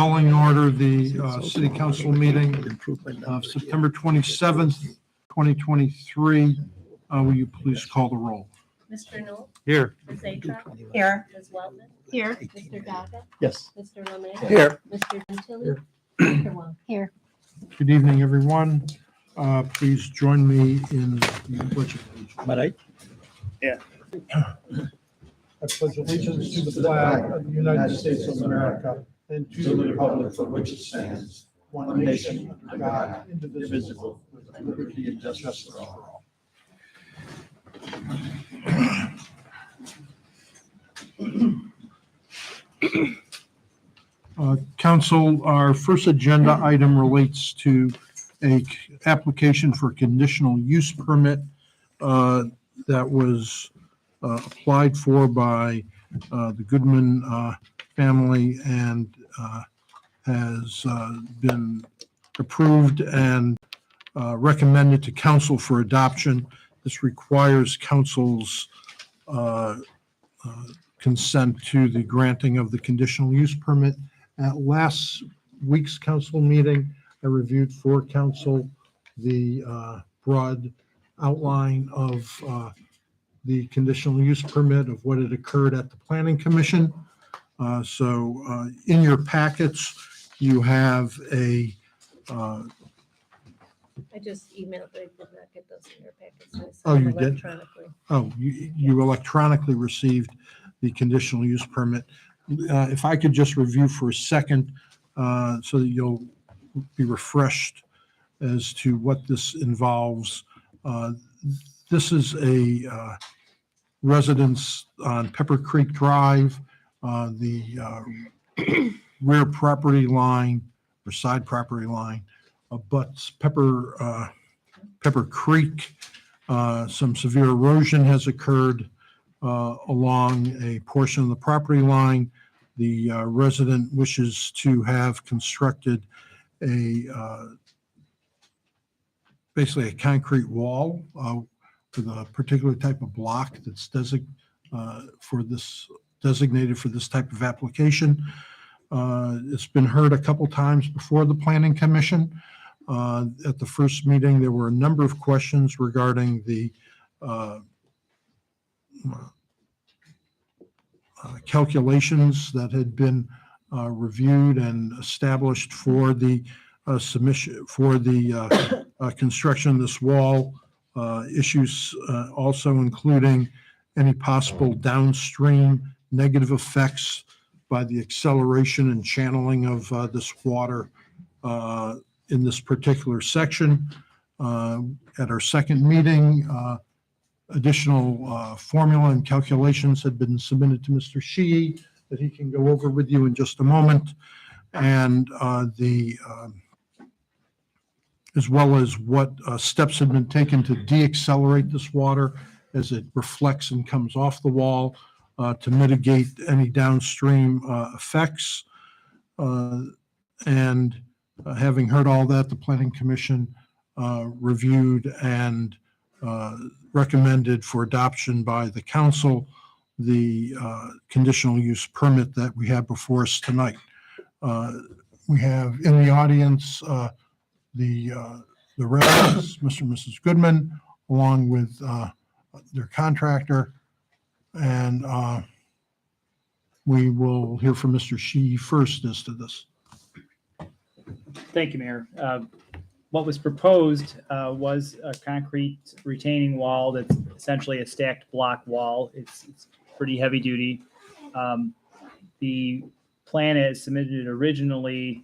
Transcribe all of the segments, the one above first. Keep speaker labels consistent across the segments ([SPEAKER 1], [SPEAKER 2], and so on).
[SPEAKER 1] Calling in order the City Council meeting of September 27th, 2023. Will you please call the roll?
[SPEAKER 2] Mr. Knoll?
[SPEAKER 1] Here.
[SPEAKER 2] Ms. Atrop?
[SPEAKER 3] Here.
[SPEAKER 2] Ms. Weltman?
[SPEAKER 3] Here.
[SPEAKER 2] Mr. Gaga?
[SPEAKER 1] Yes.
[SPEAKER 2] Mr. Lemay?
[SPEAKER 1] Here.
[SPEAKER 2] Mr. Gentili?
[SPEAKER 1] Here.
[SPEAKER 2] Mr. Wong?
[SPEAKER 3] Here.
[SPEAKER 1] Good evening, everyone. Please join me in the pledge of allegiance. I pledge allegiance to the flag of the United States of America and to the republic for which it stands, one nation, under God, indivisible, with liberty and justice for all. Council, our first agenda item relates to a application for conditional use permit that was applied for by the Goodman family and has been approved and recommended to council for adoption. This requires council's consent to the granting of the conditional use permit. At last week's council meeting, I reviewed for council the broad outline of the conditional use permit of what had occurred at the Planning Commission. So in your packets, you have a
[SPEAKER 2] I just emailed, I did not get those in your packets. So I sent
[SPEAKER 1] Oh,
[SPEAKER 2] them
[SPEAKER 1] you did?
[SPEAKER 2] electronically.
[SPEAKER 1] You electronically received the conditional use permit. If I could just review for a second so that you'll be refreshed as to what this involves. This is a residence on Pepper Creek Drive. The rear property line or side property line abuts Pepper Creek. Some severe erosion has occurred along a portion of the property line. The resident wishes to have constructed basically a concrete wall with a particular type of block that's designated for this type of application. It's been heard a couple times before the Planning Commission. At the first meeting, there were a number of questions regarding the calculations that had been reviewed and established for the submission for the construction of this wall. Issues also including any possible downstream negative effects by the acceleration and channeling of this water in this particular section. At our second meeting, additional formula and calculations had been submitted to Mr. Sheehy that he can go over with you in just a moment. And as well as what steps have been taken to deaccelerate this water as it reflects and comes off the wall to mitigate any downstream effects. And having heard all that, the Planning Commission reviewed and recommended for adoption by the council the conditional use permit that we have before us tonight. We have in the audience the residents, Mr. and Mrs. Goodman, along with their contractor, and we will hear from Mr. Sheehy first as to this.
[SPEAKER 4] Thank you, Mayor. What was proposed was a concrete retaining wall that's essentially a stacked block wall. It's pretty heavy duty. The plan as submitted originally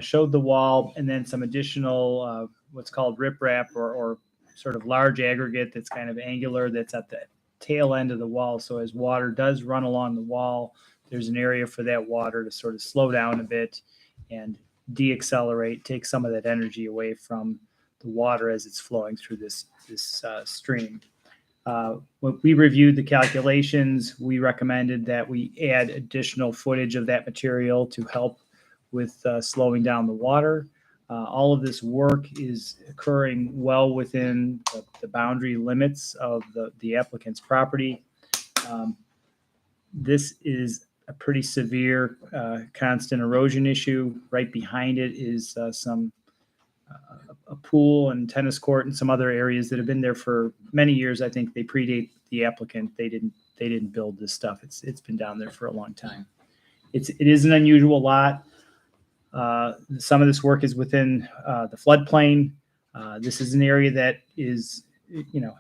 [SPEAKER 4] showed the wall and then some additional what's called riprap or sort of large aggregate that's kind of angular that's at the tail end of the wall. So as water does run along the wall, there's an area for that water to sort of slow down a bit and deaccelerate, take some of that energy away from the water as it's flowing through this stream. When we reviewed the calculations, we recommended that we add additional footage of that material to help with slowing down the water. All of this work is occurring well within the boundary limits of the applicant's property. This is a pretty severe constant erosion issue. Right behind it is a pool and tennis court and some other areas that have been there for many years. I think they predate the applicant. They didn't build this stuff. It's been down there for a long time. It is an unusual lot. Some of this work is within the floodplain. This is an area that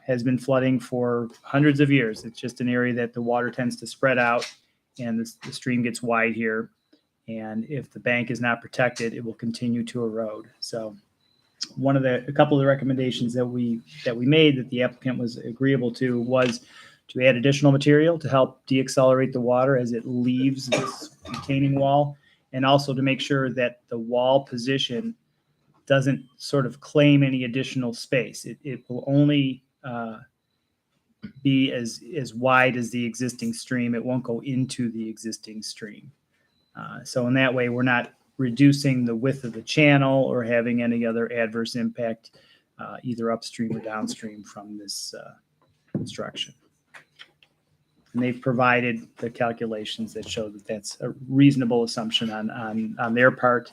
[SPEAKER 4] has been flooding for hundreds of years. It's just an area that the water tends to spread out, and the stream gets wide here. And if the bank is not protected, it will continue to erode. So, a couple of the recommendations that we made that the applicant was agreeable to was to add additional material to help deaccelerate the water as it leaves this retaining wall, and also to make sure that the wall position doesn't sort of claim any additional space. It will only be as wide as the existing stream. It won't go into the existing stream. So in that way, we're not reducing the width of the channel or having any other adverse impact either upstream or downstream from this construction. And they've provided the calculations that show that that's a reasonable assumption on their part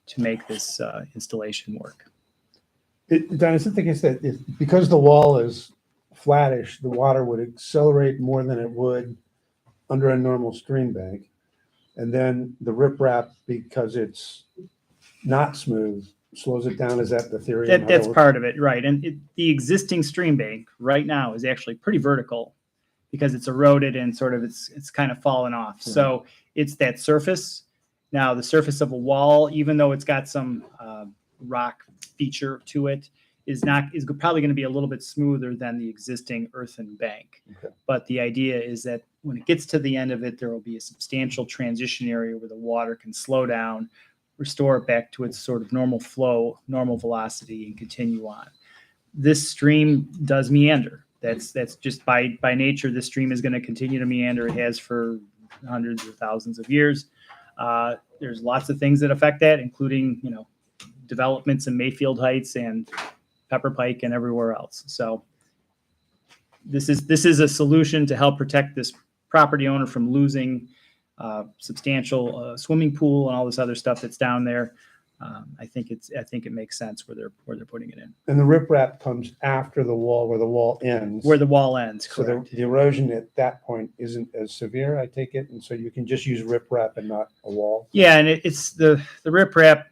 [SPEAKER 4] to make this installation work.
[SPEAKER 3] Dennis, I think it's that because the wall is flattish, the water would accelerate more than it would under a normal stream bank. And then the riprap, because it's not smooth, slows it down. Is that the theory?
[SPEAKER 4] That's part of it, right? And the existing stream bank right now is actually pretty vertical because it's eroded and sort of it's kind of fallen off.
[SPEAKER 3] Mm-hmm.
[SPEAKER 4] So it's that surface. Now the surface of a wall, even though it's got some rock feature to it, is probably going to be a little bit smoother than the existing earthen bank.
[SPEAKER 3] Okay.
[SPEAKER 4] But the idea is that when it gets to the end of it, there will be a substantial transition area where the water can slow down, restore it back to its sort of normal flow, normal velocity, and continue on. This stream does meander. That's just by nature. This stream is going to continue to meander. It has for hundreds of thousands of years. There's lots of things that affect that, including developments in Mayfield Heights and Pepper Pike and everywhere else. So this is a solution to help protect this property owner from losing substantial swimming pool and all this other stuff that's down there. I think it makes sense where they're putting it in.
[SPEAKER 3] And the riprap comes after the wall, where the wall ends.
[SPEAKER 4] Where the wall ends,
[SPEAKER 3] So
[SPEAKER 4] correct.
[SPEAKER 3] the erosion at that point isn't as severe, I take it, and so you can just use riprap and not a wall.
[SPEAKER 4] Yeah, and it's the riprap.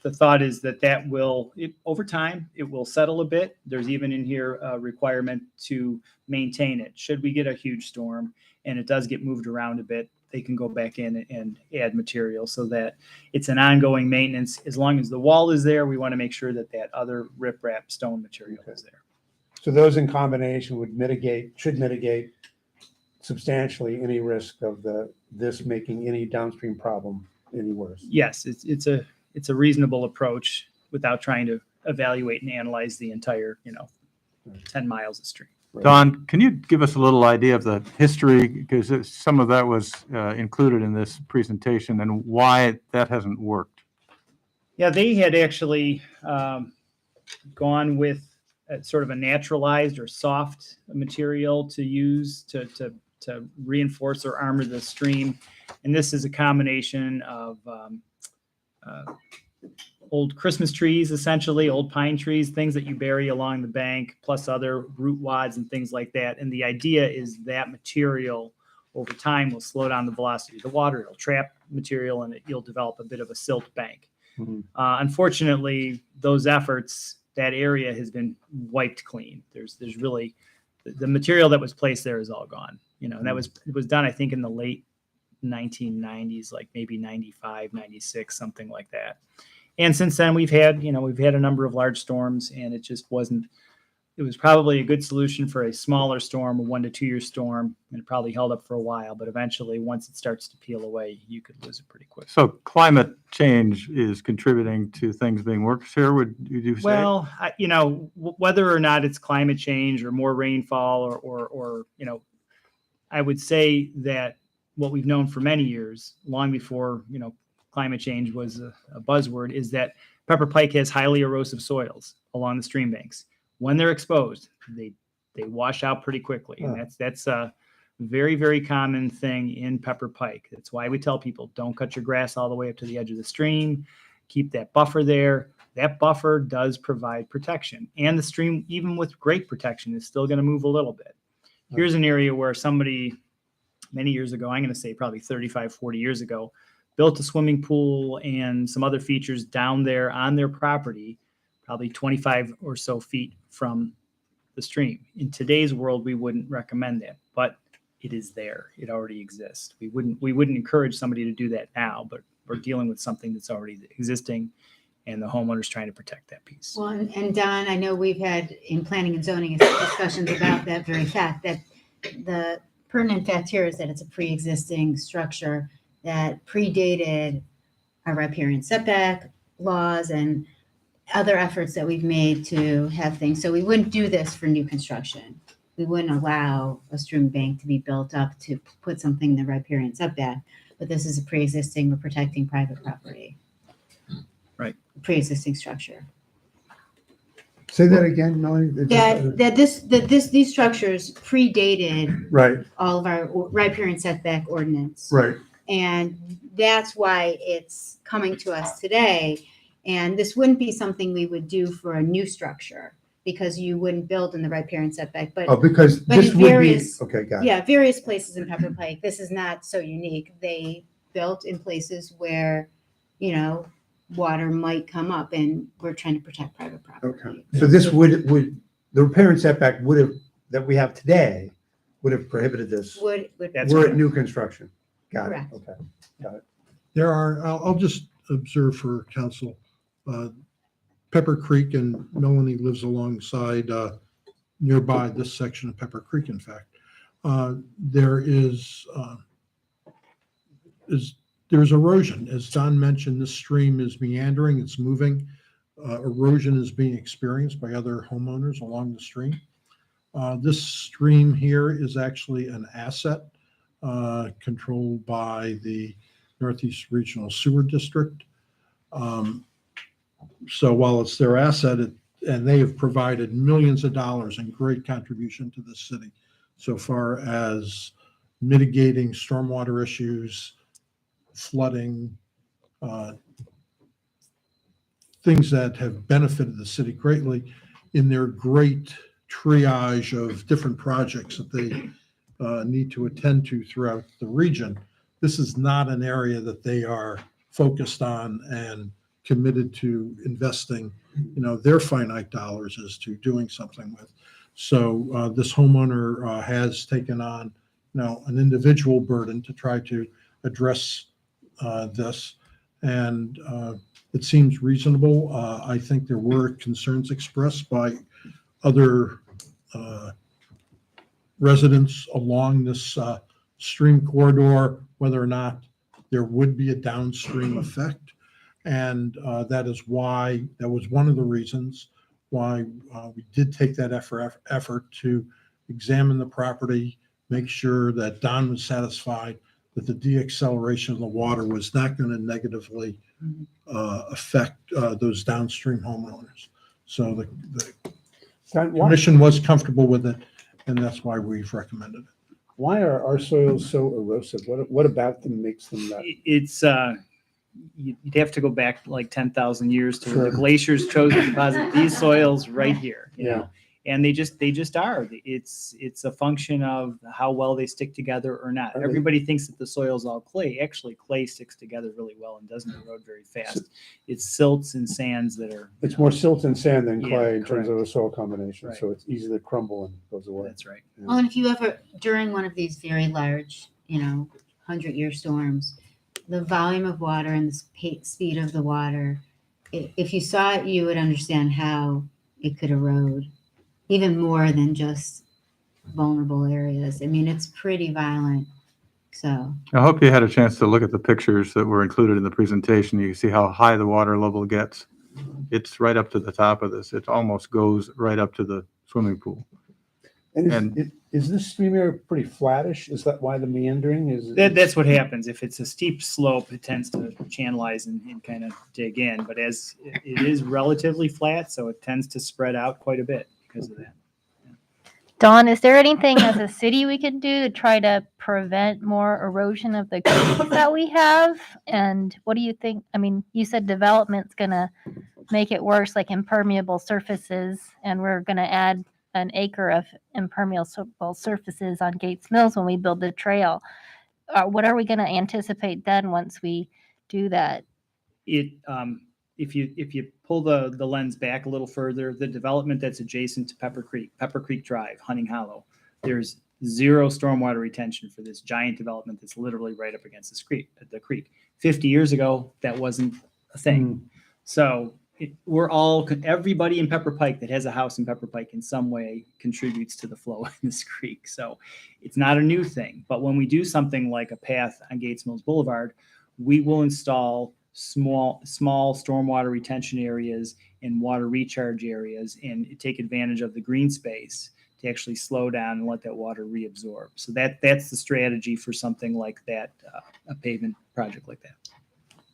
[SPEAKER 4] The thought is that will, over time, it will settle a bit. There's even in here a requirement to maintain it. Should we get a huge storm and it does get moved around a bit, they can go back in and add material so that it's an ongoing maintenance. As long as the wall is there, we want to make sure that other riprap stone material is there.
[SPEAKER 3] So those in combination should mitigate substantially any risk of this making any downstream problem any worse.
[SPEAKER 4] Yes, it's a reasonable approach without trying to evaluate and analyze the entire 10 miles of stream.
[SPEAKER 5] Don, can you give us a little idea of the history, because some of that was included in this presentation, and why that hasn't worked?
[SPEAKER 4] Yeah, they had actually gone with sort of a naturalized or soft material to use to reinforce or armor the stream. And this is a combination of old Christmas trees, essentially, old pine trees, things that you bury along the bank, plus other root wads and things like that. And the idea is that material over time will slow down the velocity of the water. It'll trap material and you'll develop a bit of a silt bank.
[SPEAKER 3] Mhm.
[SPEAKER 4] Unfortunately, those efforts, that area has been wiped clean. There's really the material that was placed there is all gone. And it was done, I think, in the late 1990s, like maybe 95, 96, something like that. And since then we've had a number of large storms, and it was probably a good solution for a smaller storm, a 1 to 2 year storm, and it probably held up for a while, but eventually once it starts to peel away, you could lose it pretty quick.
[SPEAKER 5] So climate change is contributing to things being worse here, would you say?
[SPEAKER 4] Well, whether or not it's climate change or more rainfall or I would say that what we've known for many years, long before, climate change was a buzzword, is that Pepper Pike has highly erosive soils along the stream banks. When they're exposed, they wash out pretty quickly. And that's Very, very common thing in Pepper Pike. That's why we tell people don't cut your grass all the way up to the edge of the stream. Keep that buffer there. That buffer does provide protection. And the stream, even with great protection, is still going to move a little bit. Here's an area where somebody many years ago, I'm going to say probably 35, 40 years ago, built a swimming pool and some other features down there on their property, probably 25 or so feet from the stream. In today's world, we wouldn't recommend that, but it is there. It already exists. We wouldn't encourage somebody to do that now, but we're dealing with something that's already existing, and the homeowner's trying to protect that piece.
[SPEAKER 6] Well, and Don, I know we've had in planning and zoning discussions about that very fact, that the pertinent fact here is that it's a pre-existing structure that predated our riparian setback laws and other efforts that we've made to have things. So we wouldn't do this for new construction. We wouldn't allow a stream bank to be built up to put something in the riparian setback, but this is a pre-existing, we're protecting private property.
[SPEAKER 4] Right.
[SPEAKER 6] Pre-existing structure.
[SPEAKER 3] Say that again, Melanie?
[SPEAKER 6] These structures predated
[SPEAKER 3] Right,
[SPEAKER 6] all of our riparian setback ordinance.
[SPEAKER 3] right.
[SPEAKER 6] And that's why it's coming to us today. And this wouldn't be something we would do for a new structure because you wouldn't build in the riparian setback. But
[SPEAKER 3] Oh, because
[SPEAKER 6] but
[SPEAKER 3] this
[SPEAKER 6] in
[SPEAKER 3] would be,
[SPEAKER 6] various-
[SPEAKER 3] okay, got it.
[SPEAKER 6] yeah, various places in Pepper Pike, this is not so unique. They built in places where, water might come up, and we're trying to protect private property.
[SPEAKER 3] Okay, so this would, the riparian setback would have, that we have today, would have prohibited this,
[SPEAKER 6] Would
[SPEAKER 4] That's
[SPEAKER 3] were it
[SPEAKER 4] correct.
[SPEAKER 3] new construction. Got it,
[SPEAKER 6] Correct.
[SPEAKER 3] okay.
[SPEAKER 1] There are, I'll just observe for council, Pepper Creek, and Melanie lives alongside, nearby this section of Pepper Creek, in fact. There's erosion. As Don mentioned, this stream is meandering, it's moving. Erosion is being experienced by other homeowners along the stream. This stream here is actually an asset controlled by the Northeast Regional Sewer District. So while it's their asset, and they have provided millions of dollars in great contribution to the city so far as mitigating stormwater issues, flooding, things that have benefited the city greatly in their great triage of different projects that they need to attend to throughout the region. This is not an area that they are focused on and committed to investing, their finite dollars as to doing something with. So this homeowner has taken on, an individual burden to try to address this, and it seems reasonable. I think there were concerns expressed by other residents along this stream corridor, whether or not there would be a downstream effect. And that was one of the reasons why we did take that effort to examine the property, make sure that Don was satisfied that the deacceleration of the water was not going to negatively affect those downstream homeowners. So the
[SPEAKER 3] Don,
[SPEAKER 1] commission was comfortable with it, and that's why we've recommended it.
[SPEAKER 3] why are our soils so erosive? What about them makes them that?
[SPEAKER 4] It's you'd have to go back like 10,000 years to when
[SPEAKER 3] Sure.
[SPEAKER 4] the glaciers chose to deposit these soils right here.
[SPEAKER 3] Yeah.
[SPEAKER 4] And they just are. It's a function of how well they stick together or not.
[SPEAKER 3] Are they-
[SPEAKER 4] Everybody thinks that the soil's all clay. Actually, clay sticks together really well and doesn't erode very fast. It's silts and sands that are.
[SPEAKER 3] It's more silt and sand than
[SPEAKER 4] Yeah,
[SPEAKER 3] clay in terms of
[SPEAKER 4] correct.
[SPEAKER 3] a soil combination,
[SPEAKER 4] Right.
[SPEAKER 3] so it's easy to crumble and goes away.
[SPEAKER 4] That's right.
[SPEAKER 6] Well, and if you ever, during one of these very large, 100-year storms, the volume of water and the speed of the water, if you saw it, you would understand how it could erode even more than just vulnerable areas. I mean, it's pretty violent. So,
[SPEAKER 5] I hope you had a chance to look at the pictures that were included in the presentation. You can see how high the water level gets. It's right up to the top of this. It almost goes right up to the swimming pool.
[SPEAKER 3] And is this stream area pretty flattish? Is that why the meandering is?
[SPEAKER 4] That's what happens. If it's a steep slope, it tends to channelize and kind of dig in. But as it is relatively flat, so it tends to spread out quite a bit because of that.
[SPEAKER 7] Dawn, is there anything as a city we can do to try to prevent more erosion of the creeks that we have? And what do you think? I mean, you said development's gonna make it worse, like impermeable surfaces, and we're gonna add an acre of impermeable surfaces on Gates Mills when we build the trail. What are we gonna anticipate then once we do that?
[SPEAKER 4] It, if you pull the lens back a little further, the development that's adjacent to Pepper Creek Drive, Hunting Hollow, there's zero stormwater retention for this giant development that's literally right up against the creek. 50 years ago, that wasn't a thing. So everybody in Pepper Pike that has a house in Pepper Pike in some way contributes to the flow in this creek. So it's not a new thing. But when we do something like a path on Gates Mills Boulevard, we will install small stormwater retention areas and water recharge areas and take advantage of the green space to actually slow down and let that water reabsorb. So that's the strategy for something like that, a pavement project like that.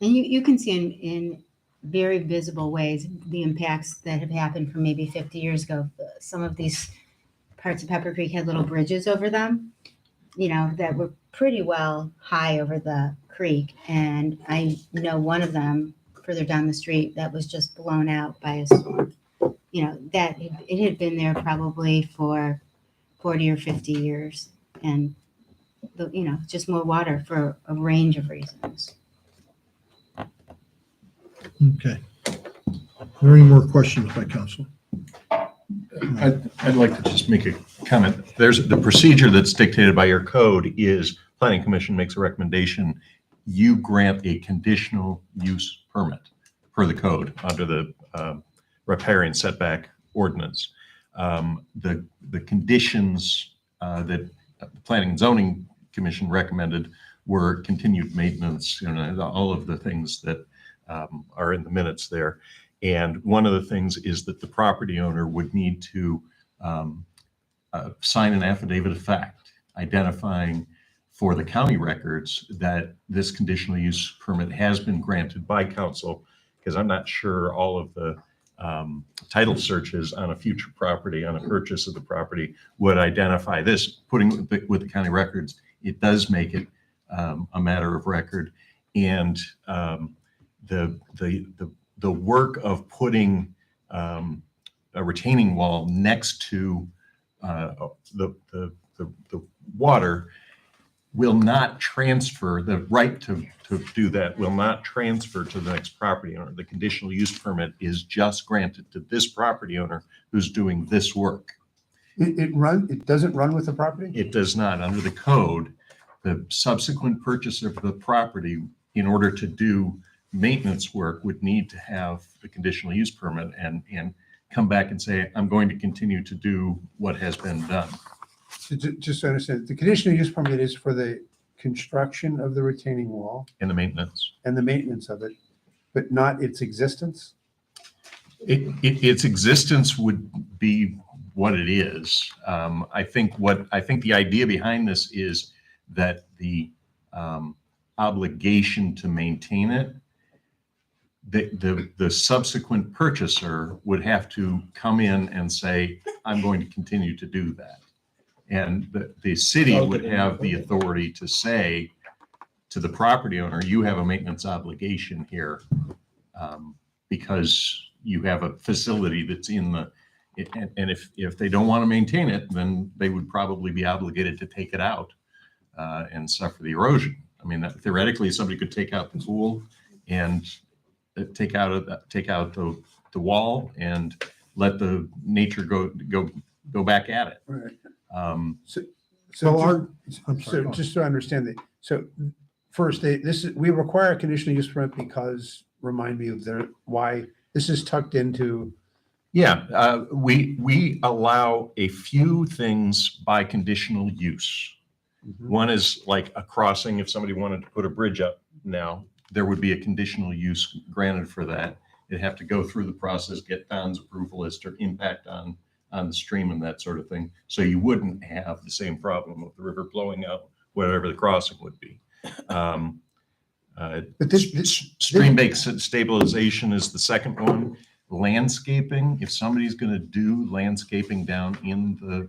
[SPEAKER 6] And you can see in very visible ways the impacts that have happened from maybe 50 years ago. Some of these parts of Pepper Creek had little bridges over them, that were pretty well high over the creek. And I know one of them further down the street that was just blown out by a storm. That it had been there probably for 40 or 50 years. And, just more water for a range of reasons.
[SPEAKER 1] Okay. Are there any more questions by council?
[SPEAKER 8] I'd like to just make a comment. There's the procedure that's dictated by your code is Planning Commission makes a recommendation. You grant a conditional use permit per the code under the riparian setback ordinance. The conditions that the Planning and Zoning Commission recommended were continued maintenance, all of the things that are in the minutes there. And one of the things is that the property owner would need to sign an affidavit of fact identifying for the county records that this conditional use permit has been granted by council, because I'm not sure all of the title searches on a future property, on a purchase of the property, would identify this. Putting with the county records, it does make it a matter of record. And the work of putting a retaining wall next to the water will not transfer, the right to do that will not transfer to the next property owner. The conditional use permit is just granted to this property owner who's doing this work.
[SPEAKER 3] It doesn't run with the property?
[SPEAKER 8] It does not. Under the code, the subsequent purchaser of the property, in order to do maintenance work, would need to have the conditional use permit and come back and say, I'm going to continue to do what has been done.
[SPEAKER 3] So just to understand, the conditional use permit is for the construction of the retaining wall
[SPEAKER 8] In the maintenance.
[SPEAKER 3] and the maintenance of it, but not its existence?
[SPEAKER 8] Its existence would be what it is. I think the idea behind this is that the obligation to maintain it, the subsequent purchaser would have to come in and say, I'm going to continue to do that. And the city would have the authority to say to the property owner, you have a maintenance obligation here because you have a facility that's in the, and if they don't want to maintain it, then they would probably be obligated to take it out and suffer the erosion. I mean, theoretically, somebody could take out the pool and take out the wall and let the nature go back at it.
[SPEAKER 3] Right.
[SPEAKER 1] I'm
[SPEAKER 3] So
[SPEAKER 1] sorry.
[SPEAKER 3] just to understand that, so first, we require a conditional use permit because, remind me of why this is tucked into.
[SPEAKER 8] Yeah, we allow a few things by conditional use. One is like a crossing. If somebody wanted to put a bridge up now, there would be a conditional use granted for that. It'd have to go through the process, get Don's approval as to impact on the stream and that sort of thing. So you wouldn't have the same problem with the river flowing out, whatever the crossing would be.
[SPEAKER 3] But this
[SPEAKER 8] Stream bank stabilization is the second one. Landscaping, if somebody's going to do landscaping down in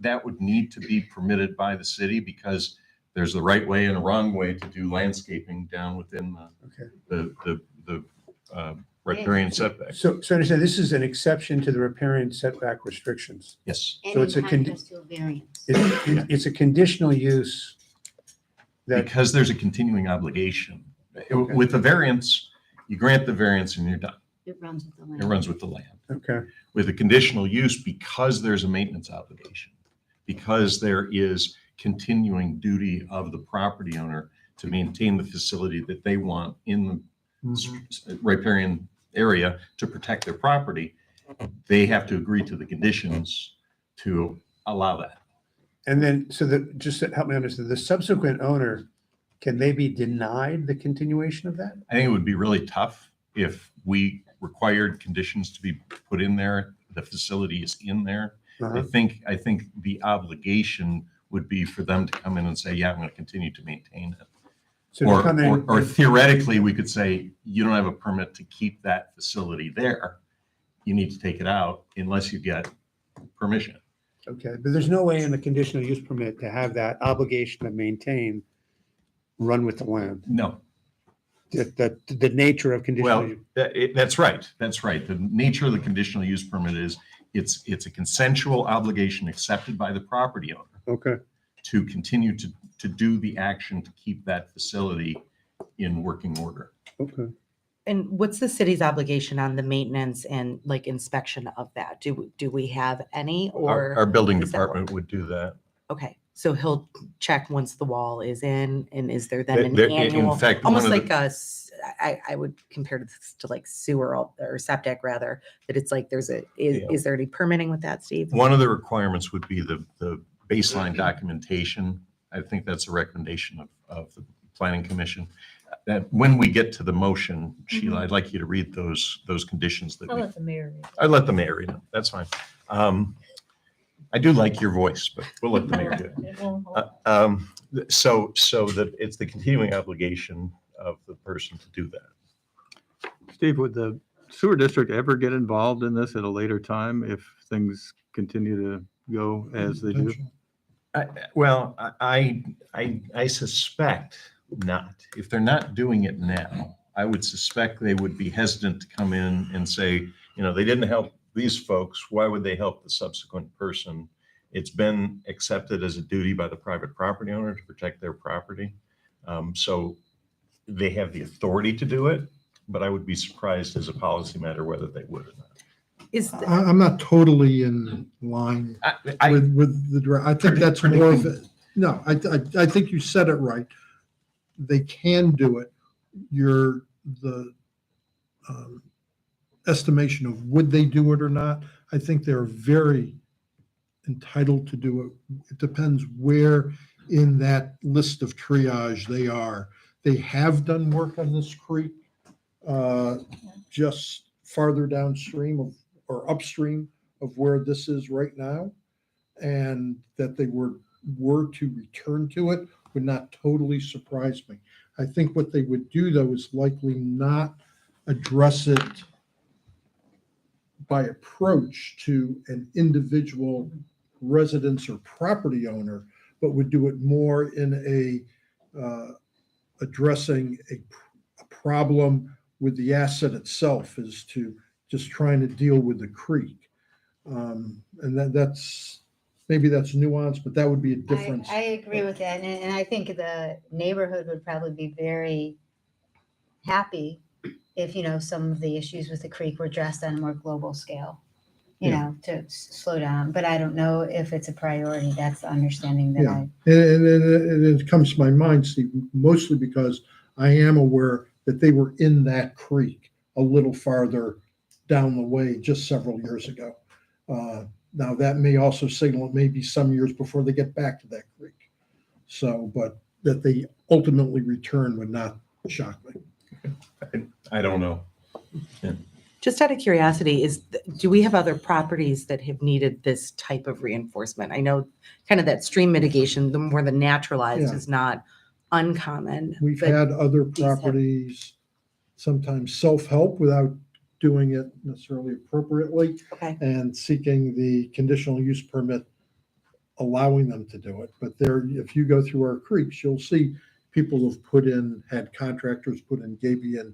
[SPEAKER 8] that would need to be permitted by the city because there's the right way and a wrong way to do landscaping down within
[SPEAKER 3] Okay.
[SPEAKER 8] the riparian setback.
[SPEAKER 3] So understand, this is an exception to the riparian setback restrictions.
[SPEAKER 8] Yes.
[SPEAKER 3] So it's a
[SPEAKER 6] In
[SPEAKER 3] con-
[SPEAKER 6] contrast to a variance.
[SPEAKER 3] It's a conditional use that,
[SPEAKER 8] Because there's a continuing obligation.
[SPEAKER 3] Okay.
[SPEAKER 8] With the variance, you grant the variance and you're done.
[SPEAKER 6] It runs with the land.
[SPEAKER 8] It runs with the land.
[SPEAKER 3] okay,
[SPEAKER 8] With a conditional use, because there's a maintenance obligation, because there is continuing duty of the property owner to maintain the facility that they want in the riparian area to protect their property, they have to agree to the conditions to allow that.
[SPEAKER 3] and then, so that, just to help me understand, the subsequent owner, can they be denied the continuation of that?
[SPEAKER 8] I think it would be really tough if we required conditions to be put in there, the facility is in there.
[SPEAKER 3] Uh-huh.
[SPEAKER 8] I think the obligation would be for them to come in and say, yeah, I'm going to continue to maintain it.
[SPEAKER 3] So to come in,
[SPEAKER 8] Or theoretically, we could say, you don't have a permit to keep that facility there. You need to take it out unless you get permission.
[SPEAKER 3] okay, but there's no way in the conditional use permit to have that obligation to maintain run with the land.
[SPEAKER 8] No.
[SPEAKER 3] The nature of conditional
[SPEAKER 8] Well,
[SPEAKER 3] use.
[SPEAKER 8] that's right. That's right. The nature of the conditional use permit is it's a consensual obligation accepted by the property owner
[SPEAKER 3] Okay,
[SPEAKER 8] to continue to do the action to keep that facility in working order.
[SPEAKER 3] okay.
[SPEAKER 9] And what's the city's obligation on the maintenance and like inspection of that? Do we have any
[SPEAKER 8] Our
[SPEAKER 9] or,
[SPEAKER 8] building
[SPEAKER 9] does that
[SPEAKER 8] department would do that.
[SPEAKER 9] okay, so he'll check once the wall is in and is there then an
[SPEAKER 8] There- in
[SPEAKER 9] annual?
[SPEAKER 8] fact, one
[SPEAKER 9] Almost
[SPEAKER 8] of the-
[SPEAKER 9] like I would compare this to like sewer or septic rather, that it's like
[SPEAKER 8] Yeah.
[SPEAKER 9] is there any permitting with that, Steve?
[SPEAKER 8] One of the requirements would be the baseline documentation. I think that's a recommendation of the planning commission. That when we get to the motion, Sheila, I'd like you to read those conditions that
[SPEAKER 2] I'll
[SPEAKER 8] we,
[SPEAKER 2] let the mayor read.
[SPEAKER 8] I let the mayor read them. That's fine. I do like your voice, but we'll let the mayor do it.
[SPEAKER 2] It won't hold.
[SPEAKER 8] So that it's the continuing obligation of the person to do that.
[SPEAKER 5] Steve, would the sewer district ever get involved in this at a later time if things continue to go as they do?
[SPEAKER 8] Well, I suspect not. If they're not doing it now, I would suspect they would be hesitant to come in and say, they didn't help these folks. Why would they help the subsequent person? It's been accepted as a duty by the private property owner to protect their property. So they have the authority to do it, but I would be surprised as a policy matter whether they would or not.
[SPEAKER 1] I'm not totally in line with the, I think that's more of it. No, I think you said it right. They can do it. The estimation of would they do it or not, I think they're very entitled to do it. It depends where in that list of triage they are. They have done work on this creek, just farther downstream or upstream of where this is right now. And that they were to return to it would not totally surprise me. I think what they would do though is likely not address it by approach to an individual residence or property owner, but would do it more in addressing a problem with the asset itself, as to just trying to deal with the creek. And that's maybe that's nuanced, but that would be a difference.
[SPEAKER 6] I agree with that, and I think the neighborhood would probably be very happy if, some of the issues with the creek were addressed on a more global scale, to slow down. But I don't know if it's a priority. That's the understanding that
[SPEAKER 1] Yeah. And it comes to my mind, Steve, mostly because I am aware that they were in that creek a little farther down the way just several years ago. Now, that may also signal it may be some years before they get back to that creek. So, but that they ultimately return would not shock me.
[SPEAKER 8] I don't know.
[SPEAKER 9] Just out of curiosity, do we have other properties that have needed this type of reinforcement? I know kind of that stream mitigation, the more the naturalized
[SPEAKER 1] Yeah.
[SPEAKER 9] is not uncommon.
[SPEAKER 1] We've
[SPEAKER 9] but
[SPEAKER 1] had other
[SPEAKER 9] these have-
[SPEAKER 1] properties sometimes self-help without doing it necessarily appropriately,
[SPEAKER 9] Okay,
[SPEAKER 1] and seeking the conditional use permit allowing them to do it. But there, if you go through our creeks, you'll see people have had contractors put in gabion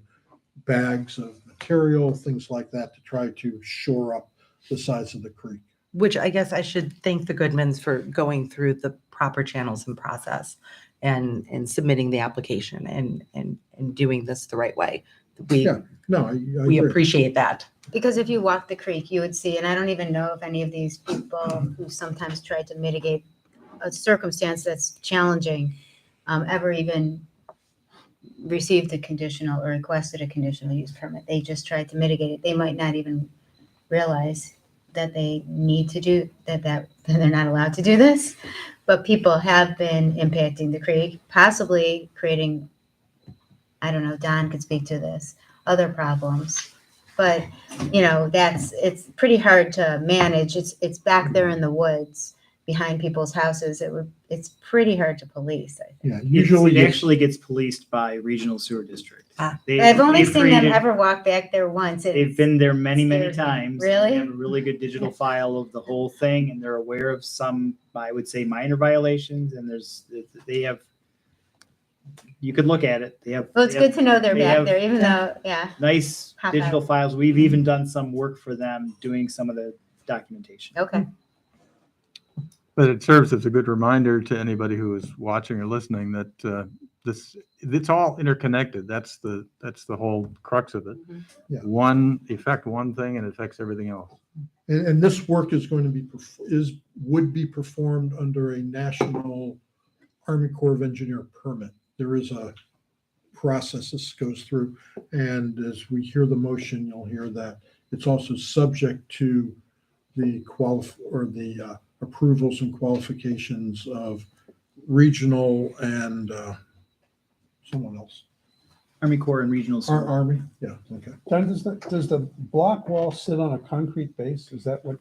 [SPEAKER 1] bags of material, things like that, to try to shore up the sides of the creek.
[SPEAKER 9] Which I guess I should thank the Goodmans for going through the proper channels and process and submitting the application and doing this the right way. We,
[SPEAKER 1] Yeah, no, I
[SPEAKER 9] we
[SPEAKER 1] agree.
[SPEAKER 9] appreciate that.
[SPEAKER 6] Because if you walk the creek, you would see, and I don't even know if any of these people who sometimes try to mitigate a circumstance that's challenging ever even received a conditional or requested a conditional use permit. They just tried to mitigate it. They might not even realize that they need to do that they're not allowed to do this. But people have been impacting the creek, possibly creating, I don't know, Don could speak to this, other problems. But, it's pretty hard to manage. It's back there in the woods behind people's houses. It's pretty hard to police, I think.
[SPEAKER 1] Yeah, usually
[SPEAKER 4] It
[SPEAKER 1] it's-
[SPEAKER 4] actually gets policed by regional sewer district.
[SPEAKER 9] Ah.
[SPEAKER 6] I've only
[SPEAKER 4] they've
[SPEAKER 6] seen them
[SPEAKER 4] created-
[SPEAKER 6] ever walk back there once.
[SPEAKER 4] They've been there many, many
[SPEAKER 6] scared me.
[SPEAKER 4] times.
[SPEAKER 6] Really?
[SPEAKER 4] They have a really good digital file of the whole thing, and they're aware of some, I would say, minor violations. And you could look at it.
[SPEAKER 6] Well, it's good to know they're
[SPEAKER 4] they
[SPEAKER 6] back
[SPEAKER 4] have-
[SPEAKER 6] there, even though, yeah.
[SPEAKER 4] Nice
[SPEAKER 6] Pop
[SPEAKER 4] digital
[SPEAKER 6] out.
[SPEAKER 4] files. We've even done some work for them doing some of the documentation.
[SPEAKER 6] Okay.
[SPEAKER 5] But it serves as a good reminder to anybody who is watching or listening that it's all interconnected. That's the whole crux of it.
[SPEAKER 1] Yeah.
[SPEAKER 5] One thing and it affects everything else.
[SPEAKER 1] And this work is going to be, would be performed under a National Army Corps of Engineer permit. There is a process this goes through. And as we hear the motion, you'll hear that it's also subject to the approvals and qualifications of regional and someone else.
[SPEAKER 4] Army Corps and regional.
[SPEAKER 1] Our Army, yeah, okay.
[SPEAKER 3] John, does the block wall sit on a concrete base? Is that what?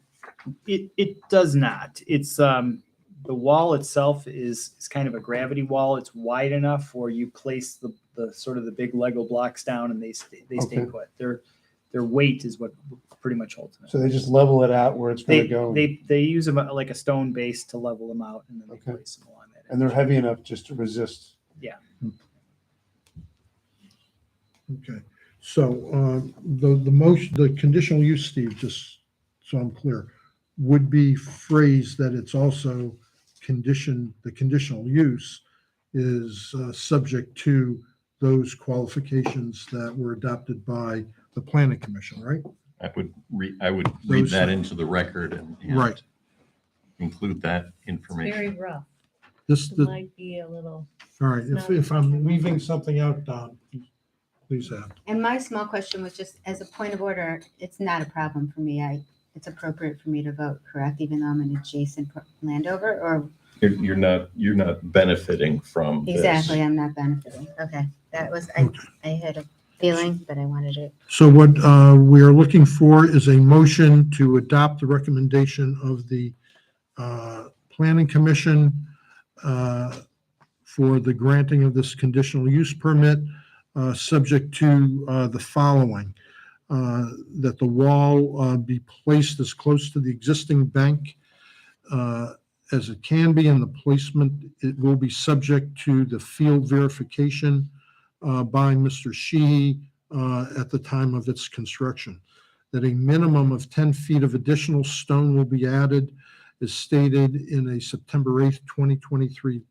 [SPEAKER 4] It does not. It's the wall itself is kind of a gravity wall. It's wide enough where you place the sort of the big Lego blocks down and they stay
[SPEAKER 3] Okay.
[SPEAKER 4] put. Their weight is what pretty much holds them.
[SPEAKER 3] So they just level it out where it's going
[SPEAKER 4] They
[SPEAKER 3] to go,
[SPEAKER 4] they use them like a stone base to level them out, and then they
[SPEAKER 3] Okay.
[SPEAKER 4] place them along that.
[SPEAKER 3] and they're heavy enough just to resist.
[SPEAKER 1] Okay, so the conditional use, Steve, just so I'm clear, would be phrased that it's also the conditional use is subject to those qualifications that were adopted by the planning commission, right?
[SPEAKER 8] I would read
[SPEAKER 1] Those-
[SPEAKER 8] that into the record and
[SPEAKER 1] Right.
[SPEAKER 8] include that
[SPEAKER 2] Very
[SPEAKER 8] information.
[SPEAKER 2] rough.
[SPEAKER 1] This,
[SPEAKER 2] It might be a little,
[SPEAKER 1] all right, if I'm leaving something out, Don, please add.
[SPEAKER 6] And my small question was just as a point of order, it's not a problem for me. It's appropriate for me to vote, correct? Even though I'm an adjacent landowner or
[SPEAKER 8] You're not benefiting from this.
[SPEAKER 6] exactly, I'm not benefiting. Okay. That was, I had a feeling, but I wanted to.
[SPEAKER 1] So what we are looking for is a motion to adopt the recommendation of the Planning Commission for the granting of this conditional use permit, subject to the following. That the wall be placed as close to the existing bank as it can be, and the placement, it will be subject to the field verification by Mr. Sheehy at the time of its construction. That a minimum of 10 feet of additional stone will be added, as stated in a September 8th, 2023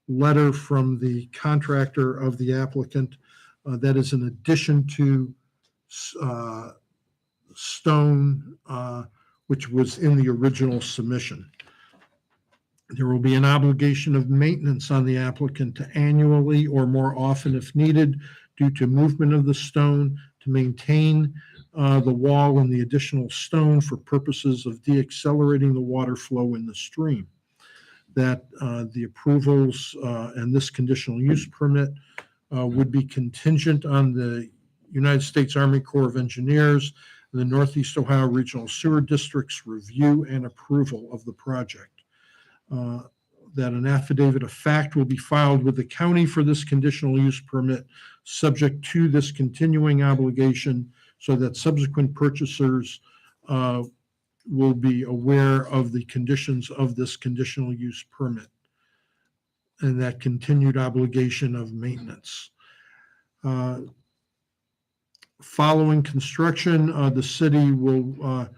[SPEAKER 1] letter from the contractor of the applicant. That is in addition to stone, which was in the original submission. There will be an obligation of maintenance on the applicant to annually or more often if needed due to movement of the stone to maintain the wall and the additional stone for purposes of deaccelerating the water flow in the stream. That the approvals and this conditional use permit would be contingent on the United States Army Corps of Engineers and the Northeast Ohio Regional Sewer District's review and approval of the project. That an affidavit of fact will be filed with the county for this conditional use permit, subject to this continuing obligation, so that subsequent purchasers will be aware of the conditions of this conditional use permit and that continued obligation of maintenance. Following construction, the city will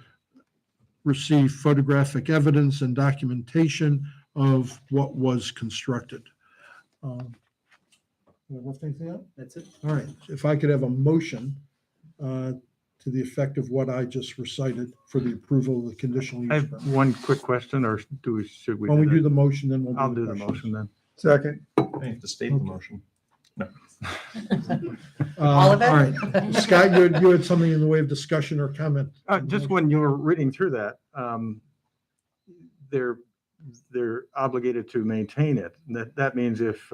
[SPEAKER 1] receive photographic evidence and documentation of what was constructed. Left anything out?
[SPEAKER 4] That's it.
[SPEAKER 1] All right, if I could have a motion to the effect of what I just recited for the approval of the conditional
[SPEAKER 5] I
[SPEAKER 1] use
[SPEAKER 5] have
[SPEAKER 1] permit.
[SPEAKER 5] one quick question, or should we?
[SPEAKER 1] When we do
[SPEAKER 5] that?
[SPEAKER 1] the motion, then we'll
[SPEAKER 5] I'll do the
[SPEAKER 1] questions.
[SPEAKER 5] motion then.
[SPEAKER 3] Second.
[SPEAKER 8] I have to state the motion.
[SPEAKER 9] All of it?
[SPEAKER 1] All right, Scott, you had something in the way of discussion or comment?
[SPEAKER 5] Just when you were reading through that, they're obligated to maintain it. That means if,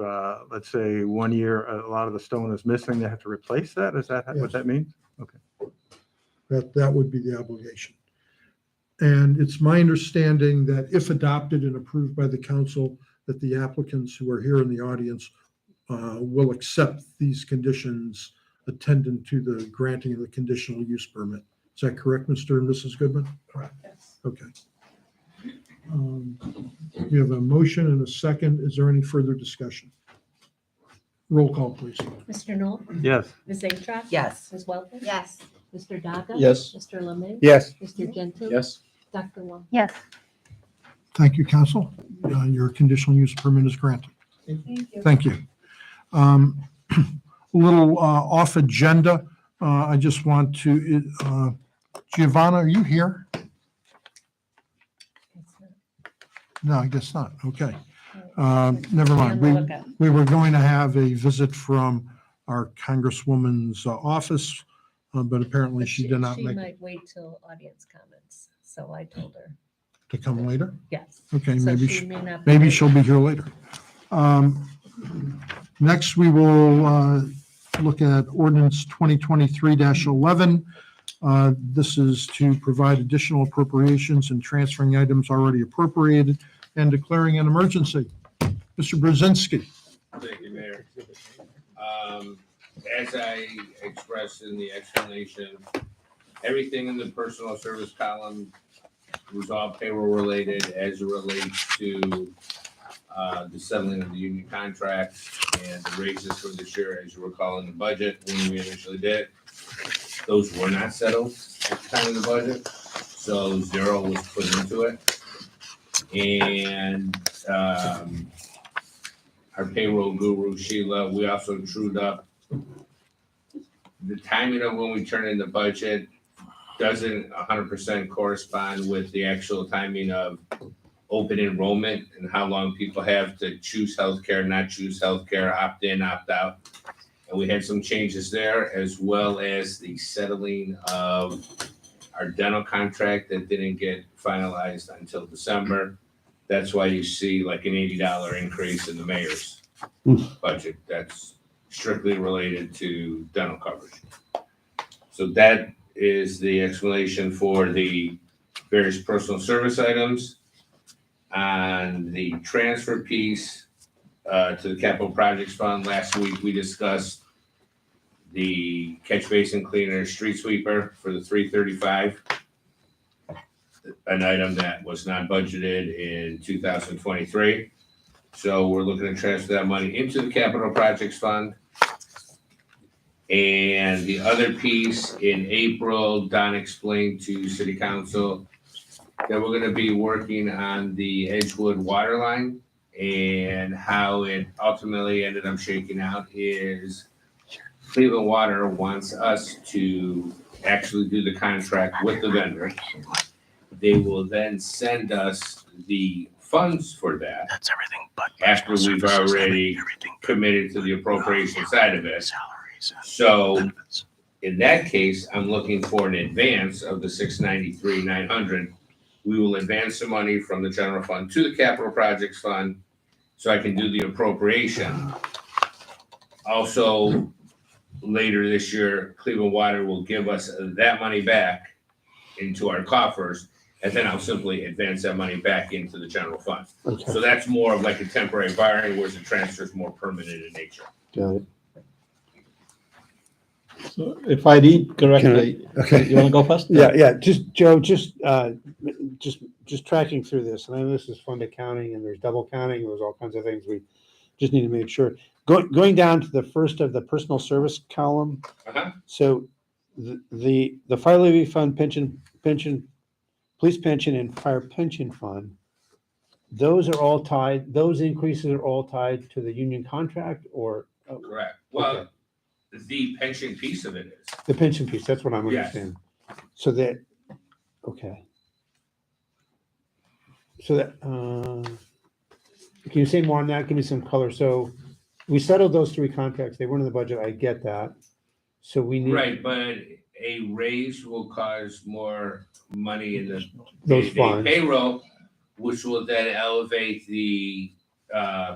[SPEAKER 5] let's say, 1 year, a lot of the stone is missing, they have to replace that? Is that
[SPEAKER 1] Yes.
[SPEAKER 5] what that means?
[SPEAKER 1] That would be the obligation. And it's my understanding that if adopted and approved by the council, that the applicants who are here in the audience will accept these conditions attendant to the granting of the conditional use permit. Is that correct, Mr. and Mrs. Goodman?
[SPEAKER 2] Correct. Yes.
[SPEAKER 1] Okay. We have a motion and a second. Is there any further discussion? Roll call, please.
[SPEAKER 2] Mr. Knoll?
[SPEAKER 5] Yes.
[SPEAKER 2] Ms. Acushnet?
[SPEAKER 9] Yes.
[SPEAKER 2] Ms. Welke?
[SPEAKER 6] Yes.
[SPEAKER 2] Mr. Daga?
[SPEAKER 3] Yes.
[SPEAKER 2] Mr. Lemay?
[SPEAKER 3] Yes.
[SPEAKER 2] Mr. Gentile?
[SPEAKER 3] Yes.
[SPEAKER 2] Dr. Wong?
[SPEAKER 7] Yes.
[SPEAKER 1] Thank you, council. Your conditional use permit is granted.
[SPEAKER 2] Thank you.
[SPEAKER 1] Thank you. A little off agenda. I just want to, Giovanna, are you here? No, I guess not. Okay. Never mind. We were going to have a visit from our Congresswoman's office, but apparently she did not
[SPEAKER 2] She
[SPEAKER 1] make it
[SPEAKER 2] might wait till audience comments, so I told her,
[SPEAKER 1] to come later.
[SPEAKER 2] yes.
[SPEAKER 1] Okay,
[SPEAKER 2] So
[SPEAKER 1] maybe,
[SPEAKER 2] she may not. be
[SPEAKER 1] maybe
[SPEAKER 2] ready.
[SPEAKER 1] she'll be here later. Next, we will look at ordinance 2023-11. This is to provide additional appropriations and transferring items already appropriated and declaring an emergency. Mr. Brzezinski.
[SPEAKER 10] Thank you, Mayor. As I expressed in the explanation, everything in the personal service column was all payroll related as it relates to the settling of the union contracts and the raises for this year, as you recall in the budget when we initially did it. Those were not settled at the time of the budget, so zero was put into it. And our payroll guru, Sheila, we also trued up. The timing of when we turn in the budget doesn't 100% correspond with the actual timing of open enrollment and how long people have to choose healthcare, not choose healthcare, opt in, opt out. And we had some changes there, as well as the settling of our dental contract that didn't get finalized until December. That's why you see like an $80 increase in the mayor's budget. That's strictly related to dental coverage. So that is the explanation for the various personal service items. On the transfer piece to the capital projects fund, last week we discussed the catch basin cleaner, street sweeper for the 335. An item that was not budgeted in 2023. So we're looking to transfer that money into the capital projects fund. And the other piece, in April, Don explained to city council that we're gonna be working on the Edgewood water line, and how it ultimately ended up shaking out is Cleveland Water wants us to actually do the contract with the vendor. They will then send us the funds for that.
[SPEAKER 11] That's everything but
[SPEAKER 10] After
[SPEAKER 11] personal
[SPEAKER 10] we've
[SPEAKER 11] services,
[SPEAKER 10] already
[SPEAKER 11] everything but
[SPEAKER 10] committed to the appropriation side of it.
[SPEAKER 11] salaries and
[SPEAKER 10] So
[SPEAKER 11] benefits.
[SPEAKER 10] in that case, I'm looking for an advance of the $693,900. We will advance the money from the general fund to the capital projects fund so I can do the appropriation. Also, later this year, Cleveland Water will give us that money back into our coffers, and then I'll simply advance that money back into the general fund.
[SPEAKER 3] Okay,
[SPEAKER 10] So that's more of like a temporary borrowing, whereas the transfer is more permanent in nature.
[SPEAKER 3] got it.
[SPEAKER 11] So if I read correctly,
[SPEAKER 3] Okay.
[SPEAKER 11] you want to go first?
[SPEAKER 3] Yeah, just, Joe, just tracking through this, and I know this is fund accounting and there's double counting, there's all kinds of things we just need to make sure. Going down to the first of the personal service column.
[SPEAKER 10] Uh-huh.
[SPEAKER 3] So the fire levy fund, pension, police pension and fire pension fund, those are all tied, those increases are all tied to the union contract or
[SPEAKER 10] Correct. Well, the pension piece of it is.
[SPEAKER 3] the pension piece, that's what I'm
[SPEAKER 10] Yes.
[SPEAKER 3] understanding. So that, okay. So that, can you say more on that? Give me some color. So we settled those three contracts. They weren't in the budget. I get that. So we need.
[SPEAKER 10] Right, but a raise will cause more money in the
[SPEAKER 3] Those
[SPEAKER 10] day-to-day
[SPEAKER 3] funds.
[SPEAKER 10] payroll, which will then elevate the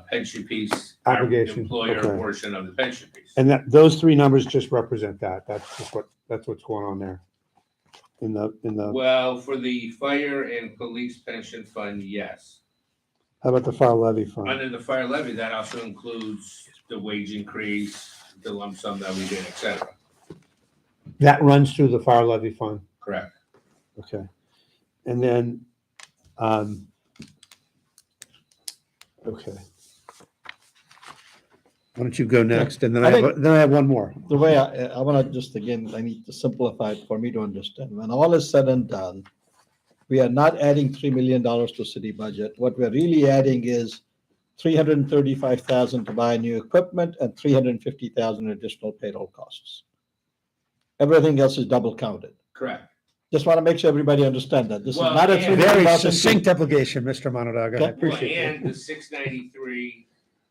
[SPEAKER 10] pension piece. our
[SPEAKER 3] Obligation,
[SPEAKER 10] Employer
[SPEAKER 3] okay.
[SPEAKER 10] portion of the pension piece.
[SPEAKER 3] And those three numbers just represent that. That's what's going on there. In the,
[SPEAKER 10] Well, for the fire and police pension fund, yes.
[SPEAKER 3] how about the fire levy fund?
[SPEAKER 10] Under the fire levy, that also includes the wage increase, the lump sum that we did, et cetera.
[SPEAKER 3] That runs through the fire levy fund.
[SPEAKER 10] Correct.
[SPEAKER 3] Okay. And then, okay. Why don't you go next? And then
[SPEAKER 11] I
[SPEAKER 3] I have one more.
[SPEAKER 11] The way I want to just, again, I need to simplify it for me to understand. When all is said and done, we are not adding $3 million to city budget. What we're really adding is $335,000 to buy new equipment and $350,000 additional payroll costs. Everything else is double counted.
[SPEAKER 10] Correct.
[SPEAKER 11] Just want to make sure everybody understand that. This is
[SPEAKER 10] Well,
[SPEAKER 11] not a
[SPEAKER 10] and-
[SPEAKER 11] $3 million.
[SPEAKER 3] Very succinct application, Mr. Monadaga. I
[SPEAKER 11] Okay.
[SPEAKER 3] appreciate
[SPEAKER 10] And
[SPEAKER 3] that.
[SPEAKER 10] the 693.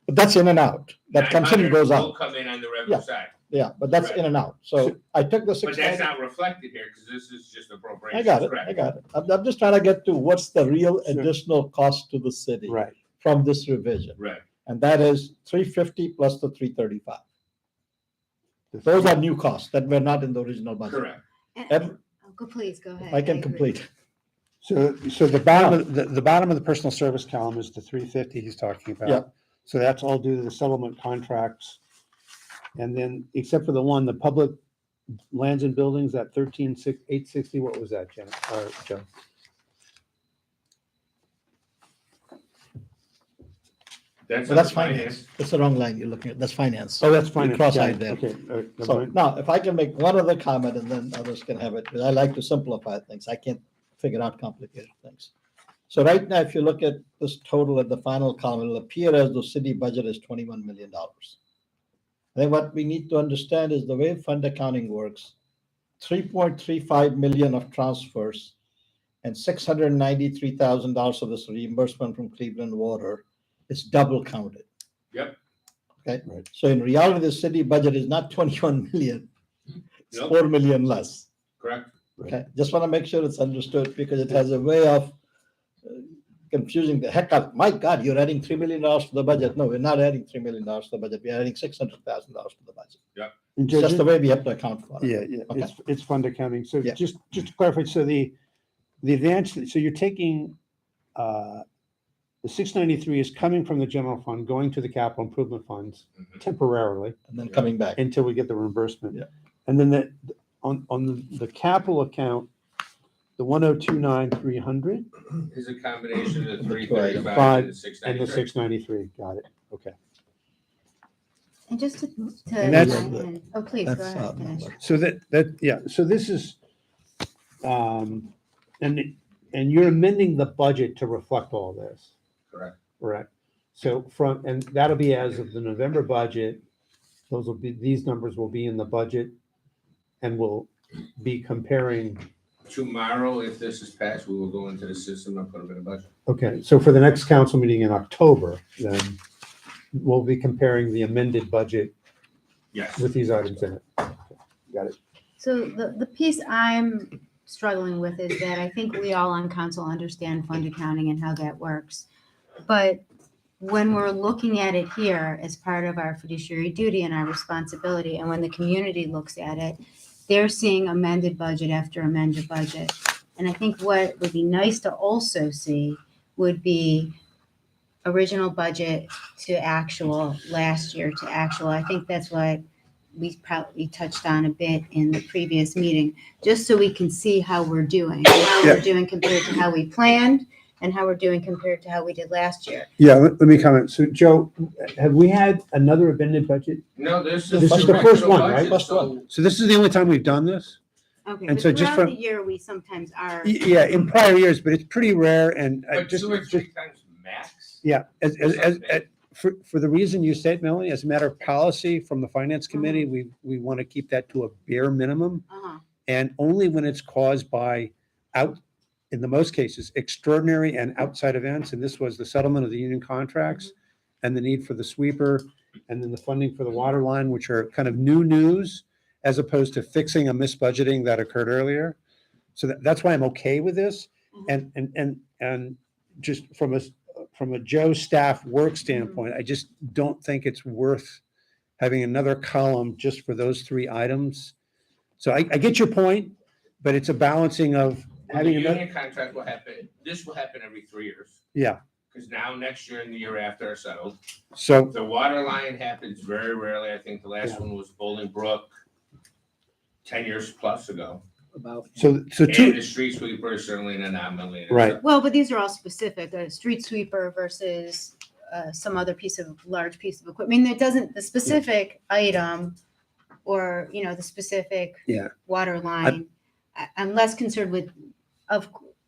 [SPEAKER 11] But that's in and out. That comes in and
[SPEAKER 10] 900
[SPEAKER 11] goes
[SPEAKER 10] will
[SPEAKER 11] out.
[SPEAKER 10] come in on the revenue
[SPEAKER 11] Yeah.
[SPEAKER 10] side.
[SPEAKER 11] Yeah, but that's in and out. So I took the
[SPEAKER 10] But
[SPEAKER 11] six.
[SPEAKER 10] that's not reflected here because this is just appropriation.
[SPEAKER 11] I got it.
[SPEAKER 10] Correct.
[SPEAKER 11] I got it. I'm just trying to get to what's the real
[SPEAKER 3] Sure.
[SPEAKER 11] additional cost to the city
[SPEAKER 3] Right.
[SPEAKER 11] from this revision.
[SPEAKER 10] Right.
[SPEAKER 11] And that is 350 plus the 335. Those are new costs that were not in the original budget.
[SPEAKER 10] Correct.
[SPEAKER 11] Ev-
[SPEAKER 6] Please, go ahead.
[SPEAKER 11] I can
[SPEAKER 6] agree.
[SPEAKER 11] complete.
[SPEAKER 3] So the bottom of the bottom of the personal service column is the 350 he's talking about.
[SPEAKER 11] Yeah.
[SPEAKER 3] So that's all due to the settlement contracts. And then, except for the one, the public lands and buildings, that 860, what was that, Jen, or Joe?
[SPEAKER 10] That's,
[SPEAKER 11] But that's
[SPEAKER 10] under
[SPEAKER 11] finance. That's the wrong line you're looking at. That's finance.
[SPEAKER 3] Oh, that's fine.
[SPEAKER 11] cross-eyed there.
[SPEAKER 3] Okay. Never
[SPEAKER 11] So
[SPEAKER 3] mind.
[SPEAKER 11] now, if I can make one other comment and then others can have it, because I like to simplify things. I can't figure out complicated things. So right now, if you look at this total at the final column, it'll appear as though city budget is $21 million. I think what we need to understand is the way fund accounting works, 3.35 million of transfers and $693,000 of this reimbursement from Cleveland Water is double counted.
[SPEAKER 10] Yep.
[SPEAKER 11] Okay.
[SPEAKER 3] Right.
[SPEAKER 11] So in reality, the city budget is not 21 million. It's
[SPEAKER 10] Nope.
[SPEAKER 11] 4 million less.
[SPEAKER 10] Correct.
[SPEAKER 11] Okay. Just want to make sure it's understood because it has a way of confusing the heck out. My God, you're adding $3 million to the budget. No, we're not adding $3 million to the budget. We're adding $600,000 to the budget.
[SPEAKER 3] And
[SPEAKER 11] It's just the way we have to account for it.
[SPEAKER 3] Yeah,
[SPEAKER 11] Okay.
[SPEAKER 3] it's fund accounting. So
[SPEAKER 11] Yeah.
[SPEAKER 3] just to clarify, so the advance, so you're taking, the 693 is coming from the general fund, going to the capital improvement funds
[SPEAKER 10] Mhm.
[SPEAKER 3] temporarily
[SPEAKER 11] And then coming back.
[SPEAKER 3] until we get the reimbursement.
[SPEAKER 11] Yeah.
[SPEAKER 3] And then on the capital account, the 102,900
[SPEAKER 10] Is a combination of the
[SPEAKER 11] The two items.
[SPEAKER 10] 335 and the
[SPEAKER 3] and the
[SPEAKER 10] 693.
[SPEAKER 3] 693. Got it. Okay.
[SPEAKER 6] And just to,
[SPEAKER 3] And that's-
[SPEAKER 6] oh, please, go
[SPEAKER 11] That's
[SPEAKER 6] ahead, finish.
[SPEAKER 3] So yeah, so this is, and you're amending the budget to reflect all this.
[SPEAKER 10] Correct.
[SPEAKER 3] Correct. So and that'll be as of the November budget. These numbers will be in the budget and we'll be comparing.
[SPEAKER 10] Tomorrow, if this is passed, we will go into the system and put them in a budget.
[SPEAKER 3] Okay, so for the next council meeting in October, then we'll be comparing the amended budget
[SPEAKER 10] Yes.
[SPEAKER 3] with these items in it. Got it.
[SPEAKER 6] So the piece I'm struggling with is that I think we all on council understand fund accounting and how that works. But when we're looking at it here as part of our fiduciary duty and our responsibility, and when the community looks at it, they're seeing amended budget after amended budget. And I think what would be nice to also see would be original budget to actual, last year to actual. I think that's what we probably touched on a bit in the previous meeting, just so we can see how we're doing, how we're doing compared to how we planned and how we're doing compared to how we did last year.
[SPEAKER 3] Yeah, let me comment. So Joe, have we had another amended budget?
[SPEAKER 10] No, this
[SPEAKER 3] This is the first one, right?
[SPEAKER 10] First one.
[SPEAKER 3] So this is the only time we've done this?
[SPEAKER 6] Okay,
[SPEAKER 3] And
[SPEAKER 6] but
[SPEAKER 3] so just
[SPEAKER 6] throughout
[SPEAKER 3] from-
[SPEAKER 6] the year, we sometimes are.
[SPEAKER 3] Yeah, in prior years, but it's pretty rare and
[SPEAKER 10] But
[SPEAKER 3] just,
[SPEAKER 10] 2 or 3 times max.
[SPEAKER 3] yeah, for the reason you said, Melanie, as a matter of policy from the finance committee, we want to keep that to a bare minimum.
[SPEAKER 6] Uh-huh.
[SPEAKER 3] And only when it's caused by in the most cases, extraordinary and outside events. And this was the settlement of the union contracts and the need for the sweeper and then the funding for the water line, which are kind of new news as opposed to fixing a misbudgeting that occurred earlier. So that's why I'm okay with this. And just from a Joe staff work standpoint, I just don't think it's worth having another column just for those 3 items. So I get your point, but it's a balancing of
[SPEAKER 10] Well, the
[SPEAKER 3] having another,
[SPEAKER 10] union contract will happen, this will happen every 3 years.
[SPEAKER 3] yeah.
[SPEAKER 10] Because now next year and the year after are settled.
[SPEAKER 3] So,
[SPEAKER 10] The water line happens very rarely. I think the last one was Bolingbrook 10 years plus ago.
[SPEAKER 3] so
[SPEAKER 10] And
[SPEAKER 3] two,
[SPEAKER 10] the street sweeper is certainly an anomaly.
[SPEAKER 3] Right.
[SPEAKER 6] Well, but these are all specific, a street sweeper versus some other large piece of equipment. I mean, it doesn't, the specific item or, the specific
[SPEAKER 3] Yeah.
[SPEAKER 6] water line, I'm less concerned with,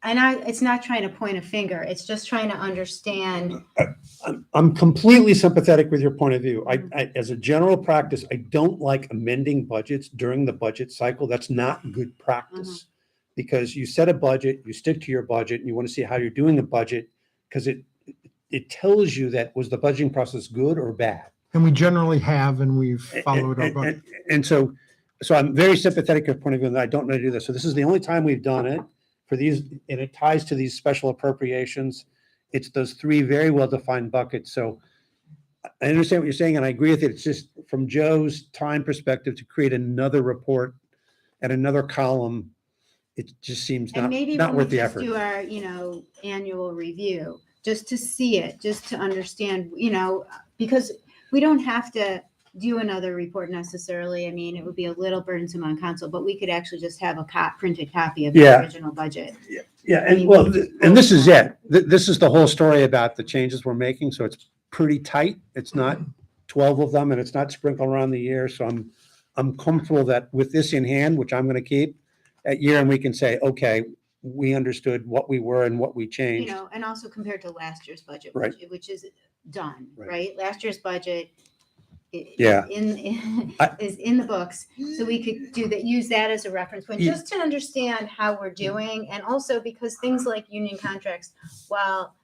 [SPEAKER 6] it's not trying to point a finger. It's just trying to understand.
[SPEAKER 3] I'm completely sympathetic with your point of view. I, as a general practice, I don't like amending budgets during the budget cycle. That's not good practice. Because you set a budget, you stick to your budget, and you want to see how you're doing the budget, because it tells you that was the budgeting process good or bad.
[SPEAKER 1] And we generally have, and we've followed our
[SPEAKER 3] And-
[SPEAKER 1] budget.
[SPEAKER 3] And so I'm very sympathetic to your point of view, and I don't know how to do this. So this is the only time we've done it for these, and it ties to these special appropriations. It's those 3 very well-defined buckets. So I understand what you're saying, and I agree with it. It's just from Joe's time perspective to create another report and another column, it just seems
[SPEAKER 6] And maybe
[SPEAKER 3] not
[SPEAKER 6] when we
[SPEAKER 3] worth the
[SPEAKER 6] just
[SPEAKER 3] effort.
[SPEAKER 6] do our, annual review, just to see it, just to understand, because we don't have to do another report necessarily. I mean, it would be a little burdensome on council, but we could actually just have a printed copy of the
[SPEAKER 3] Yeah.
[SPEAKER 6] original budget.
[SPEAKER 3] Yeah,
[SPEAKER 6] I mean,
[SPEAKER 3] and well,
[SPEAKER 6] we-
[SPEAKER 3] and this is it. This is the whole story about the changes we're making. So it's pretty tight. It's not 12 of them and it's not sprinkled around the year. So I'm comfortable that with this in hand, which I'm going to keep at year, and we can say, okay, we understood what we were and what we changed.
[SPEAKER 6] And also compared to last year's budget,
[SPEAKER 3] Right.
[SPEAKER 6] which is done,
[SPEAKER 3] Right.
[SPEAKER 6] right? Last year's budget
[SPEAKER 3] Yeah.
[SPEAKER 6] is in the books, so we could use that as a reference point,
[SPEAKER 3] Yeah.
[SPEAKER 6] just to understand how we're doing, and also because things like union contracts, while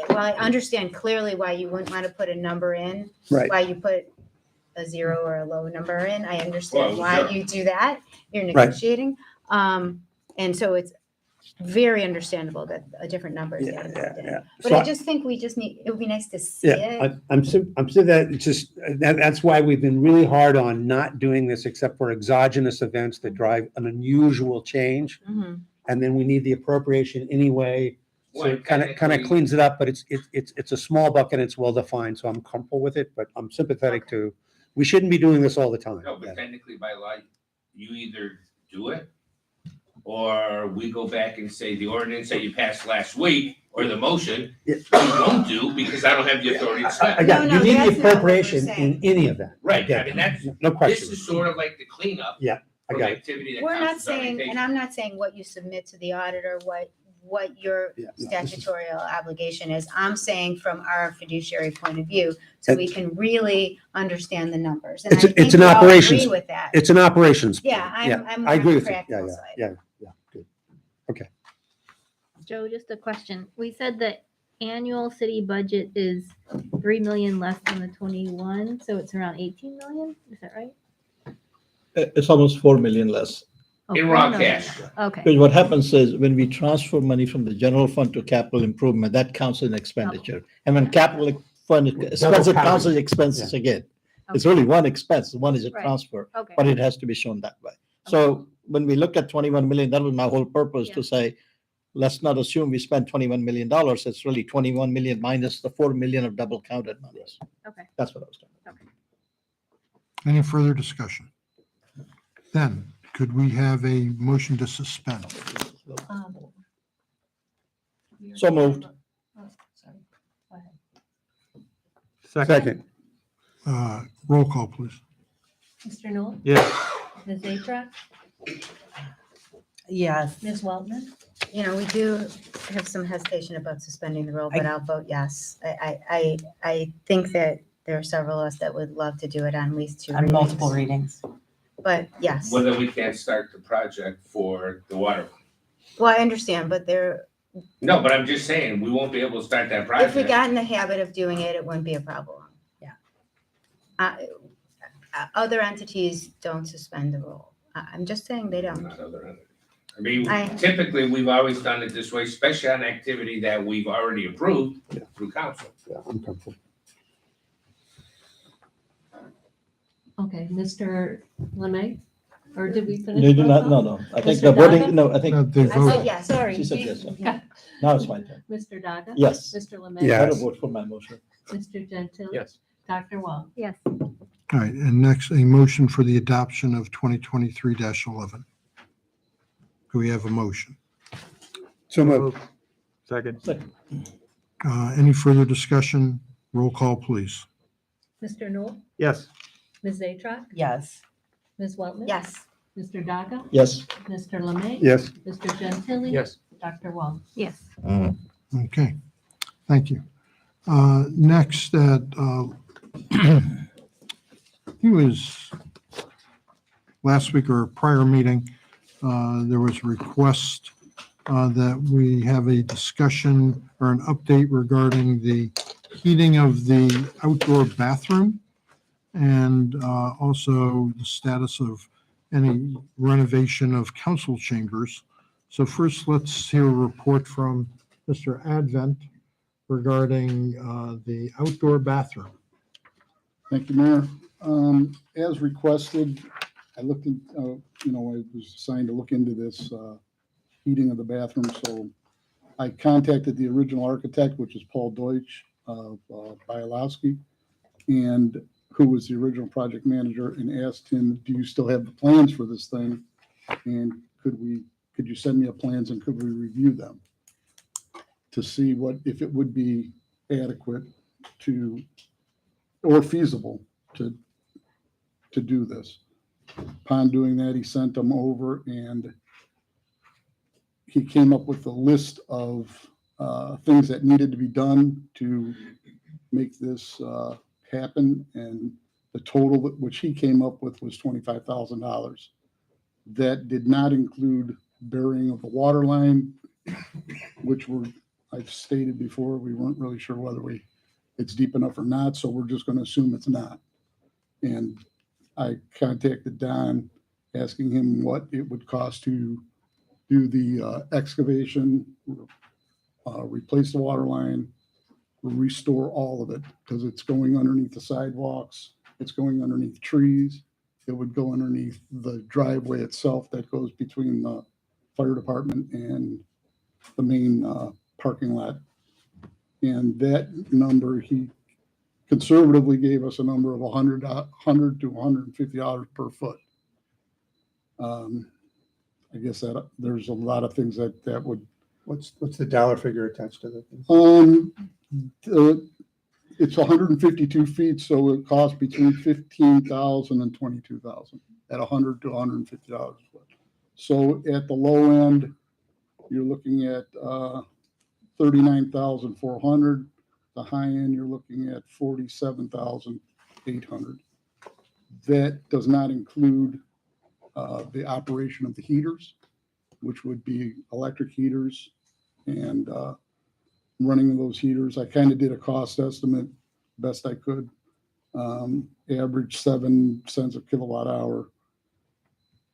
[SPEAKER 6] I understand clearly why you wouldn't want to put a number in,
[SPEAKER 3] Right.
[SPEAKER 6] why you put a 0 or a low number in, I understand
[SPEAKER 10] Well,
[SPEAKER 6] why
[SPEAKER 10] sure.
[SPEAKER 6] you do that, you're
[SPEAKER 3] Right.
[SPEAKER 6] negotiating. And so it's very understandable that a different number is
[SPEAKER 3] Yeah,
[SPEAKER 6] added
[SPEAKER 3] yeah,
[SPEAKER 6] in.
[SPEAKER 3] yeah.
[SPEAKER 6] But
[SPEAKER 3] So
[SPEAKER 6] I just think it would be nice to see
[SPEAKER 3] Yeah,
[SPEAKER 6] it.
[SPEAKER 3] I'm so that it's just, that's why we've been really hard on not doing this except for exogenous events that drive an unusual change.
[SPEAKER 6] Mhm.
[SPEAKER 3] And then we need the appropriation anyway. So
[SPEAKER 10] Well,
[SPEAKER 3] it kind of
[SPEAKER 10] technically-
[SPEAKER 3] cleans it up, but it's a small bucket, it's well defined, so I'm comfortable with it, but I'm sympathetic to, we shouldn't be doing this all the time.
[SPEAKER 10] No, but technically by law, you either do it or we go back and say the ordinance that you passed last week or the motion,
[SPEAKER 3] Yeah.
[SPEAKER 10] we won't do because I don't have the authority to spend.
[SPEAKER 3] Again,
[SPEAKER 6] No,
[SPEAKER 3] you need
[SPEAKER 6] that's
[SPEAKER 3] the
[SPEAKER 6] not what we're
[SPEAKER 3] appropriation in
[SPEAKER 6] saying.
[SPEAKER 3] any event.
[SPEAKER 10] Right, I
[SPEAKER 3] Again,
[SPEAKER 10] mean, that's,
[SPEAKER 3] No
[SPEAKER 10] this
[SPEAKER 3] question.
[SPEAKER 10] is sort of like the cleanup.
[SPEAKER 3] Yeah, I
[SPEAKER 10] From
[SPEAKER 3] got it.
[SPEAKER 10] activity that
[SPEAKER 6] We're not
[SPEAKER 10] council's already
[SPEAKER 6] saying,
[SPEAKER 10] taken.
[SPEAKER 6] and I'm not saying what you submit to the auditor, what your
[SPEAKER 3] Yeah, no, this is-
[SPEAKER 6] statutory obligation is. I'm saying from our fiduciary point of view, so we can really understand the numbers. And I
[SPEAKER 3] It's
[SPEAKER 6] think
[SPEAKER 3] an
[SPEAKER 6] we all
[SPEAKER 3] operations-
[SPEAKER 6] agree with that.
[SPEAKER 3] It's an operations.
[SPEAKER 6] Yeah,
[SPEAKER 3] Yeah,
[SPEAKER 6] I'm
[SPEAKER 3] I
[SPEAKER 6] more
[SPEAKER 3] agree
[SPEAKER 6] on
[SPEAKER 3] with
[SPEAKER 6] the
[SPEAKER 3] you. Yeah,
[SPEAKER 6] practical
[SPEAKER 3] yeah,
[SPEAKER 6] side.
[SPEAKER 3] yeah, good.
[SPEAKER 7] Joe, just a question. We said the annual city budget is 3 million less than the 21, so it's around 18 million. Is that right?
[SPEAKER 11] It's almost 4 million less.
[SPEAKER 7] Oh,
[SPEAKER 10] In
[SPEAKER 7] 4
[SPEAKER 10] raw
[SPEAKER 7] million.
[SPEAKER 10] cash.
[SPEAKER 7] Okay.
[SPEAKER 11] Because what happens is when we transfer money from the general fund to capital improvement, that counts as an expenditure. And when capital fund expenses
[SPEAKER 3] counting.
[SPEAKER 11] counts as expenses again. It's really one expense, one is a
[SPEAKER 7] Right.
[SPEAKER 11] transfer,
[SPEAKER 7] Okay.
[SPEAKER 11] but it has to be shown that way. So when we look at 21 million, that was my whole purpose
[SPEAKER 7] Yeah.
[SPEAKER 11] to say, let's not assume we spent $21 million. It's really 21 million minus the 4 million of double counted monies.
[SPEAKER 7] Okay.
[SPEAKER 11] That's what I was talking
[SPEAKER 1] Any further discussion? Then, could we have a motion to suspend?
[SPEAKER 2] Um,
[SPEAKER 11] So moved.
[SPEAKER 2] Oh, sorry. Go ahead.
[SPEAKER 5] Second.
[SPEAKER 1] Roll call, please.
[SPEAKER 2] Mr. Knoll,
[SPEAKER 5] Yes.
[SPEAKER 2] Ms. Atruk,
[SPEAKER 9] Yes.
[SPEAKER 2] Ms. Weltman,
[SPEAKER 6] You know, we do have some hesitation about suspending the rule, but I'll vote yes. I think that there are several of us that would love to do it on at least 2
[SPEAKER 9] On
[SPEAKER 6] readings.
[SPEAKER 9] multiple readings.
[SPEAKER 6] But yes,
[SPEAKER 10] Whether we can't start the project for the water.
[SPEAKER 6] well, I understand, but there,
[SPEAKER 10] No, but I'm just saying, we won't be able to start that
[SPEAKER 6] if
[SPEAKER 10] project.
[SPEAKER 6] we got in the habit of doing it, it wouldn't be a problem.
[SPEAKER 9] Yeah.
[SPEAKER 6] Other entities don't suspend the rule. I'm just saying they don't.
[SPEAKER 10] Not other entities. I mean,
[SPEAKER 6] I-
[SPEAKER 10] typically, we've always done it this way, especially on activity that we've already approved through council.
[SPEAKER 3] Yeah, I'm comfortable.
[SPEAKER 2] okay, Mr. Lemay, or did we finish?
[SPEAKER 11] You do
[SPEAKER 2] roll
[SPEAKER 11] not,
[SPEAKER 2] call?
[SPEAKER 11] no, no. I think
[SPEAKER 2] Mr.
[SPEAKER 11] the voting,
[SPEAKER 2] Daga?
[SPEAKER 11] no, I think,
[SPEAKER 1] They
[SPEAKER 6] I said
[SPEAKER 1] vote.
[SPEAKER 6] yes.
[SPEAKER 2] Sorry.
[SPEAKER 11] She said
[SPEAKER 2] he-
[SPEAKER 11] yes,
[SPEAKER 2] yeah.
[SPEAKER 11] now it's my turn.
[SPEAKER 2] Mr. Daga?
[SPEAKER 11] Yes.
[SPEAKER 2] Mr. Lemay?
[SPEAKER 11] I gotta vote for my motion.
[SPEAKER 2] Mr. Gentile?
[SPEAKER 5] Yes.
[SPEAKER 2] Dr. Wall?
[SPEAKER 7] Yes.
[SPEAKER 1] All right, and next, a motion for the adoption of 2023-11. Do we have a motion?
[SPEAKER 3] So moved.
[SPEAKER 5] Second.
[SPEAKER 1] Any further discussion? Roll call, please.
[SPEAKER 2] Mr. Knoll,
[SPEAKER 5] Yes.
[SPEAKER 2] Ms. Atruk,
[SPEAKER 9] Yes.
[SPEAKER 2] Ms. Weltman?
[SPEAKER 6] Yes.
[SPEAKER 2] Mr. Daga?
[SPEAKER 11] Yes.
[SPEAKER 2] Mr. Lemay?
[SPEAKER 3] Yes.
[SPEAKER 2] Mr. Gentile?
[SPEAKER 5] Yes.
[SPEAKER 2] Dr. Wall?
[SPEAKER 7] Yes.
[SPEAKER 1] Okay, thank you. Next, it was last week or a prior meeting, there was a request that we have a discussion or an update regarding the heating of the outdoor bathroom and also the status of any renovation of council chambers. So first, let's hear a report from Mr. Advent regarding the outdoor bathroom.
[SPEAKER 12] Thank you, Mayor. As requested, I looked at, I was assigned to look into this heating of the bathroom, so I contacted the original architect, which is Paul Deutsch of Bialowski, and who was the original project manager, and asked him, do you still have the plans for this thing? And could you send me the plans and could we review them to see if it would be adequate or feasible to do this. Upon doing that, he sent them over and he came up with a list of things that needed to be done to make this happen. And the total which he came up with was $25,000. That did not include burying of the water line, which I've stated before, we weren't really sure whether it's deep enough or not, so we're just gonna assume it's not. And I contacted Don, asking him what it would cost to do the excavation, replace the water line, restore all of it, because it's going underneath the sidewalks, it's going underneath trees, it would go underneath the driveway itself that goes between the fire department and the main parking lot. And that number, he conservatively gave us a number of $100 to $150 per foot. I guess that there's a lot of things that would.
[SPEAKER 3] What's the dollar figure attached to that?
[SPEAKER 12] It's 152 feet, so it costs between $15,000 and $22,000 at $100 to $150 a foot. So at the low end, you're looking at $39,400. The high end, you're looking at $47,800. That does not include the operation of the heaters, which would be electric heaters and running of those heaters. I kind of did a cost estimate best I could. Average 7 cents a kilowatt hour.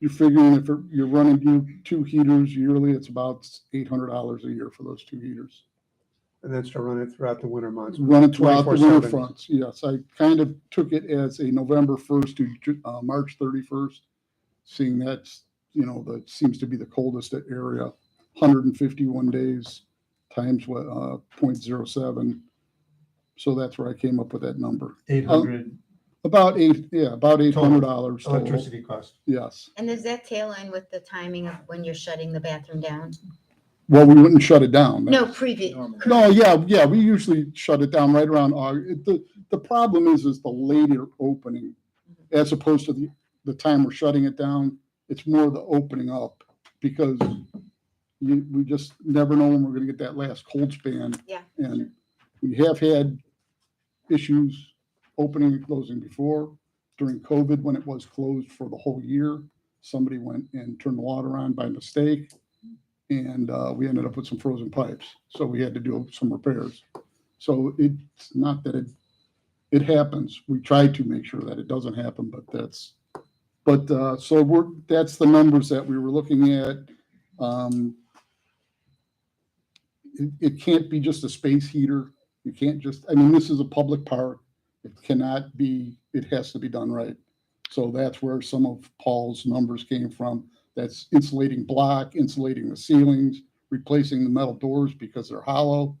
[SPEAKER 12] You're figuring if you're running 2 heaters yearly, it's about $800 a year for those 2 heaters.
[SPEAKER 3] And that's to run it throughout the winter months.
[SPEAKER 12] Run it throughout the winter
[SPEAKER 3] 24/7.
[SPEAKER 12] fronts. Yes, I kind of took it as a November 1st to March 31st, seeing that's, that seems to be the coldest area, 151 days times 0.07. So that's where I came up with that number.
[SPEAKER 3] 800
[SPEAKER 12] About $800 total.
[SPEAKER 3] Electricity cost.
[SPEAKER 12] Yes.
[SPEAKER 6] And does that tail end with the timing of when you're shutting the bathroom down?
[SPEAKER 12] Well, we wouldn't shut it down.
[SPEAKER 6] No, previous.
[SPEAKER 12] No, yeah, we usually shut it down right around August. The problem is the later opening, as opposed to the time we're shutting it down. It's more the opening up, because we just never know when we're gonna get that last cold span.
[SPEAKER 6] Yeah.
[SPEAKER 12] And we have had issues opening and closing before. During COVID, when it was closed for the whole year, somebody went and turned the water on by mistake, and we ended up with some frozen pipes. So we had to do some repairs. So it's not that it happens. We try to make sure that it doesn't happen, but that's the numbers that we were looking at. It can't be just a space heater. You can't just, I mean, this is a public park. It cannot be, it has to be done right. So that's where some of Paul's numbers came from. That's insulating block, insulating the ceilings, replacing the metal doors because they're hollow.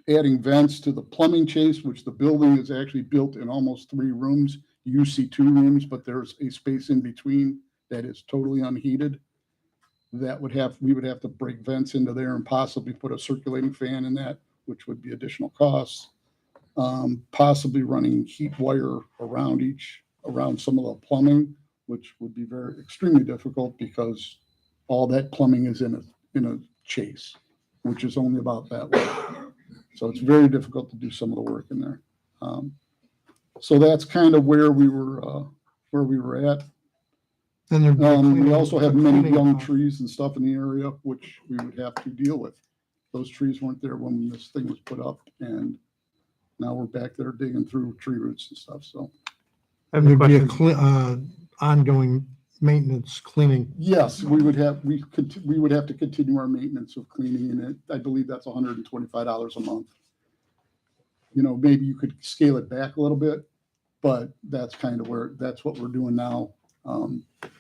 [SPEAKER 12] Adding vents to the plumbing chase, which the building is actually built in almost 3 rooms. You see 2 rooms, but there's a space in between that is totally unheated. We would have to break vents into there and possibly put a circulating fan in that, which would be additional costs. Possibly running heat wire around some of the plumbing, which would be extremely difficult because all that plumbing is in a chase, which is only about that way. So it's very difficult to do some of the work in there. So that's kind of where we were at.
[SPEAKER 1] Then there'd be a
[SPEAKER 12] We
[SPEAKER 1] cleaning-
[SPEAKER 12] also have
[SPEAKER 1] a
[SPEAKER 12] many
[SPEAKER 1] cleaning
[SPEAKER 12] young
[SPEAKER 1] cost.
[SPEAKER 12] trees and stuff in the area, which we would have to deal with. Those trees weren't there when this thing was put up, and now we're back there digging through tree roots and stuff, so.
[SPEAKER 5] I have a
[SPEAKER 1] There'd be a
[SPEAKER 5] question.
[SPEAKER 1] ongoing maintenance cleaning.
[SPEAKER 12] Yes, we would have to continue our maintenance of cleaning, and I believe that's $125 a month. Maybe you could scale it back a little bit, but that's kind of that's what we're doing now.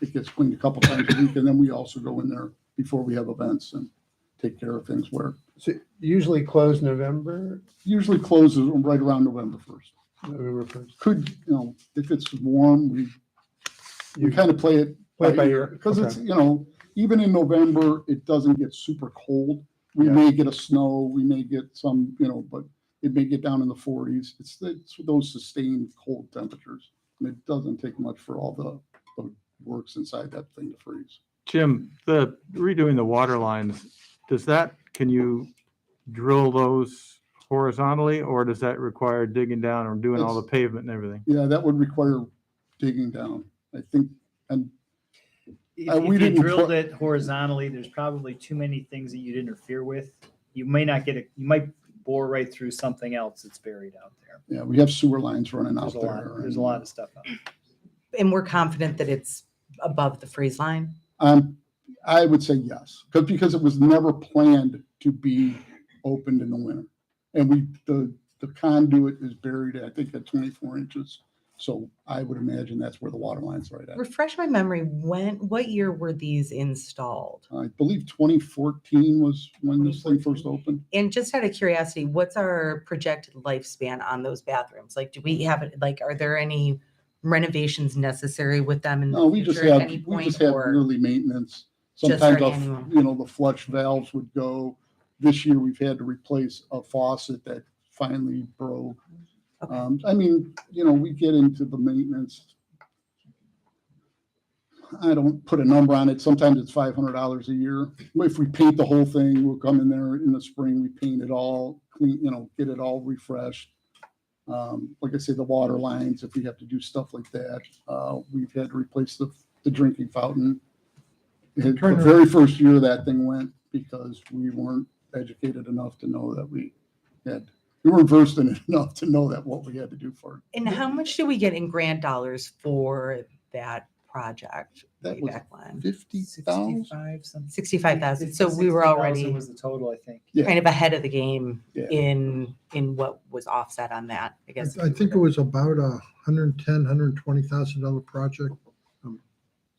[SPEAKER 12] It gets cleaned a couple times a week, and then we also go in there before we have events and take care of things where
[SPEAKER 3] So usually close November,
[SPEAKER 12] usually closes right around November 1st.
[SPEAKER 3] November 1st.
[SPEAKER 12] Could, if it's warm, we kind of play it
[SPEAKER 3] Play it by ear.
[SPEAKER 12] because
[SPEAKER 3] Okay.
[SPEAKER 12] it's, even in November, it doesn't get super cold. We may get a snow, we may get some, but it may get down in the 40s. It's those sustained cold temperatures. And it doesn't take much for all the works inside that thing to freeze.
[SPEAKER 5] Jim, the redoing the water lines, can you drill those horizontally, or does that require digging down or doing all the pavement and everything?
[SPEAKER 12] Yeah, that would require digging down, I think. And
[SPEAKER 4] If
[SPEAKER 12] we
[SPEAKER 4] you
[SPEAKER 12] didn't
[SPEAKER 4] drilled
[SPEAKER 12] try-
[SPEAKER 4] it horizontally, there's probably too many things that you'd interfere with. You might bore right through something else that's buried out there.
[SPEAKER 12] yeah, we have sewer lines running out
[SPEAKER 4] There's a
[SPEAKER 12] there.
[SPEAKER 4] lot, there's a lot of stuff out there.
[SPEAKER 9] And we're confident that it's above the freeze line?
[SPEAKER 12] I would say yes, because it was never planned to be opened in the winter. And the conduit is buried, I think, at 24 inches. So I would imagine that's where the water line's right at.
[SPEAKER 9] Refresh my memory, what year were these installed?
[SPEAKER 12] I believe 2014 was when this thing first opened.
[SPEAKER 9] And just out of curiosity, what's our projected lifespan on those bathrooms? Like, do we have it, like, are there any renovations necessary with them in
[SPEAKER 12] No,
[SPEAKER 9] the
[SPEAKER 12] we just
[SPEAKER 9] future at
[SPEAKER 12] have,
[SPEAKER 9] any
[SPEAKER 12] we
[SPEAKER 9] point?
[SPEAKER 12] just have
[SPEAKER 9] Or
[SPEAKER 12] yearly maintenance.
[SPEAKER 9] Just
[SPEAKER 12] Sometimes,
[SPEAKER 9] our annual?
[SPEAKER 12] the flush valves would go. This year, we've had to replace a faucet that finally broke.
[SPEAKER 9] Okay.
[SPEAKER 12] We get into the maintenance. I don't put a number on it. Sometimes it's $500 a year. If we paint the whole thing, we'll come in there in the spring, we paint it all, clean, get it all refreshed. Like I say, the water lines, if we have to do stuff like that, we've had to replace the drinking fountain. The very first year that thing went because we weren't educated enough to know that we weren't versed in it enough to know that what we had to do for it.
[SPEAKER 9] And how much do we get in grant dollars for that project
[SPEAKER 12] That
[SPEAKER 9] way
[SPEAKER 12] was
[SPEAKER 9] back when?
[SPEAKER 12] 50,000.
[SPEAKER 9] 65,000. So we were
[SPEAKER 4] 60,000
[SPEAKER 9] already
[SPEAKER 4] was the total, I think.
[SPEAKER 12] Yeah.
[SPEAKER 9] kind of ahead of the game
[SPEAKER 12] Yeah.
[SPEAKER 9] in what was offset on that, I guess.
[SPEAKER 1] I think it was about $120,000 project. I'm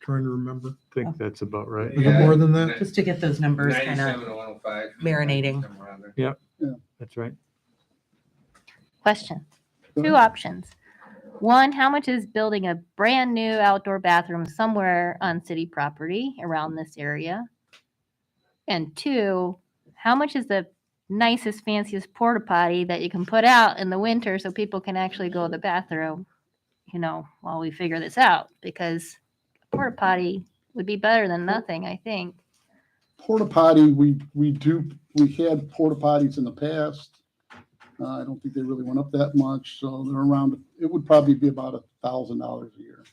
[SPEAKER 1] trying to remember.
[SPEAKER 5] I think that's about right.
[SPEAKER 1] Is it more than that?
[SPEAKER 9] Just to get those numbers kind
[SPEAKER 10] 97
[SPEAKER 9] of
[SPEAKER 10] to 105.
[SPEAKER 9] marinating.
[SPEAKER 10] somewhere around there.
[SPEAKER 5] That's right.
[SPEAKER 7] Question. Two options. One, how much is building a brand new outdoor bathroom somewhere on city property around this area? And two, how much is the nicest, fanciest porta potty that you can put out in the winter so people can actually go to the bathroom, while we figure this out? Because a porta potty would be better than nothing, I think.
[SPEAKER 12] Porta potty, we had porta potties in the past. I don't think they really went up that much, so they're around, it would probably be about $1,000 a year.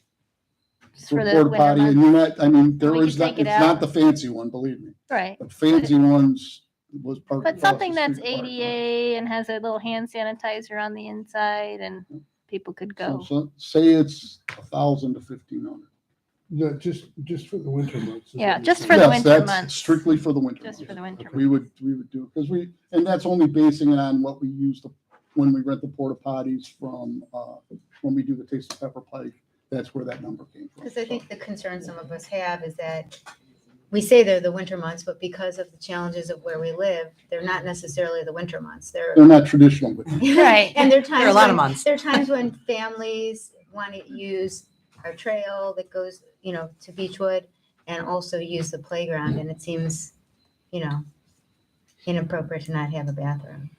[SPEAKER 7] Just
[SPEAKER 12] For
[SPEAKER 7] for
[SPEAKER 12] a
[SPEAKER 7] the
[SPEAKER 12] porta
[SPEAKER 7] winter
[SPEAKER 12] potty, and
[SPEAKER 7] months.
[SPEAKER 12] you're not, I mean, there
[SPEAKER 7] we
[SPEAKER 12] is
[SPEAKER 7] could
[SPEAKER 12] not,
[SPEAKER 7] take it
[SPEAKER 12] it's not
[SPEAKER 7] out.
[SPEAKER 12] the fancy one, believe me.
[SPEAKER 7] Right.
[SPEAKER 12] The fancy ones was part.
[SPEAKER 7] But something that's ADA and has a little hand sanitizer on the inside and people could go.
[SPEAKER 12] So say it's 1,000 to 1,500.
[SPEAKER 3] No, just for the winter months. is
[SPEAKER 7] Yeah,
[SPEAKER 3] what you're
[SPEAKER 7] just
[SPEAKER 3] saying.
[SPEAKER 7] for the
[SPEAKER 12] Yes,
[SPEAKER 7] winter
[SPEAKER 12] that's
[SPEAKER 7] months.
[SPEAKER 12] strictly for the winter
[SPEAKER 7] Just
[SPEAKER 12] months.
[SPEAKER 7] for the winter
[SPEAKER 12] We would do, because and that's only basing it on what we use when we rent the porta potties from, when we do the Taste of Pepper Pike. That's where that number came from.
[SPEAKER 6] Because I think the concern some of us have is that we say they're the winter months, but because of the challenges of where we live, they're not necessarily the winter months. They're
[SPEAKER 12] not traditional, but
[SPEAKER 7] Right.
[SPEAKER 6] And there are times
[SPEAKER 9] There are a lot of
[SPEAKER 6] when-
[SPEAKER 9] months.
[SPEAKER 6] There are times when families want to use our trail that goes, to Beechwood and also use the playground. And it seems, inappropriate to not have a bathroom.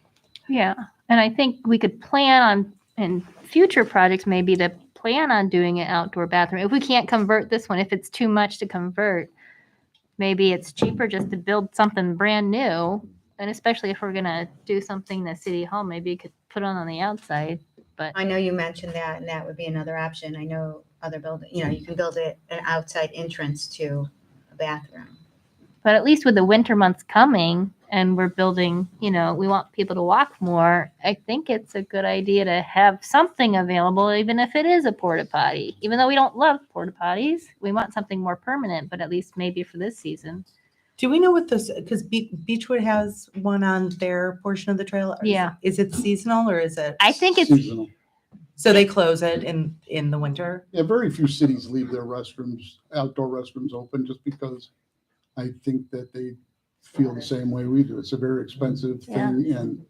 [SPEAKER 7] Yeah. And I think we could plan on, in future projects, maybe to plan on doing an outdoor bathroom. If we can't convert this one, if it's too much to convert, maybe it's cheaper just to build something brand new. And especially if we're going to do something in the city hall, maybe you could put on the outside. But
[SPEAKER 6] I know you mentioned that, and that would be another option. I know other building, you can build an outside entrance to a bathroom.
[SPEAKER 7] But at least with the winter months coming and we're building, we want people to walk more. I think it's a good idea to have something available, even if it is a porta potty. Even though we don't love porta potties, we want something more permanent, but at least maybe for this season.
[SPEAKER 9] Do we know what this, because Beechwood has one on their portion of the trail? Or
[SPEAKER 7] Yeah.
[SPEAKER 9] Is it seasonal or is it?
[SPEAKER 7] I think it's,
[SPEAKER 12] seasonal.
[SPEAKER 9] So they close it in the winter?
[SPEAKER 12] Yeah, very few cities leave their restrooms, outdoor restrooms open just because I think that they feel the same way we do. It's a very expensive thing, and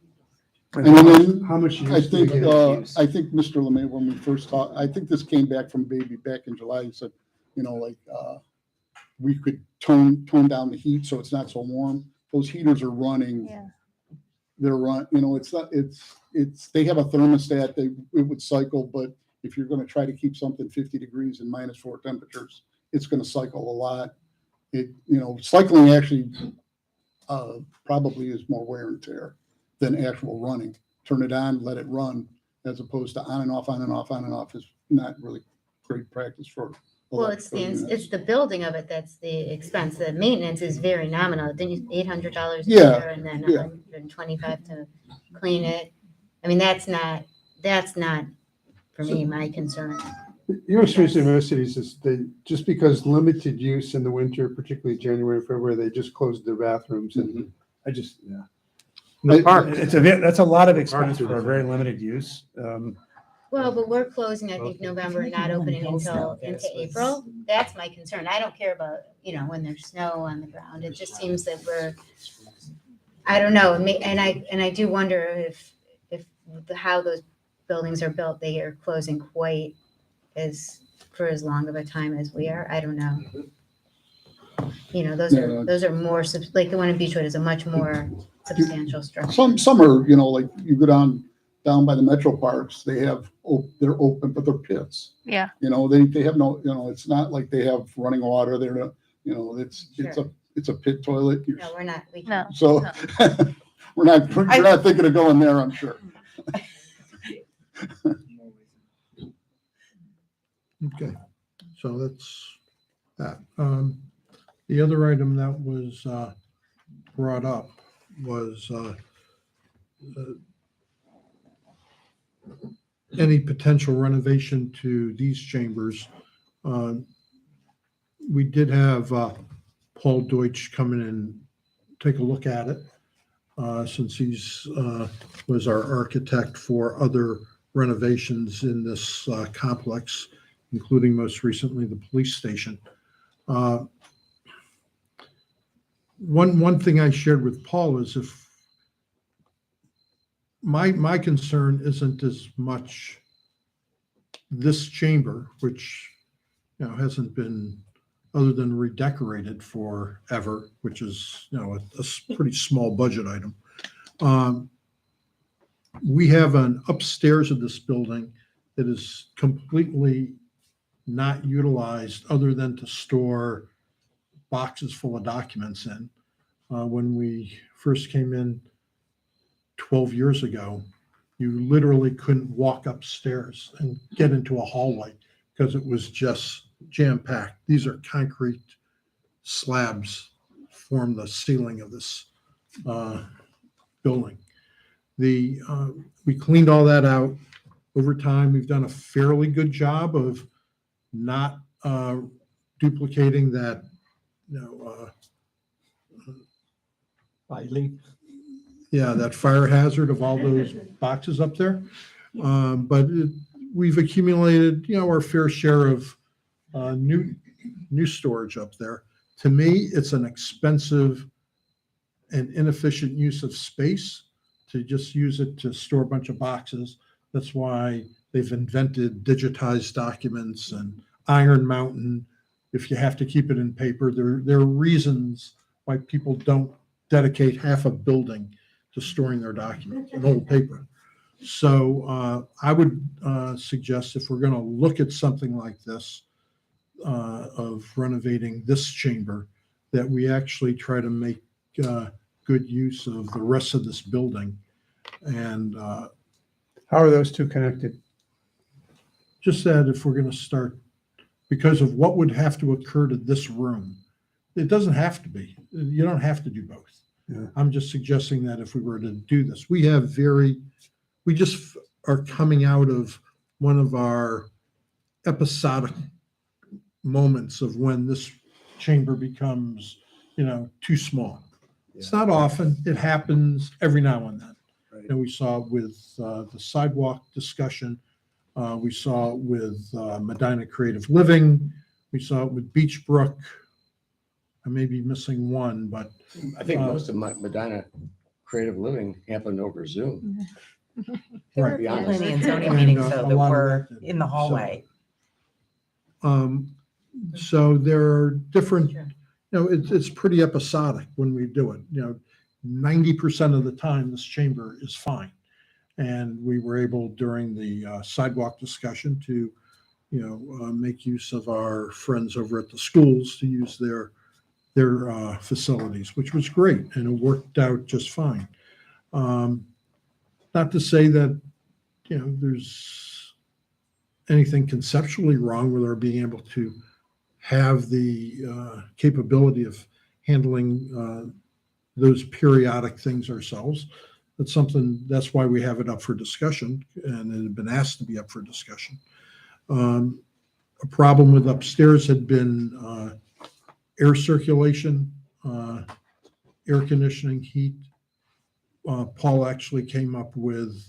[SPEAKER 3] How much
[SPEAKER 12] I
[SPEAKER 3] use do we
[SPEAKER 12] think,
[SPEAKER 3] get out of use?
[SPEAKER 12] I think Mr. Lemay, when we first talked, I think this came back from Baby back in July. He said, we could tone down the heat so it's not so warm. Those heaters are running.
[SPEAKER 7] yeah.
[SPEAKER 12] They're it's not, it's, they have a thermostat, it would cycle, but if you're gonna try to keep something 50 degrees and -4 temperatures, it's gonna cycle a lot. Cycling actually, probably is more wear and tear than actual running. Turn it on, let it run, as opposed to on and off, on and off, on and off is not really great practice for.
[SPEAKER 6] Well, it's the building of it that's the expense. The maintenance is very nominal. Then $800 a
[SPEAKER 12] Yeah,
[SPEAKER 6] year and then
[SPEAKER 12] yeah.
[SPEAKER 6] $125 to clean it. I mean, that's not for me, my concern.
[SPEAKER 3] Experience in most cities is just because limited use in the winter, particularly January, February, they just closed their bathrooms and that's a lot of expense for a very limited use.
[SPEAKER 6] Well, but we're closing, I think, November and not opening until into April. That's my concern. I don't care about, when there's snow on the ground. It just seems that I don't know. And I do wonder if how those buildings are built, they are closing quite for as long of a time as we are. I don't know. Those are more, like the one in Beechwood is a much more substantial structure.
[SPEAKER 12] Some are, like you go down by the metro parks, they're open, but they're pits.
[SPEAKER 7] Yeah.
[SPEAKER 12] They have no, it's not like they have running water. They're not, it's a pit toilet.
[SPEAKER 6] No, we're not.
[SPEAKER 7] No.
[SPEAKER 12] So we're not thinking of going there, I'm sure.
[SPEAKER 1] Okay, so that's that. The other item that was brought up was any potential renovation to these chambers. We did have Paul Deutsch come in and take a look at it, since he's was our architect for other renovations in this complex, including most recently the police station. One thing I shared with Paul is if my concern isn't as much this chamber, which, you know, hasn't been, other than redecorated forever, which is, you know, a pretty small budget item. We have an upstairs of this building that is completely not utilized other than to store boxes full of documents in. When we first came in 12 years ago, you literally couldn't walk upstairs and get into a hallway because it was just jam-packed. These are concrete slabs form the ceiling of this building. We cleaned all that out. Over time, we've done a fairly good job of not duplicating that, you know,
[SPEAKER 11] Filing.
[SPEAKER 1] yeah, that fire hazard of all those boxes up there. But we've accumulated, you know, our fair share of new storage up there. To me, it's an expensive and inefficient use of space to just use it to store a bunch of boxes. That's why they've invented digitized documents and Iron Mountain. If you have to keep it in paper, there are reasons why people don't dedicate half a building to storing their documents in old paper. So I would suggest, if we're going to look at something like this, of renovating this chamber, that we actually try to make good use of the rest of this building. And
[SPEAKER 3] How are those two connected?
[SPEAKER 1] just that if we're going to start, because of what would have to occur to this room, it doesn't have to be. You don't have to do both.
[SPEAKER 3] Yeah.
[SPEAKER 1] I'm just suggesting that if we were to do this, we just are coming out of one of our episodic moments of when this chamber becomes, you know, too small. It's not often. It happens every now and then.
[SPEAKER 3] Right.
[SPEAKER 1] And we saw it with the sidewalk discussion. We saw it with Medina Creative Living. We saw it with Beach Brook. I may be missing one, but
[SPEAKER 13] I think most of my Medina Creative Living happened over Zoom.
[SPEAKER 9] There
[SPEAKER 1] right.
[SPEAKER 9] were
[SPEAKER 13] be honest.
[SPEAKER 9] planning and zoning
[SPEAKER 1] And,
[SPEAKER 9] meetings
[SPEAKER 1] a
[SPEAKER 9] though
[SPEAKER 1] lot
[SPEAKER 9] that
[SPEAKER 1] of
[SPEAKER 9] were
[SPEAKER 1] that did.
[SPEAKER 9] in the hallway.
[SPEAKER 1] So there are different, you know, it's pretty episodic when we do it. You know, 90% of the time, this chamber is fine. And we were able during the sidewalk discussion to, you know, make use of our friends over at the schools to use their facilities, which was great, and it worked out just fine. Not to say that, you know, there's anything conceptually wrong with our being able to have the capability of handling those periodic things ourselves. That's why we have it up for discussion, and it had been asked to be up for discussion. A problem with upstairs had been air circulation, air conditioning, heat. Paul actually came up with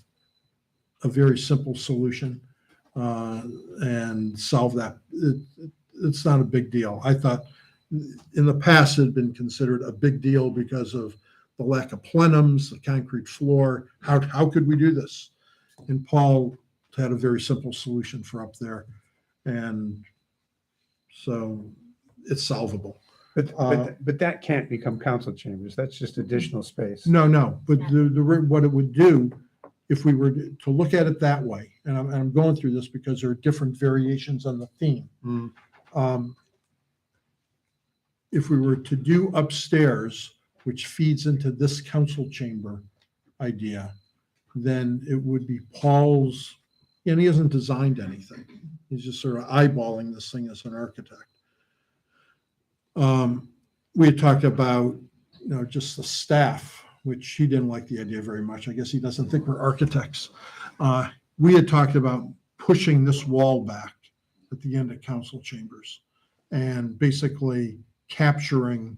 [SPEAKER 1] a very simple solution and solved that. It's not a big deal. I thought in the past it had been considered a big deal because of the lack of plenums, the concrete floor. How could we do this? And Paul had a very simple solution for up there. And so it's solvable.
[SPEAKER 3] But that can't become council chambers. That's just additional space.
[SPEAKER 1] No, but what it would do, if we were to look at it that way, and I'm going through this because there are different variations on the theme. If we were to do upstairs, which feeds into this council chamber idea, then it would be Paul's, and he hasn't designed anything. He's just sort of eyeballing this thing as an architect. We had talked about, you know, just the staff, which he didn't like the idea very much. I guess he doesn't think we're architects. We had talked about pushing this wall back at the end of council chambers and basically capturing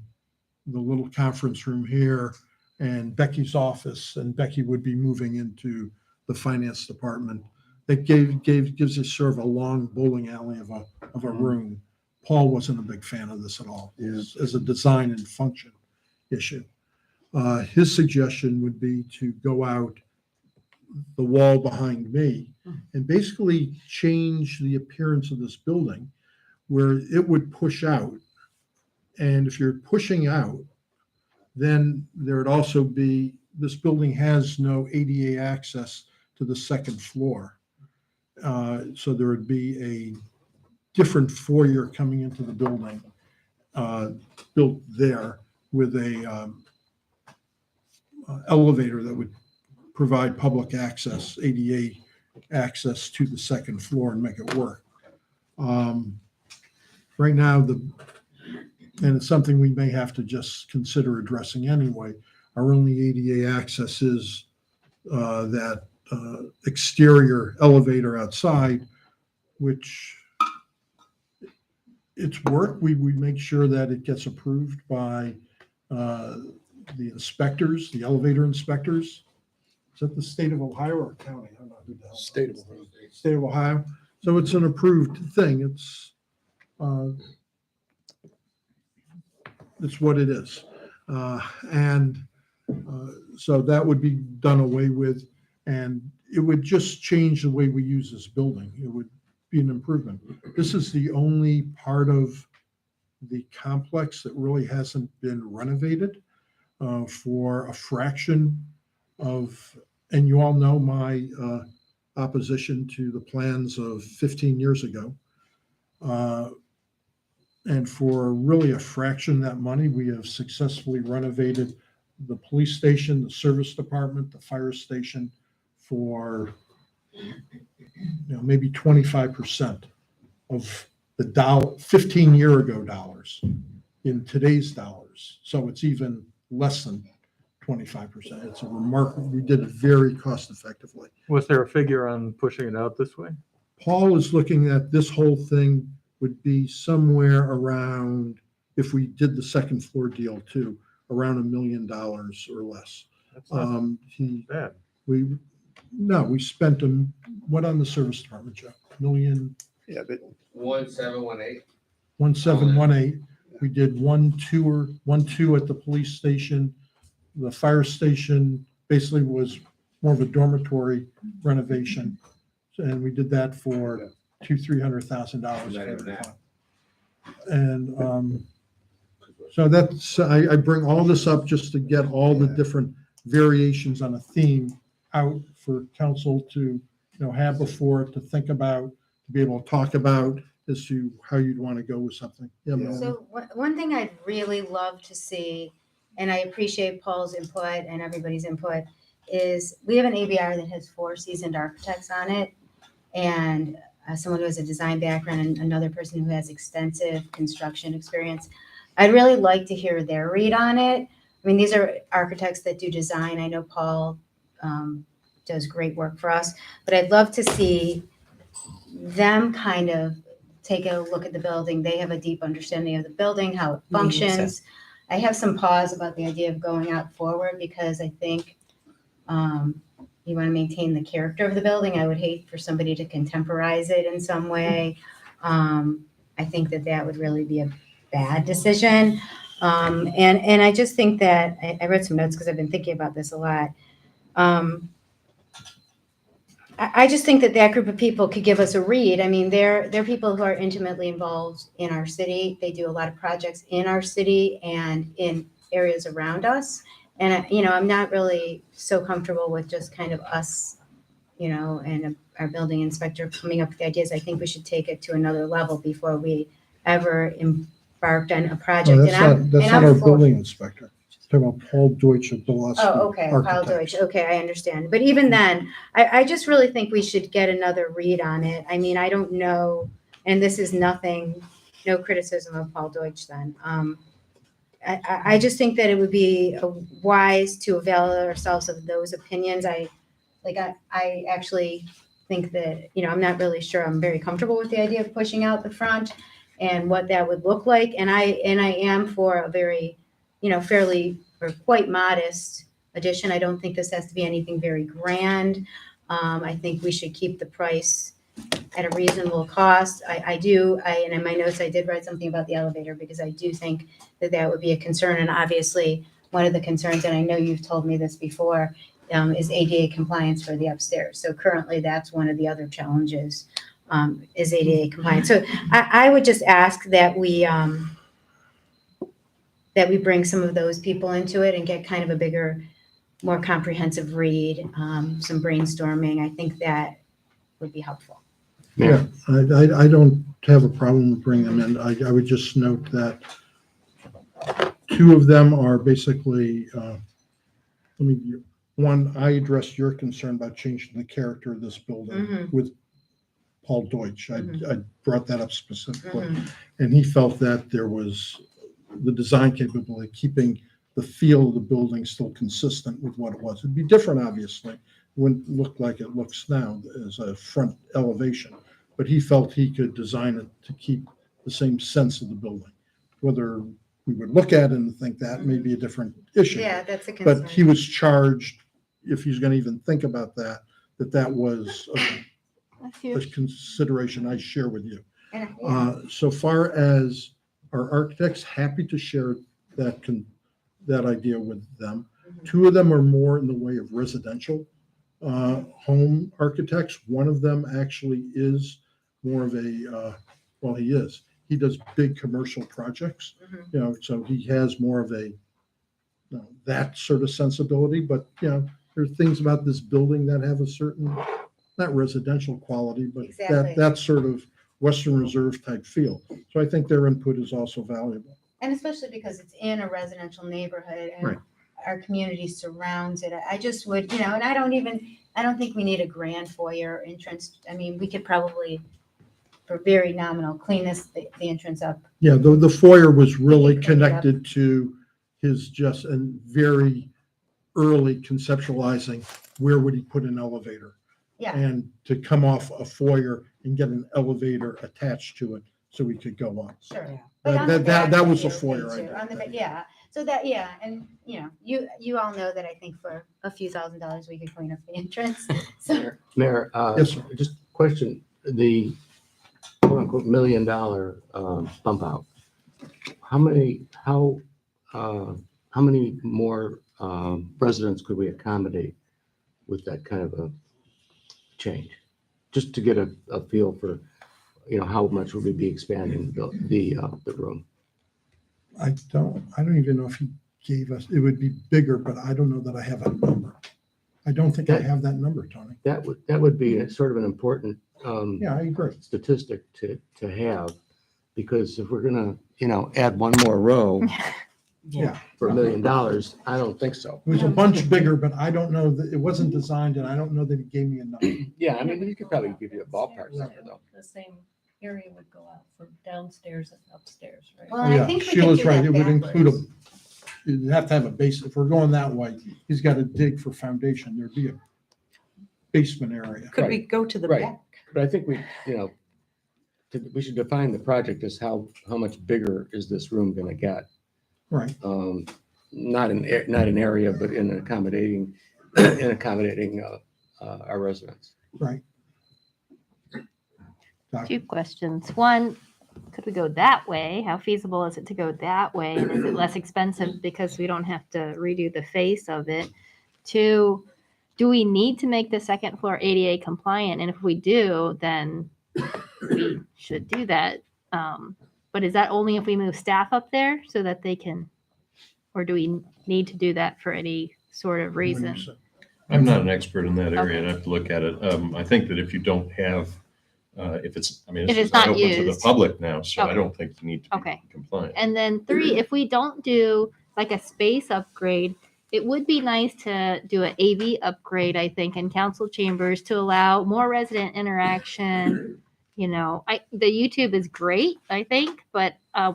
[SPEAKER 1] the little conference room here and Becky's office, and Becky would be moving into the finance department. That gives us sort of a long bowling alley of a room. Paul wasn't a big fan of this at all, as a design and function issue. His suggestion would be to go out the wall behind me and basically change the appearance of this building where it would push out. And if you're pushing out, then there would also be, this building has no ADA access to the second floor. So there would be a different foyer coming into the building, built there with a elevator that would provide public access, ADA access to the second floor and make it work. Right now, and it's something we may have to just consider addressing anyway, our only ADA access is that exterior elevator outside, which it's work. We make sure that it gets approved by the inspectors, the elevator inspectors. Is that the state of Ohio or county? I don't know who the hell.
[SPEAKER 12] State of Ohio.
[SPEAKER 1] State of Ohio. So it's an approved thing. It's what it is. So that would be done away with, and it would just change the way we use this building. It would be an improvement. This is the only part of the complex that really hasn't been renovated for a fraction of, and you all know my opposition to the plans of 15 years ago. And for really a fraction of that money, we have successfully renovated the police station, the service department, the fire station for maybe 25% of the 15-year ago dollars in today's dollars. So it's even less than 25%. It's a remarkable, we did it very cost effectively.
[SPEAKER 5] Was there a figure on pushing it out this way?
[SPEAKER 1] Paul is looking at this whole thing would be somewhere around, if we did the second floor deal too, around $1 million or less.
[SPEAKER 5] That's not
[SPEAKER 1] He,
[SPEAKER 5] bad.
[SPEAKER 1] we spent what on the service department, Joe? $1,000,000.
[SPEAKER 3] Yeah, but
[SPEAKER 10] 1718.
[SPEAKER 1] 1718. We did 1-2 at the police station. The fire station basically was more of a dormitory renovation. And we did that for $200,000-300,000. And so that's, I bring all this up just to get all the different variations on a theme out for council to, have before it, to think about, to be able to talk about as to how you'd want to go with something. Yeah, Melanie?
[SPEAKER 6] So one thing I'd really love to see, and I appreciate Paul's input and everybody's input, is we have an ABR that has 4 seasoned architects on it, and someone who has a design background and another person who has extensive construction experience. I'd really like to hear their read on it. I mean, these are architects that do design. I know Paul does great work for us, but I'd love to see them kind of take a look at the building. They have a deep understanding of the building, how it functions. I have some pause about the idea of going out forward because I think you want to maintain the character of the building. I would hate for somebody to contemporize it in some way. I think that would really be a bad decision. And I just think that I read some notes because I've been thinking about this a lot. I just think that group of people could give us a read. I mean, they're people who are intimately involved in our city. They do a lot of projects in our city and in areas around us. And, I'm not really so comfortable with just kind of us, and our building inspector coming up with the ideas. I think we should take it to another level before we ever embarked on a project.
[SPEAKER 1] That's not our building inspector. Talking about Paul Deutsch of Biloxi.
[SPEAKER 6] Oh, okay, Paul
[SPEAKER 1] Architects.
[SPEAKER 6] Deutsch. Okay, I understand. But even then, I just really think we should get another read on it. I mean, I don't know, and this is nothing, no criticism of Paul Deutsch then. I just think that it would be wise to avail ourselves of those opinions. I actually think that, I'm not really sure I'm very comfortable with the idea of pushing out the front and what that would look like. And I am for a very, fairly or quite modest addition. I don't think this has to be anything very grand. I think we should keep the price at a reasonable cost. And in my notes, I did write something about the elevator because I do think that would be a concern. And obviously, one of the concerns, and I know you've told me this before, is ADA compliance for the upstairs. So currently, that's one of the other challenges, is ADA compliance. So I would just ask that we bring some of those people into it and get kind of a bigger, more comprehensive read, some brainstorming. I think that would be helpful.
[SPEAKER 1] Yeah, I don't have a problem with bringing them in. I would just note that two of them are basically, one, I addressed your concern about changing the character of this building
[SPEAKER 6] Mhm.
[SPEAKER 1] with Paul Deutsch. I brought that up specifically.
[SPEAKER 6] Mhm.
[SPEAKER 1] And he felt that there was the design capability, keeping the feel of the building still consistent with what it was. It'd be different, obviously. It wouldn't look like it looks now as a front elevation. But he felt he could design it to keep the same sense of the building. Whether we would look at it and think that may be a different issue.
[SPEAKER 6] Yeah, that's a concern.
[SPEAKER 1] But he was charged, if he's going to even think about that, that was a consideration I share with you. So far as our architects, happy to share that idea with them. Two of them are more in the way of residential home architects. One of them actually is more of a, well, he does big commercial projects, so he has more of a, that sort of sensibility. But, there are things about this building that have a certain, not residential quality, but
[SPEAKER 6] Exactly.
[SPEAKER 1] that sort of Western Reserve type feel. So I think their input is also valuable.
[SPEAKER 6] And especially because it's in a residential neighborhood and
[SPEAKER 1] Right.
[SPEAKER 6] our community surrounds it. I just would, and I don't think we need a grand foyer entrance. I mean, we could probably, for very nominal, clean the entrance up.
[SPEAKER 1] Yeah, the foyer was really
[SPEAKER 6] We can clean it up.
[SPEAKER 1] connected to his and very early conceptualizing where would he put an elevator.
[SPEAKER 6] Yeah,
[SPEAKER 1] And to come off a foyer and get an elevator attached to it so we could go up.
[SPEAKER 6] sure.
[SPEAKER 9] Yeah.
[SPEAKER 6] But on the
[SPEAKER 1] That
[SPEAKER 6] back
[SPEAKER 1] was
[SPEAKER 6] would
[SPEAKER 1] a
[SPEAKER 6] be
[SPEAKER 1] foyer
[SPEAKER 6] okay,
[SPEAKER 1] I
[SPEAKER 6] too. On the
[SPEAKER 1] did.
[SPEAKER 6] back, yeah. So that, yeah, and you all know that I think for a few $1,000s we could clean up the entrance. So
[SPEAKER 13] Mayor,
[SPEAKER 1] Yes, sir.
[SPEAKER 13] just question, the quote unquote $1 million bump out. How many more residents could we accommodate with that kind of a change? Just to get a feel for, how much would we be expanding the room?
[SPEAKER 1] I don't even know if he gave us, it would be bigger, but I don't know that I have a number. I don't think I have that number, Tony.
[SPEAKER 13] That would be a sort of an important
[SPEAKER 1] Yeah, I agree.
[SPEAKER 13] statistic to have, because if we're gonna, add one more row
[SPEAKER 1] Yeah.
[SPEAKER 13] for $1 million, I don't think so.
[SPEAKER 1] It was a bunch bigger, but I don't know that, it wasn't designed, and I don't know that he gave me a number.
[SPEAKER 13] Yeah, I mean, he could probably give you a ballpark number though.
[SPEAKER 2] The same area would go out for downstairs and upstairs, right?
[SPEAKER 6] well,
[SPEAKER 1] Oh,
[SPEAKER 6] and I
[SPEAKER 1] yeah,
[SPEAKER 6] think we could
[SPEAKER 1] Sheila's
[SPEAKER 6] do
[SPEAKER 1] right.
[SPEAKER 6] that
[SPEAKER 1] It would include
[SPEAKER 6] backwards.
[SPEAKER 1] you'd have to have a base. If we're going that way, he's got to dig for foundation. There'd be a basement area.
[SPEAKER 9] Could we go to the
[SPEAKER 13] Right.
[SPEAKER 9] back?
[SPEAKER 13] But I think we should define the project as how much bigger is this room gonna get?
[SPEAKER 1] Right.
[SPEAKER 13] Not an area, but in accommodating, our residents.
[SPEAKER 1] Right.
[SPEAKER 7] Two questions. One, could we go that way? How feasible is it to go that way? And is it less expensive because we don't have to redo the face of it? Two, do we need to make the second floor ADA compliant? And if we do, then we should do that. But is that only if we move staff up there so that they can, or do we need to do that for any sort of reason?
[SPEAKER 8] I'm not an expert in that area.
[SPEAKER 7] Okay.
[SPEAKER 8] I'd have to look at it. I think that if you don't have, if it's
[SPEAKER 7] it's not
[SPEAKER 8] open to the
[SPEAKER 7] used.
[SPEAKER 8] public now, so
[SPEAKER 7] Okay.
[SPEAKER 8] I don't think you need to be
[SPEAKER 7] Okay.
[SPEAKER 8] compliant.
[SPEAKER 7] And then three, if we don't do like a space upgrade, it would be nice to do an AV upgrade, I think, in council chambers to allow more resident interaction. The YouTube is great, I think, but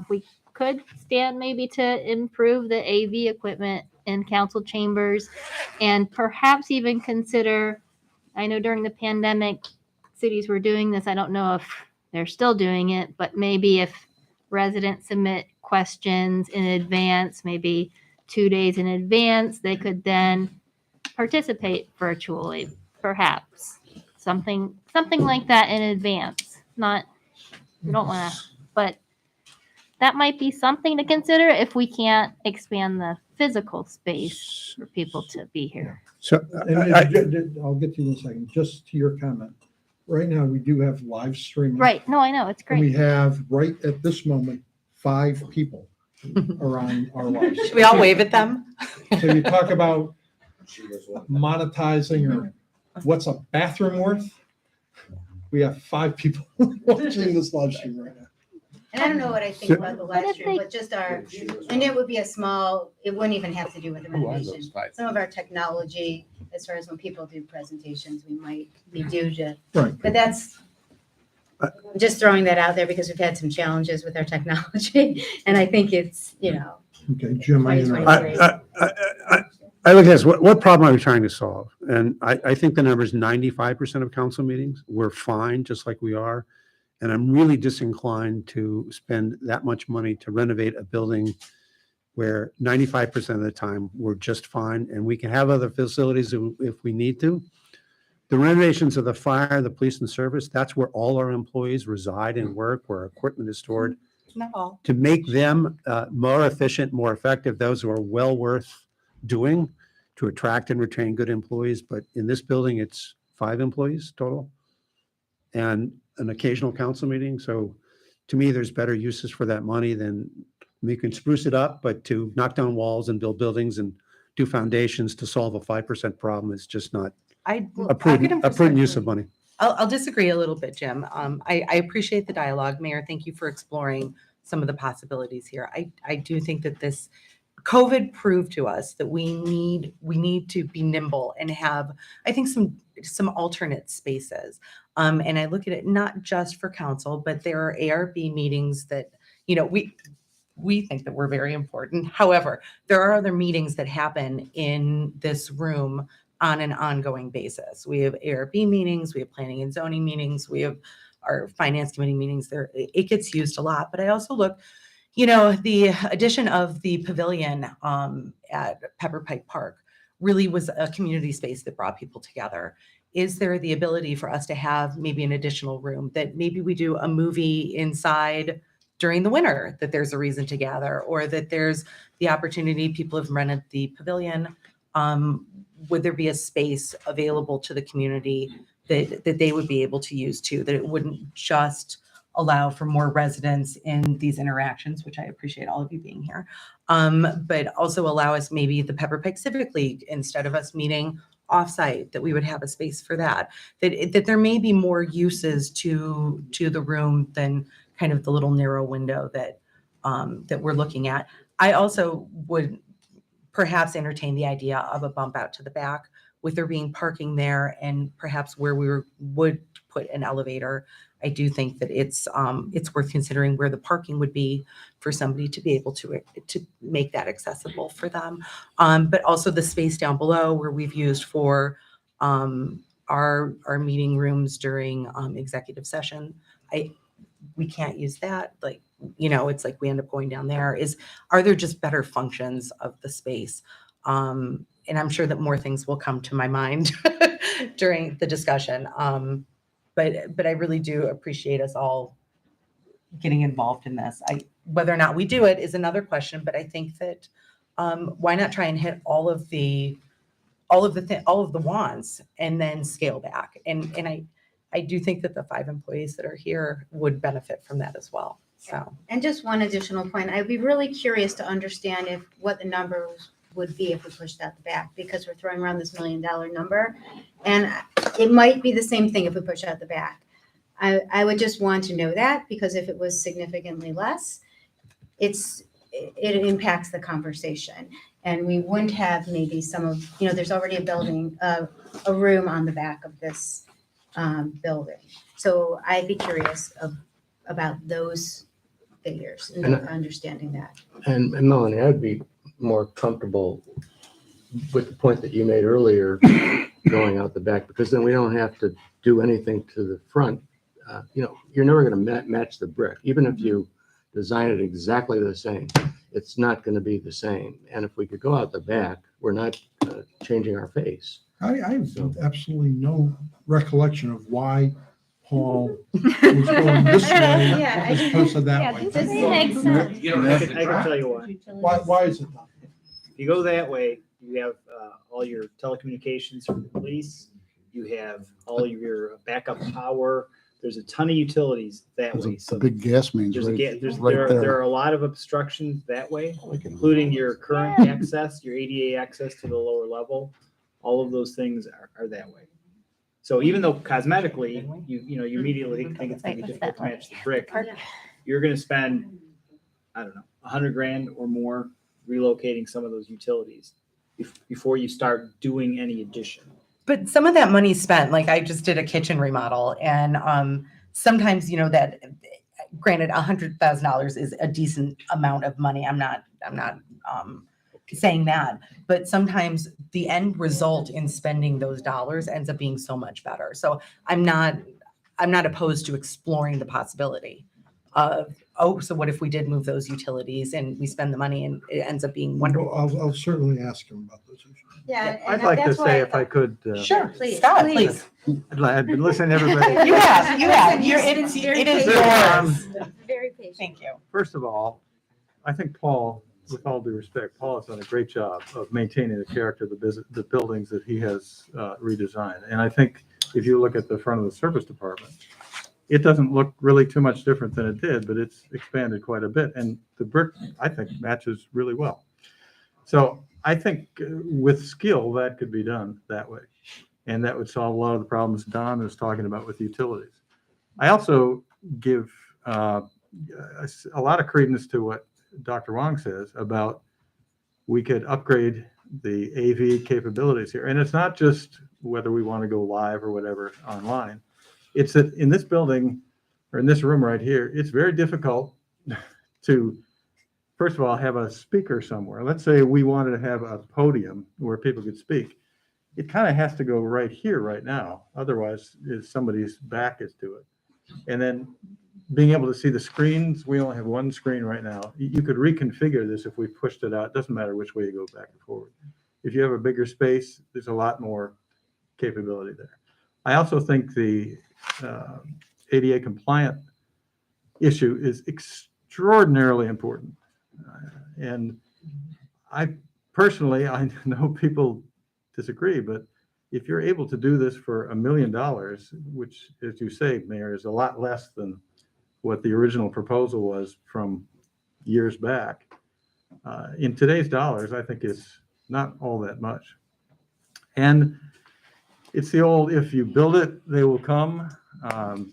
[SPEAKER 7] we could stand maybe to improve the AV equipment in council chambers and perhaps even consider, I know during the pandemic, cities were doing this. I don't know if they're still doing it, but maybe if residents submit questions in advance, maybe 2 days in advance, they could then participate virtually, perhaps. Something like that in advance. Not, you don't want to, but that might be something to consider if we can't expand the physical space for people to be here.
[SPEAKER 3] So
[SPEAKER 1] And I'll get to you in a second, just to your comment. Right now, we do have live streaming.
[SPEAKER 7] Right. No, I know. It's
[SPEAKER 1] And we
[SPEAKER 7] great.
[SPEAKER 1] have, right at this moment, 5 people are on our live.
[SPEAKER 9] Should we all wave at them?
[SPEAKER 1] So you talk about
[SPEAKER 10] She was one.
[SPEAKER 1] monetizing or what's a bathroom worth? We have 5 people watching this live stream right now.
[SPEAKER 6] And I don't know what I think about the live
[SPEAKER 7] if
[SPEAKER 6] stream,
[SPEAKER 7] they-
[SPEAKER 6] but just our, and it would be a small, it wouldn't even have to do with the renovation. Some of our technology, as far as when people do presentations, we might be due to,
[SPEAKER 1] Right.
[SPEAKER 6] but that's, just throwing that out there because we've had some challenges with our technology. And I think it's,
[SPEAKER 1] Okay, Jim, I interrupt.
[SPEAKER 6] 2023.
[SPEAKER 3] I look at this, what problem are we trying to solve? And I think the number is 95% of council meetings. We're fine, just like we are. And I'm really disinclined to spend that much money to renovate a building where 95% of the time we're just fine and we can have other facilities if we need to. The renovations of the fire, the police and service, that's where all our employees reside and work, where equipment is stored.
[SPEAKER 9] Not all.
[SPEAKER 3] To make them more efficient, more effective, those are well worth doing to attract and retain good employees. But in this building, it's 5 employees total and an occasional council meeting. So to me, there's better uses for that money than we can spruce it up, but to knock down walls and build buildings and do foundations to solve a 5% problem is just not
[SPEAKER 9] I
[SPEAKER 3] a prudent use of money.
[SPEAKER 9] I'll disagree a little bit, Jim. I appreciate the dialogue, Mayor. Thank you for exploring some of the possibilities here. I do think that this COVID proved to us that we need to be nimble and have, I think, some alternate spaces. And I look at it not just for council, but there are ARB meetings that, we think that we're very important. However, there are other meetings that happen in this room on an ongoing basis. We have ARB meetings, we have planning and zoning meetings, we have our finance committee meetings there. It gets used a lot, but I also look, the addition of the pavilion at Pike Park really was a community space that brought people together. Is there the ability for us to have maybe an additional room that maybe we do a movie inside during the winter, that there's a reason to gather, or that there's the opportunity, people have rented the pavilion. Would there be a space available to the community that they would be able to use too, that it wouldn't just allow for more residents in these interactions, which I appreciate all of you being here, but also allow us maybe the Pike Civic League, instead of us meeting offsite, that we would have a space for that there may be more uses to the room than kind of the little narrow window that we're looking at. I also would perhaps entertain the idea of a bump out to the back, with there being parking there and perhaps where would put an elevator. I do think that it's worth considering where the parking would be for somebody to be able to make that accessible for them. But also the space down below where we've used for our meeting rooms during executive session. We can't use that. It's like we end up going down there. Are there just better functions of the space? And I'm sure that more things will come to my mind during the discussion. But I really do appreciate us all getting involved in this. Whether or not we do it is another question, but I think that why not try and hit all of the wants and then scale back? And I do think that the 5 employees that are here would benefit from that as well. So,
[SPEAKER 6] And just one additional point, I'd be really curious to understand what the numbers would be if we pushed out the back, because we're throwing around this $1 million number, and it might be the same thing if we push out the back. I would just want to know that, because if it was significantly less, it impacts the conversation, and we wouldn't have maybe some of, there's already a building, a room on the back of this building. So I'd be curious about those figures and understanding that.
[SPEAKER 13] And Melanie, I'd be more comfortable with the point that you made earlier, going out the back, because then we don't have to do anything to the front. You're never going to match the brick. Even if you design it exactly the same, it's not going to be the same. And if we could go out the back, we're not changing our face.
[SPEAKER 1] I have absolutely no recollection of why Paul was going this way
[SPEAKER 6] Yeah,
[SPEAKER 1] as opposed to that
[SPEAKER 7] Yeah,
[SPEAKER 1] way.
[SPEAKER 7] this makes sense.
[SPEAKER 10] You don't
[SPEAKER 4] I
[SPEAKER 10] have
[SPEAKER 4] can,
[SPEAKER 10] to
[SPEAKER 4] I can
[SPEAKER 10] drive.
[SPEAKER 4] tell you why.
[SPEAKER 1] Why is it not?
[SPEAKER 4] If you go that way, you have all your telecommunications from the police. You have all of your backup power. There's a ton of utilities that
[SPEAKER 12] There's
[SPEAKER 4] way.
[SPEAKER 12] a
[SPEAKER 4] So
[SPEAKER 12] big gas mains
[SPEAKER 4] there's a,
[SPEAKER 12] right,
[SPEAKER 4] there's,
[SPEAKER 12] right
[SPEAKER 4] there
[SPEAKER 12] there.
[SPEAKER 4] are a lot of obstructions that way, including your current access, your ADA access to the lower level. All of those things are that way. So even though cosmetically, you immediately think it's gonna be
[SPEAKER 7] Wait, what's
[SPEAKER 4] difficult to
[SPEAKER 7] that?
[SPEAKER 4] match the brick,
[SPEAKER 7] Park.
[SPEAKER 4] you're gonna spend, I don't know, $100,000 or more relocating some of those utilities before you start doing any addition.
[SPEAKER 9] But some of that money spent, like I just did a kitchen remodel, and sometimes that granted $100,000 is a decent amount of money. I'm not saying that, but sometimes the end result in spending those dollars ends up being so much better. So I'm not opposed to exploring the possibility of, so what if we did move those utilities and we spend the money and it ends up being wonderful?
[SPEAKER 1] Well, I'll certainly ask him about those issues.
[SPEAKER 6] Yeah.
[SPEAKER 5] I'd like to say, if I could,
[SPEAKER 9] Sure,
[SPEAKER 6] Please,
[SPEAKER 9] Scott,
[SPEAKER 6] please.
[SPEAKER 9] please.
[SPEAKER 5] I've been listening to everybody.
[SPEAKER 9] You have.
[SPEAKER 6] It's
[SPEAKER 9] It is
[SPEAKER 5] yours.
[SPEAKER 2] Very patient.
[SPEAKER 9] Thank you.
[SPEAKER 5] First of all, I think Paul, with all due respect, Paul has done a great job of maintaining the character of the buildings that he has redesigned. And I think if you look at the front of the service department, it doesn't look really too much different than it did, but it's expanded quite a bit. And the brick, I think, matches really well. So I think with skill, that could be done that way. And that would solve a lot of the problems Don is talking about with utilities. I also give a lot of credence to what Dr. Wong says about we could upgrade the AV capabilities here. And it's not just whether we want to go live or whatever online. It's that in this building or in this room right here, it's very difficult to, first of all, have a speaker somewhere. Let's say we wanted to have a podium where people could speak. It kind of has to go right here right now. Otherwise, somebody's back is to it. And then being able to see the screens, we only have one screen right now. You could reconfigure this if we pushed it out. It doesn't matter which way you go back and forward. If you have a bigger space, there's a lot more capability there. I also think the ADA compliant issue is extraordinarily important. And I personally, I know people disagree, but if you're able to do this for $1 million, which, as you say, Mayor, is a lot less than what the original proposal was from years back, in today's dollars, I think it's not all that much. And it's the old, if you build it, they will come.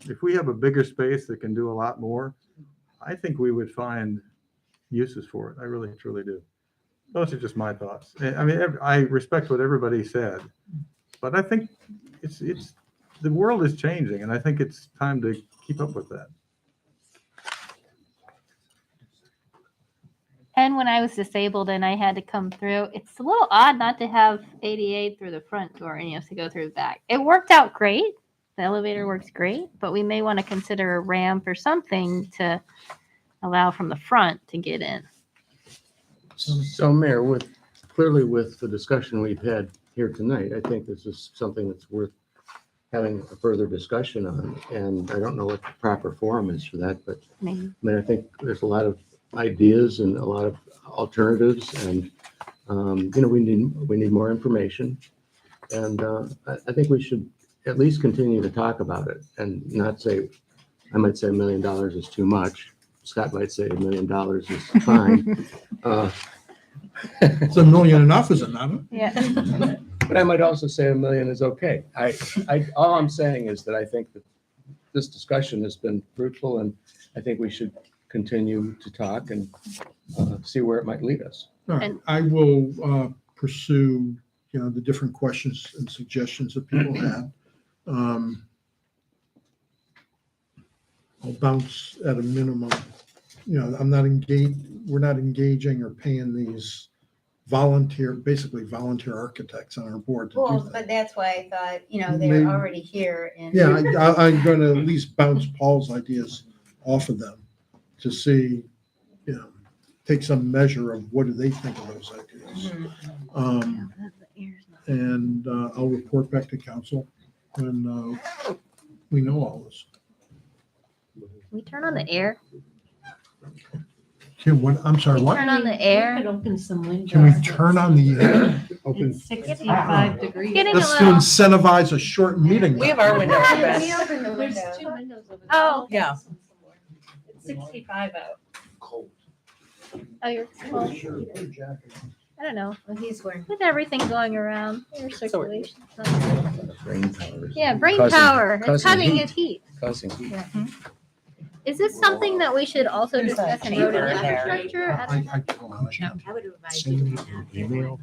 [SPEAKER 5] If we have a bigger space that can do a lot more, I think we would find uses for it. I really, truly do. Those are just my thoughts. I mean, I respect what everybody said, but I think it's the world is changing, and I think it's time to keep up with that.
[SPEAKER 7] And when I was disabled and I had to come through, it's a little odd not to have ADA through the front door and you have to go through the back. It worked out great. The elevator works great, but we may want to consider a ramp or something to allow from the front to get in.
[SPEAKER 13] So Mayor, clearly with the discussion we've had here tonight, I think this is something that's worth having a further discussion on. And I don't know what the proper forum is for that, but
[SPEAKER 7] Maybe.
[SPEAKER 13] I mean, I think there's a lot of ideas and a lot of alternatives, and we need more information. And I think we should at least continue to talk about it and not say, I might say $1 million is too much. Scott might say $1 million is fine.
[SPEAKER 1] It's $1 million enough, is it not?
[SPEAKER 7] Yeah.
[SPEAKER 13] But I might also say $1 million is okay. All I'm saying is that I think that this discussion has been fruitful, and I think we should continue to talk and see where it might lead us.
[SPEAKER 1] All right, I will pursue, the different questions and suggestions that people had. I'll bounce at a minimum. I'm not engaged. We're not engaging or paying these basically volunteer architects on our board to do
[SPEAKER 6] Well,
[SPEAKER 1] things.
[SPEAKER 6] but that's why I thought,
[SPEAKER 1] Maybe-
[SPEAKER 6] they're already here and.
[SPEAKER 1] Yeah, I'm going to at least bounce Paul's ideas off of them to see, take some measure of what do they think of those ideas. And I'll report back to council when We know all this.
[SPEAKER 7] Can we turn on the air?
[SPEAKER 1] Can, what, I'm sorry,
[SPEAKER 7] Can we
[SPEAKER 1] what?
[SPEAKER 7] turn on the
[SPEAKER 2] We
[SPEAKER 7] air?
[SPEAKER 2] could open some windows.
[SPEAKER 1] Can we turn on the air?
[SPEAKER 3] Open.
[SPEAKER 2] It's 65 degrees.
[SPEAKER 7] Getting a
[SPEAKER 1] That's to
[SPEAKER 7] little,
[SPEAKER 1] incentivize a short meeting.
[SPEAKER 9] We have our window
[SPEAKER 2] We
[SPEAKER 9] open.
[SPEAKER 2] opened the window. There's 2 windows over there.
[SPEAKER 7] Oh.
[SPEAKER 9] Yeah.
[SPEAKER 2] It's 65 out.
[SPEAKER 7] oh, you're, well, I don't know.
[SPEAKER 6] Well, he's wearing.
[SPEAKER 7] With everything going around, air
[SPEAKER 9] So-
[SPEAKER 7] circulation.
[SPEAKER 13] Brain power.
[SPEAKER 7] Yeah, brain
[SPEAKER 13] Causing-
[SPEAKER 7] power. It's
[SPEAKER 13] causing
[SPEAKER 7] causing
[SPEAKER 13] heat.
[SPEAKER 7] it heat.
[SPEAKER 13] Causing heat.
[SPEAKER 7] Is this something that we should also
[SPEAKER 9] There's a
[SPEAKER 7] discuss in road
[SPEAKER 9] chamber
[SPEAKER 7] and
[SPEAKER 9] in there.
[SPEAKER 7] infrastructure?
[SPEAKER 1] I
[SPEAKER 6] I would advise
[SPEAKER 8] Send me
[SPEAKER 6] you.
[SPEAKER 8] an email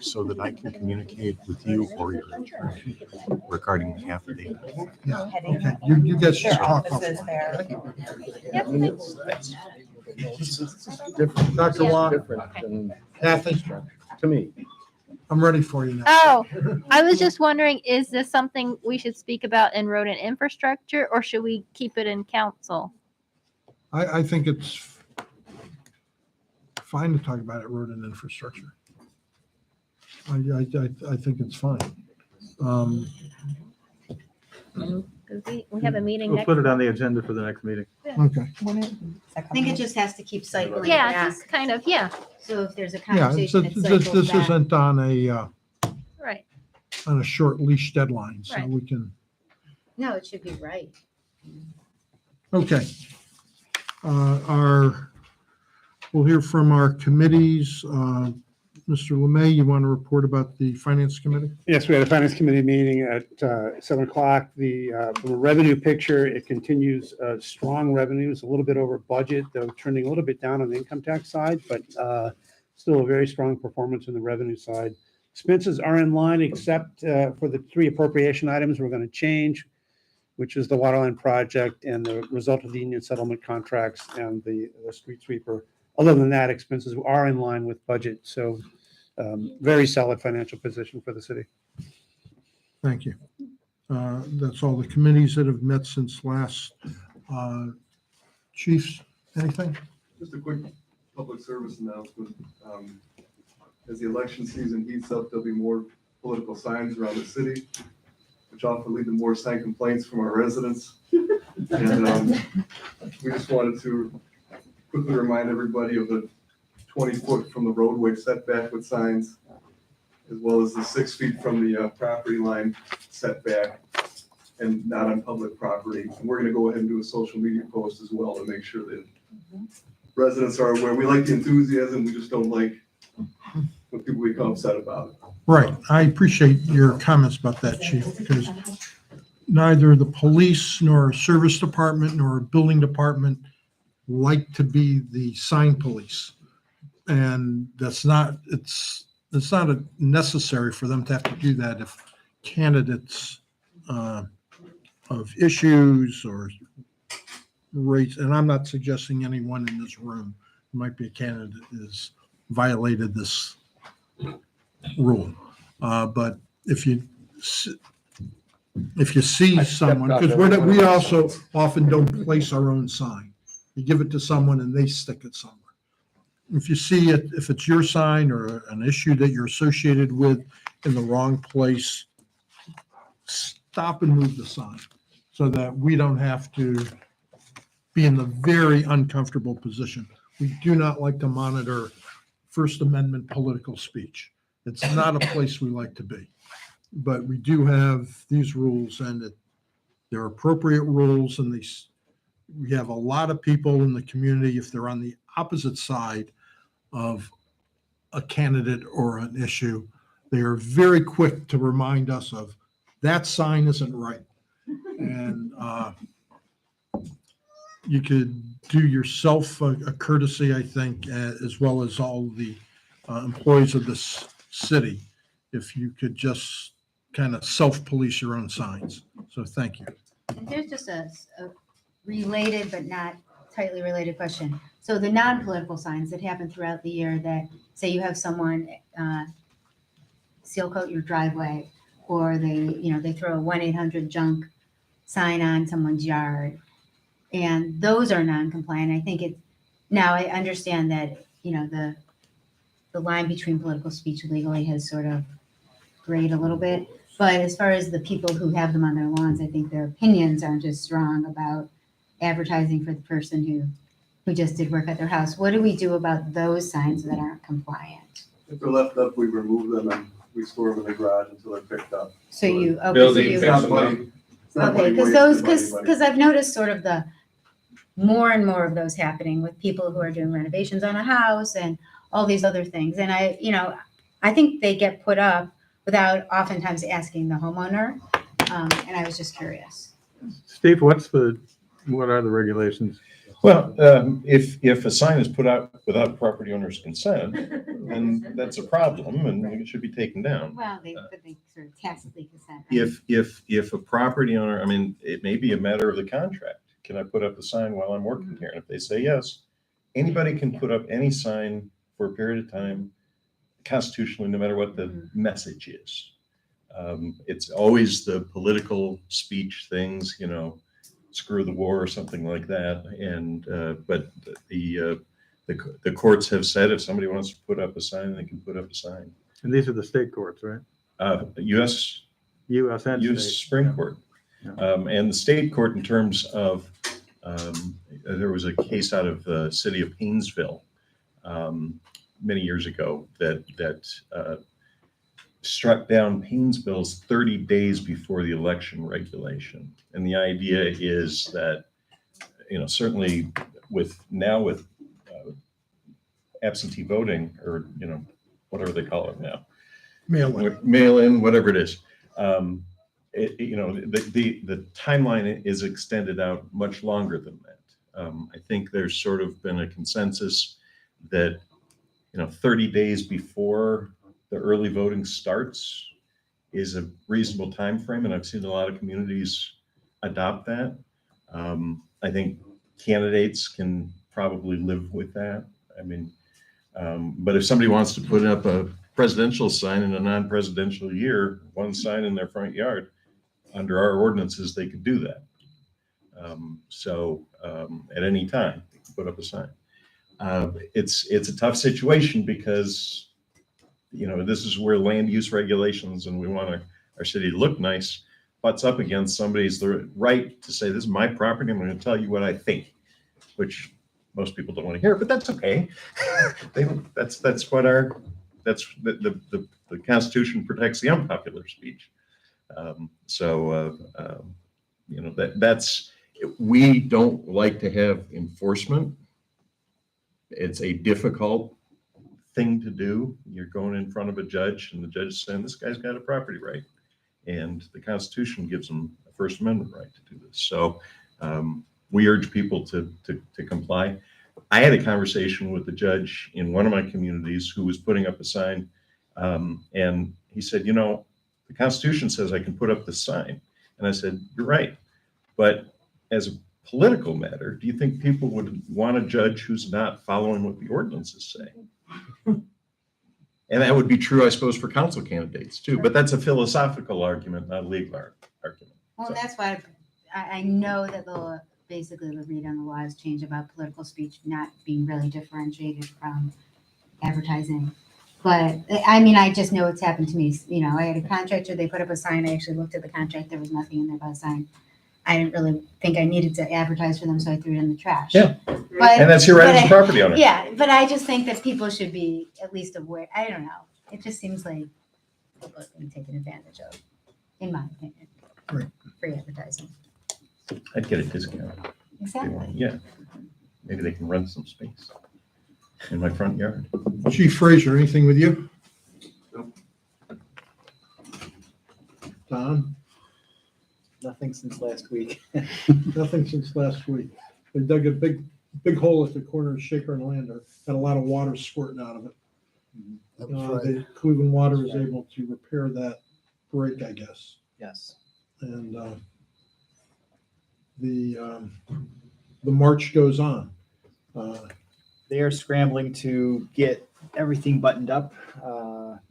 [SPEAKER 8] so that I can communicate with you or your attorney regarding the affidavit.
[SPEAKER 1] Yeah, okay, you guys just
[SPEAKER 9] Their
[SPEAKER 1] talk.
[SPEAKER 9] offices there.
[SPEAKER 7] Yep.
[SPEAKER 13] Different.
[SPEAKER 1] Dr. Watt.
[SPEAKER 13] Different than
[SPEAKER 1] Kathy,
[SPEAKER 13] to me.
[SPEAKER 1] I'm ready for you now.
[SPEAKER 7] Oh, I was just wondering, is this something we should speak about in road and infrastructure, or should we keep it in council?
[SPEAKER 1] I think it's fine to talk about it, road and infrastructure. I think it's fine.
[SPEAKER 7] Because we have a meeting
[SPEAKER 5] We'll
[SPEAKER 7] next.
[SPEAKER 5] put it on the agenda for the next meeting.
[SPEAKER 1] Okay,
[SPEAKER 6] I think it just has to keep cycling
[SPEAKER 7] Yeah,
[SPEAKER 6] back.
[SPEAKER 7] just kind of, yeah,
[SPEAKER 6] So if there's a
[SPEAKER 1] yeah, it's-
[SPEAKER 6] conversation, it
[SPEAKER 1] this
[SPEAKER 6] cycles back.
[SPEAKER 1] isn't
[SPEAKER 7] right.
[SPEAKER 1] on a short leash deadline, so
[SPEAKER 7] Right.
[SPEAKER 1] we can,
[SPEAKER 6] No, it should be right.
[SPEAKER 1] okay. We'll hear from our committees. Mr. Lemay, you want to report about the finance committee?
[SPEAKER 3] Yes, we had a finance committee meeting at 7 o'clock. From a revenue picture, it continues strong revenues, a little bit over budget, though trending a little bit down on the income tax side, but still a very strong performance on the revenue side. Expenses are in line except for the 3 appropriation items we're going to change, which is the waterline project and the result of the union settlement contracts and the street sweeper. Other than that, expenses are in line with budget. So very solid financial position for the city.
[SPEAKER 1] Thank you. That's all the committees that have met since last. Chiefs, anything?
[SPEAKER 14] Just a quick public service announcement. As the election season heats up, there'll be more political signs around the city, which often lead to more sign complaints from our residents. And we just wanted to quickly remind everybody of the 20-foot from the roadway setback with signs, as well as the 6 feet from the property line setback and not on public property. And we're gonna go ahead and do a social media post as well to make sure that residents are aware. We like the enthusiasm, we just don't like when people become upset about it.
[SPEAKER 1] Right. I appreciate your comments about that, Chief, because neither the police nor service department nor building department like to be the sign police. And it's not necessary for them to have to do that if candidates of issues or race, and I'm not suggesting anyone in this room who might be a candidate has violated this rule. But if you see someone, because we also often don't place our own sign. You give it to someone and they stick it somewhere. If you see it, if it's your sign or an issue that you're associated with in the wrong place, stop and move the sign so that we don't have to be in the very uncomfortable position. We do not like to monitor First Amendment political speech. It's not a place we like to be. But we do have these rules and they're appropriate rules, and we have a lot of people in the community, if they're on the opposite side of a candidate or an issue, they are very quick to remind us of that sign isn't right. And you could do yourself a courtesy, I think, as well as all the employees of this city, if you could just kind of self-police your own signs. So thank you.
[SPEAKER 6] And here's just a related but not tightly related question. So the non-political signs that happen throughout the year that say you have someone seal coat your driveway, or they throw a 1-800-JUNK sign on someone's yard, and those are non-compliant. I think now I understand that, the line between political speech legally has sort of grayed a little bit, But as far as the people who have them on their lawns, I think their opinions aren't as strong about advertising for the person who just did work at their house. What do we do about those signs that aren't compliant?
[SPEAKER 14] If they're left up, we remove them and we store them in the garage until they're picked up.
[SPEAKER 6] So you, okay, so
[SPEAKER 10] Building
[SPEAKER 6] you,
[SPEAKER 14] It's not money. It's not
[SPEAKER 6] okay,
[SPEAKER 14] money
[SPEAKER 6] because
[SPEAKER 14] wasted,
[SPEAKER 6] those,
[SPEAKER 14] money.
[SPEAKER 6] because I've noticed sort of the more and more of those happening with people who are doing renovations on a house and all these other things. And I think they get put up without oftentimes asking the homeowner. And I was just curious.
[SPEAKER 5] Steve, what are the regulations?
[SPEAKER 8] Well, if a sign is put out without property owner's consent, then that's a problem and it should be taken down.
[SPEAKER 6] Well, they sort of tacitly consent. Right?
[SPEAKER 8] If a property owner, I mean, it may be a matter of the contract. Can I put up a sign while I'm working here? And if they say yes, anybody can put up any sign for a period of time constitutionally, no matter what the message is. It's always the political speech things, screw the war or something like that. And but the courts have said if somebody wants to put up a sign, they can put up a sign.
[SPEAKER 5] And these are the state courts, right?
[SPEAKER 8] U.S.
[SPEAKER 5] and
[SPEAKER 8] U.S.
[SPEAKER 5] state.
[SPEAKER 8] Supreme Court. And the state court in terms of, there was a case out of the city of Painesville many years ago that struck down Painesville's 30 days before the election regulation. And the idea is that, certainly with absentee voting or, whatever they call it now. Mail in, whatever it is. The timeline is extended out much longer than that. I think there's sort of been a consensus that 30 days before the early voting starts is a reasonable time frame, and I've seen a lot of communities adopt that. I think candidates can probably live with that. I mean, but if somebody wants to put up a presidential sign in a non-presidential year, one sign in their front yard, under our ordinances, they could do that. At any time, they can put up a sign. It's a tough situation because, this is where land use regulations and we want our city to look nice, butts up against somebody's the right to say, this is my property, I'm going to tell you what I think, which most people don't want to hear, but that's okay. That's the Constitution protects the unpopular speech. We don't like to have enforcement. It's a difficult thing to do. You're going in front of a judge and the judge is saying, this guy's got a property right. And the Constitution gives them a First Amendment right to do this. So we urge people to comply. I had a conversation with the judge in one of my communities who was putting up a sign. And he said, the Constitution says I can put up this sign. And I said, you're right. But as a political matter, do you think people would want a judge who's not following what the ordinances say? And that would be true, I suppose, for council candidates too. But that's a philosophical argument, not a legal argument.
[SPEAKER 6] Well,
[SPEAKER 8] So-
[SPEAKER 6] that's why I know that basically the read on the law has changed about political speech not being really differentiated from advertising. But I mean, I just know it's happened to me. I had a contractor, they put up a sign. I actually looked at the contract. There was nothing in there but a sign. I didn't really think I needed to advertise for them, so I threw it in the trash.
[SPEAKER 8] Yeah.
[SPEAKER 6] But,
[SPEAKER 8] And that's your right as a property owner.
[SPEAKER 6] Yeah, but I just think that people should be at least aware. I don't know. It just seems like people are being taken advantage of, in my opinion.
[SPEAKER 1] Right.
[SPEAKER 6] Free advertising.
[SPEAKER 8] I'd get a discount.
[SPEAKER 6] Exactly.
[SPEAKER 8] Yeah. Maybe they can rent some space in my front yard.
[SPEAKER 1] Chief Fraser, anything with you?
[SPEAKER 14] Nope.
[SPEAKER 1] Don?
[SPEAKER 4] Nothing since last week.
[SPEAKER 1] Nothing since last week. They dug a big hole at the corner of Shaker and Lander, had a lot of water squirting out of it.
[SPEAKER 11] That was right.
[SPEAKER 1] The Cleveland Water was able to repair that break, I guess.
[SPEAKER 4] Yes.
[SPEAKER 1] And the march goes on.
[SPEAKER 4] They are scrambling to get everything buttoned up.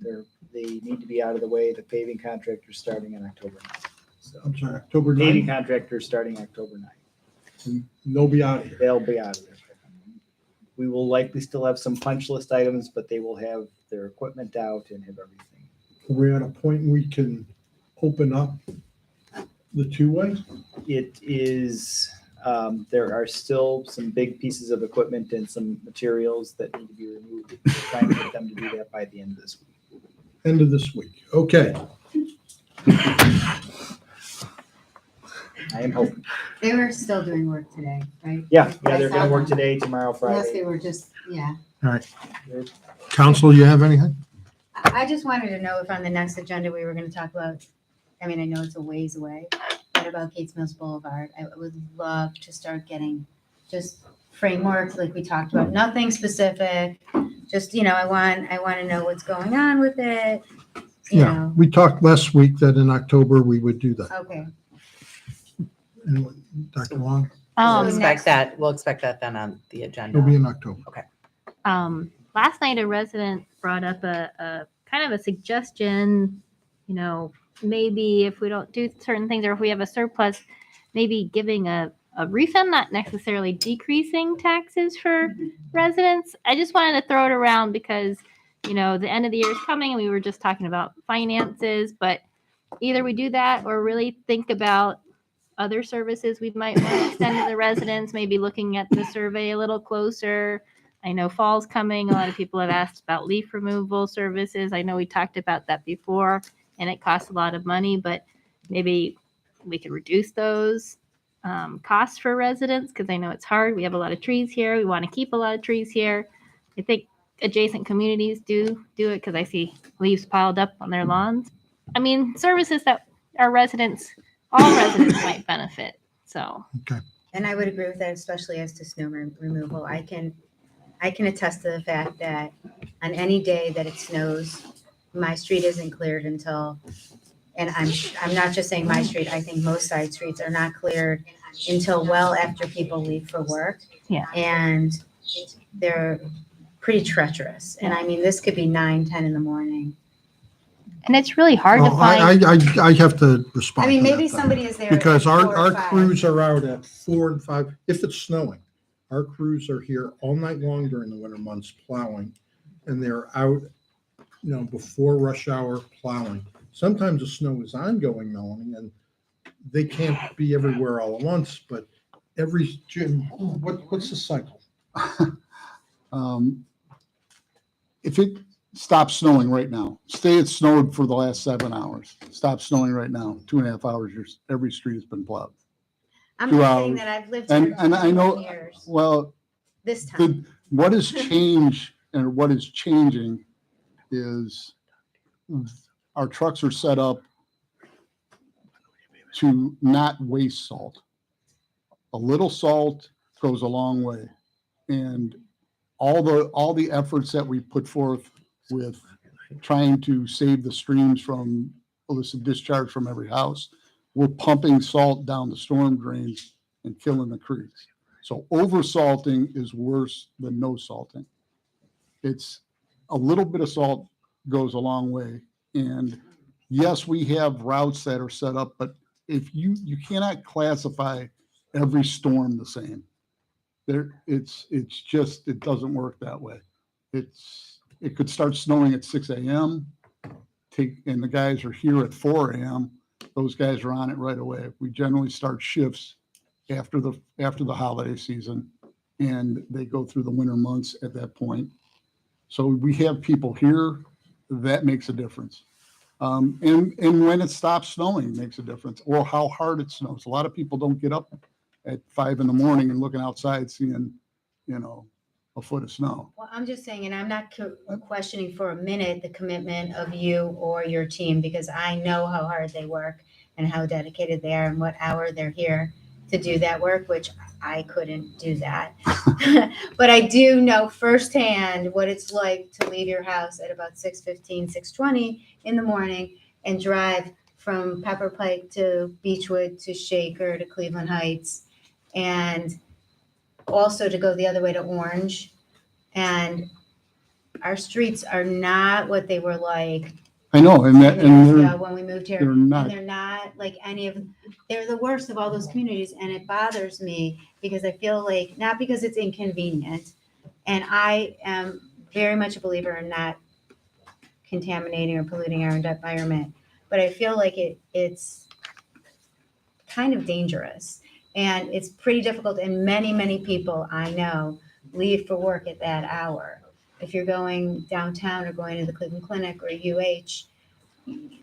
[SPEAKER 4] They need to be out of the way. The paving contractor is starting on October 9th. So
[SPEAKER 1] I'm sorry, October
[SPEAKER 4] paving
[SPEAKER 1] 9th,
[SPEAKER 4] contractor is starting October 9th.
[SPEAKER 1] and they'll be out of here.
[SPEAKER 4] They'll be out of there. We will likely still have some punch list items, but they will have their equipment out and have everything.
[SPEAKER 1] We're at a point we can open up the two-way?
[SPEAKER 4] It is, there are still some big pieces of equipment and some materials that need to be removed. We're trying to get them to do that by the end of this week.
[SPEAKER 1] End of this week. Okay.
[SPEAKER 4] I am hoping.
[SPEAKER 6] They were still doing work today, right?
[SPEAKER 4] Yeah, they're
[SPEAKER 6] I
[SPEAKER 4] gonna
[SPEAKER 6] saw
[SPEAKER 4] work
[SPEAKER 6] them.
[SPEAKER 4] today, tomorrow,
[SPEAKER 6] Unless they
[SPEAKER 4] Friday.
[SPEAKER 6] were just, yeah.
[SPEAKER 1] Council, you have anything?
[SPEAKER 6] I just wanted to know if on the next agenda, we were gonna talk about, I mean, I know it's a ways away, but about Gates Mills Boulevard. I would love to start getting just frameworks like we talked about, nothing specific. Just, I want to know what's going on with it, you
[SPEAKER 1] Yeah,
[SPEAKER 6] know.
[SPEAKER 1] we talked last week that in October we would do that.
[SPEAKER 6] Okay.
[SPEAKER 1] And Dr. Long,
[SPEAKER 9] We'll
[SPEAKER 7] Um,
[SPEAKER 9] expect that, we'll expect that then on the agenda.
[SPEAKER 1] it'll be in October.
[SPEAKER 7] Last night a resident brought up a kind of a suggestion, maybe if we don't do certain things or if we have a surplus, maybe giving a refund, not necessarily decreasing taxes for residents. I just wanted to throw it around because, the end of the year is coming and we were just talking about finances, but either we do that or really think about other services we might want to extend to the residents, maybe looking at the survey a little closer. I know fall's coming. A lot of people have asked about leaf removal services. I know we talked about that before and it costs a lot of money, but maybe we could reduce those costs for residents because I know it's hard. We have a lot of trees here. We want to keep a lot of trees here. I think adjacent communities do it because I see leaves piled up on their lawns. I mean, services that our residents, all residents might benefit. So.
[SPEAKER 6] And I would agree with that, especially as to snow removal. I can attest to the fact that on any day that it snows, my street isn't cleared until, and I'm not just saying my street, I think most side streets are not cleared until well after people leave for work.
[SPEAKER 7] Yeah.
[SPEAKER 6] And they're pretty treacherous. And I mean, this could be 9, 10 in the morning.
[SPEAKER 7] And it's really hard to
[SPEAKER 1] Well,
[SPEAKER 7] find.
[SPEAKER 1] I have to respond
[SPEAKER 6] I mean,
[SPEAKER 1] to that
[SPEAKER 6] maybe
[SPEAKER 1] then.
[SPEAKER 6] somebody is there.
[SPEAKER 1] Because
[SPEAKER 6] at
[SPEAKER 1] our
[SPEAKER 6] 4 or
[SPEAKER 1] our
[SPEAKER 6] 5.
[SPEAKER 1] crews are out at 4 and 5, if it's snowing. Our crews are here all night long during the winter months plowing, and they're out, before rush hour plowing. Sometimes the snow is ongoing, Melanie, and they can't be everywhere all at once, but Jim, what's the cycle?
[SPEAKER 12] If it stops snowing right now, say it snowed for the last 7 hours, stop snowing right now, 2.5 hours, every street has been plowed.
[SPEAKER 6] I'm
[SPEAKER 12] 2
[SPEAKER 6] just saying
[SPEAKER 12] hours.
[SPEAKER 6] that I've lived
[SPEAKER 12] And
[SPEAKER 6] here
[SPEAKER 12] I know,
[SPEAKER 6] 21 years.
[SPEAKER 12] well,
[SPEAKER 6] This time.
[SPEAKER 12] what has changed and what is changing is our trucks are set up to not waste salt. A little salt goes a long way. And all the efforts that we put forth with trying to save the streams from illicit discharge from every house, we're pumping salt down the storm drains and killing the creeks. So over salting is worse than no salting. It's a little bit of salt goes a long way. And yes, we have routes that are set up, but if you cannot classify every storm the same. It's just, it doesn't work that way. It could start snowing at 6 a.m. And the guys are here at 4 a.m. Those guys are on it right away. We generally start shifts after the holiday season, and they go through the winter months at that point. So we have people here. That makes a difference. And when it stops snowing, it makes a difference, or how hard it snows. A lot of people don't get up at 5 a.m. and looking outside, seeing, a foot of snow.
[SPEAKER 6] Well, I'm just saying, and I'm not questioning for a minute the commitment of you or your team, because I know how hard they work and how dedicated they are and what hour they're here to do that work, which I couldn't do that. But I do know firsthand what it's like to leave your house at about 6:15, 6:20 in the morning and drive from Pepper Pike to Beechwood to Shaker to Cleveland Heights, and also to go the other way to Orange. And our streets are not what they were like
[SPEAKER 12] I know, and
[SPEAKER 6] 10 years ago when we moved here.
[SPEAKER 12] they're not.
[SPEAKER 6] And they're not like they're the worst of all those communities. And it bothers me because I feel like, not because it's inconvenient, and I am very much a believer in not contaminating or polluting our environment, but I feel like it's kind of dangerous. And it's pretty difficult, and many people I know leave for work at that hour. If you're going downtown or going to the Cleveland Clinic or UH,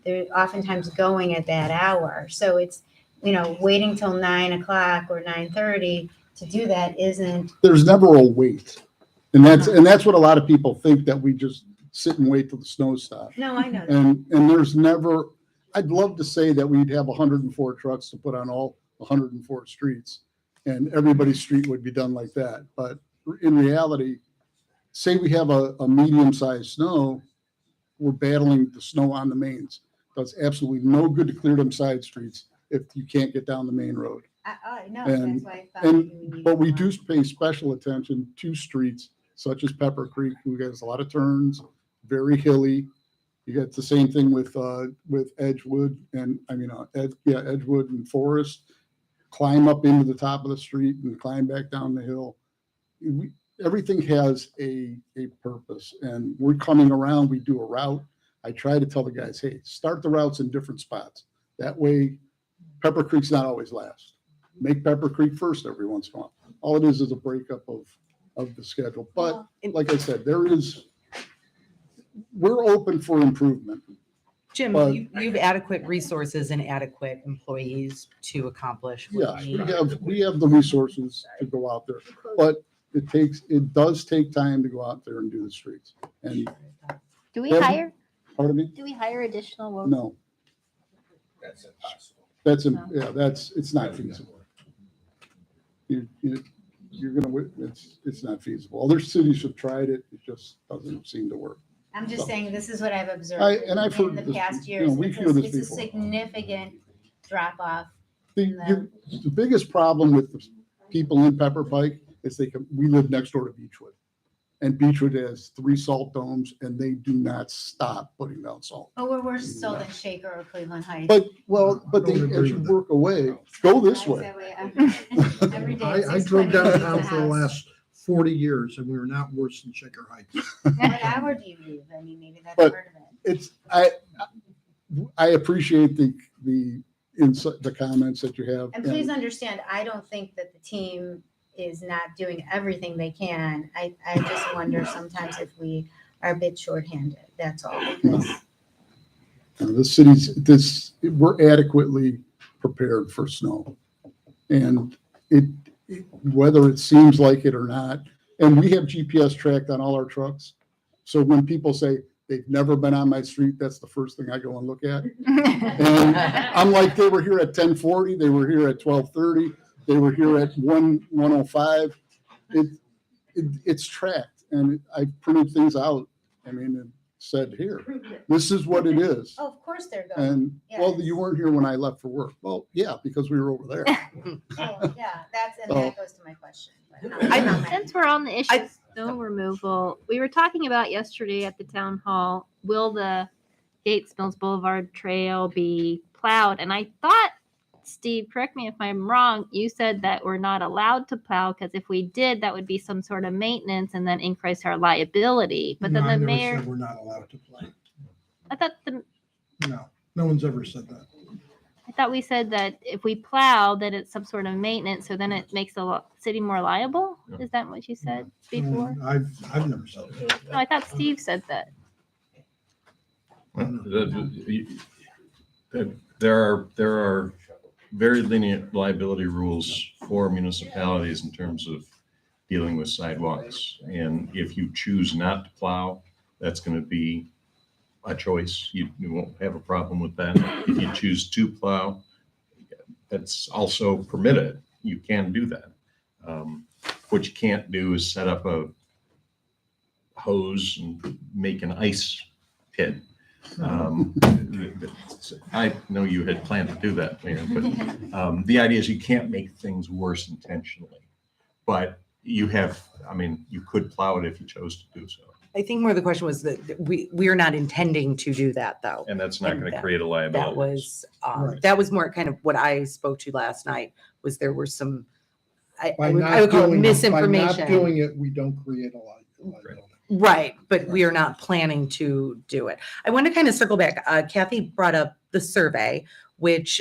[SPEAKER 6] they're oftentimes going at that hour. So it's, waiting till 9 o'clock or 9:30 to do that isn't.
[SPEAKER 12] There's never a wait. And that's what a lot of people think, that we just sit and wait till the snow stops.
[SPEAKER 6] No, I know that.
[SPEAKER 12] And there's never, I'd love to say that we'd have 104 trucks to put on all 104 streets and everybody's street would be done like that. But in reality, say we have a medium-sized snow, we're battling the snow on the mains. Does absolutely no good to clear them side streets if you can't get down the main road.
[SPEAKER 6] I know,
[SPEAKER 12] And-
[SPEAKER 6] that's why I thought maybe we needed
[SPEAKER 12] But we
[SPEAKER 6] more.
[SPEAKER 12] do pay special attention to streets such as Pepper Creek, who has a lot of turns, very hilly. You got the same thing with Edgewood and, Edgewood and Forest. Climb up into the top of the street and climb back down the hill. Everything has a purpose, and we're coming around, we do a route. I try to tell the guys, hey, start the routes in different spots. That way, Pepper Creek's not always last. Make Pepper Creek first every once in a while. All it is a breakup of the schedule. But like I said, we're open for improvement.
[SPEAKER 9] Jim,
[SPEAKER 12] But-
[SPEAKER 9] you've adequate resources and adequate employees to accomplish what
[SPEAKER 12] Yes,
[SPEAKER 9] you need.
[SPEAKER 12] we have the resources to go out there, but it does take time to go out there and do the streets. And
[SPEAKER 7] Do we
[SPEAKER 12] Every-
[SPEAKER 7] hire,
[SPEAKER 12] pardon me?
[SPEAKER 7] do we hire additional workers?
[SPEAKER 12] No,
[SPEAKER 10] That's impossible.
[SPEAKER 12] it's not feasible. You're gonna, it's not feasible. Other cities have tried it, it just doesn't seem to work.
[SPEAKER 6] I'm just saying, this is what I've observed
[SPEAKER 12] And I've
[SPEAKER 6] in
[SPEAKER 12] heard
[SPEAKER 6] the
[SPEAKER 12] this,
[SPEAKER 6] past
[SPEAKER 12] you know,
[SPEAKER 6] years.
[SPEAKER 12] we
[SPEAKER 6] It's
[SPEAKER 12] hear
[SPEAKER 6] a-
[SPEAKER 12] this
[SPEAKER 6] It's a
[SPEAKER 12] before.
[SPEAKER 6] significant drop off.
[SPEAKER 12] The biggest problem with the people in Pepper Pike is we live next door to Beechwood. And Beechwood has 3 salt domes and they do not stop putting down salt.
[SPEAKER 6] Oh, we're worse so than Shaker or Cleveland Heights.
[SPEAKER 12] But
[SPEAKER 1] I don't
[SPEAKER 12] as
[SPEAKER 1] agree
[SPEAKER 12] you
[SPEAKER 1] with that.
[SPEAKER 12] work away, go this
[SPEAKER 6] I
[SPEAKER 12] way.
[SPEAKER 6] say every day at
[SPEAKER 1] I drove
[SPEAKER 6] 6:20 to leave
[SPEAKER 1] downtown for the
[SPEAKER 6] house.
[SPEAKER 1] last 40 years and we were not worse than Shaker Heights.
[SPEAKER 6] What hour do you leave? I mean, maybe that's
[SPEAKER 12] But-
[SPEAKER 6] part of it.
[SPEAKER 12] I appreciate the comments that you have.
[SPEAKER 6] And please understand, I don't think that the team is not doing everything they can. I just wonder sometimes if we are a bit shorthanded, that's all. Because
[SPEAKER 12] We're adequately prepared for snow. And whether it seems like it or not, and we have GPS tracked on all our trucks. So when people say they've never been on my street, that's the first thing I go and look at. And I'm like, they were here at 10:40, they were here at 12:30, they were here at 1:05. It's tracked, and I printed things out. I mean, it said here, this is what it is.
[SPEAKER 6] Oh, of course they're going.
[SPEAKER 12] And, well, you weren't here when I left for work. Well, yeah, because we were over there.
[SPEAKER 6] Oh, yeah, that goes to my question. but not-
[SPEAKER 9] I-
[SPEAKER 6] not my-
[SPEAKER 7] Since we're on the issue
[SPEAKER 9] I-
[SPEAKER 7] of snow removal, we were talking about yesterday at the town hall, will the Gates Mills Boulevard Trail be plowed? And I thought, Steve, correct me if I'm wrong, you said that we're not allowed to plow because if we did, that would be some sort of maintenance and then increase our liability. But then
[SPEAKER 1] No, I
[SPEAKER 7] the
[SPEAKER 1] never
[SPEAKER 7] mayor,
[SPEAKER 1] said we're not allowed to play.
[SPEAKER 7] I
[SPEAKER 1] No one's ever said that.
[SPEAKER 7] thought we said that if we plow, then it's some sort of maintenance, so then it makes the city more liable? Is that what you said before?
[SPEAKER 1] I've never said that.
[SPEAKER 7] No, I thought Steve said that.
[SPEAKER 8] There are very lenient liability rules for municipalities in terms of dealing with sidewalks. And if you choose not to plow, that's going to be a choice. You won't have a problem with that. If you choose to plow, that's also permitted. You can do that. What you can't do is set up a hose and make an ice pit. I know you had planned to do that, Mayor, but the idea is you can't make things worse intentionally. But you could plow it if you chose to do so.
[SPEAKER 9] I think more the question was that we are not intending to do that, though.
[SPEAKER 8] And that's not
[SPEAKER 9] And
[SPEAKER 8] going to
[SPEAKER 9] that-
[SPEAKER 8] create a liability.
[SPEAKER 1] Right.
[SPEAKER 9] That was more kind of what I spoke to last night, was there were some, I
[SPEAKER 1] By
[SPEAKER 9] would
[SPEAKER 1] not
[SPEAKER 9] call it
[SPEAKER 1] doing it,
[SPEAKER 9] misinformation.
[SPEAKER 1] By not doing it, we don't create a liability.
[SPEAKER 9] Right, but we are not planning to do it. I want to kind of circle back. Kathy brought up the survey, which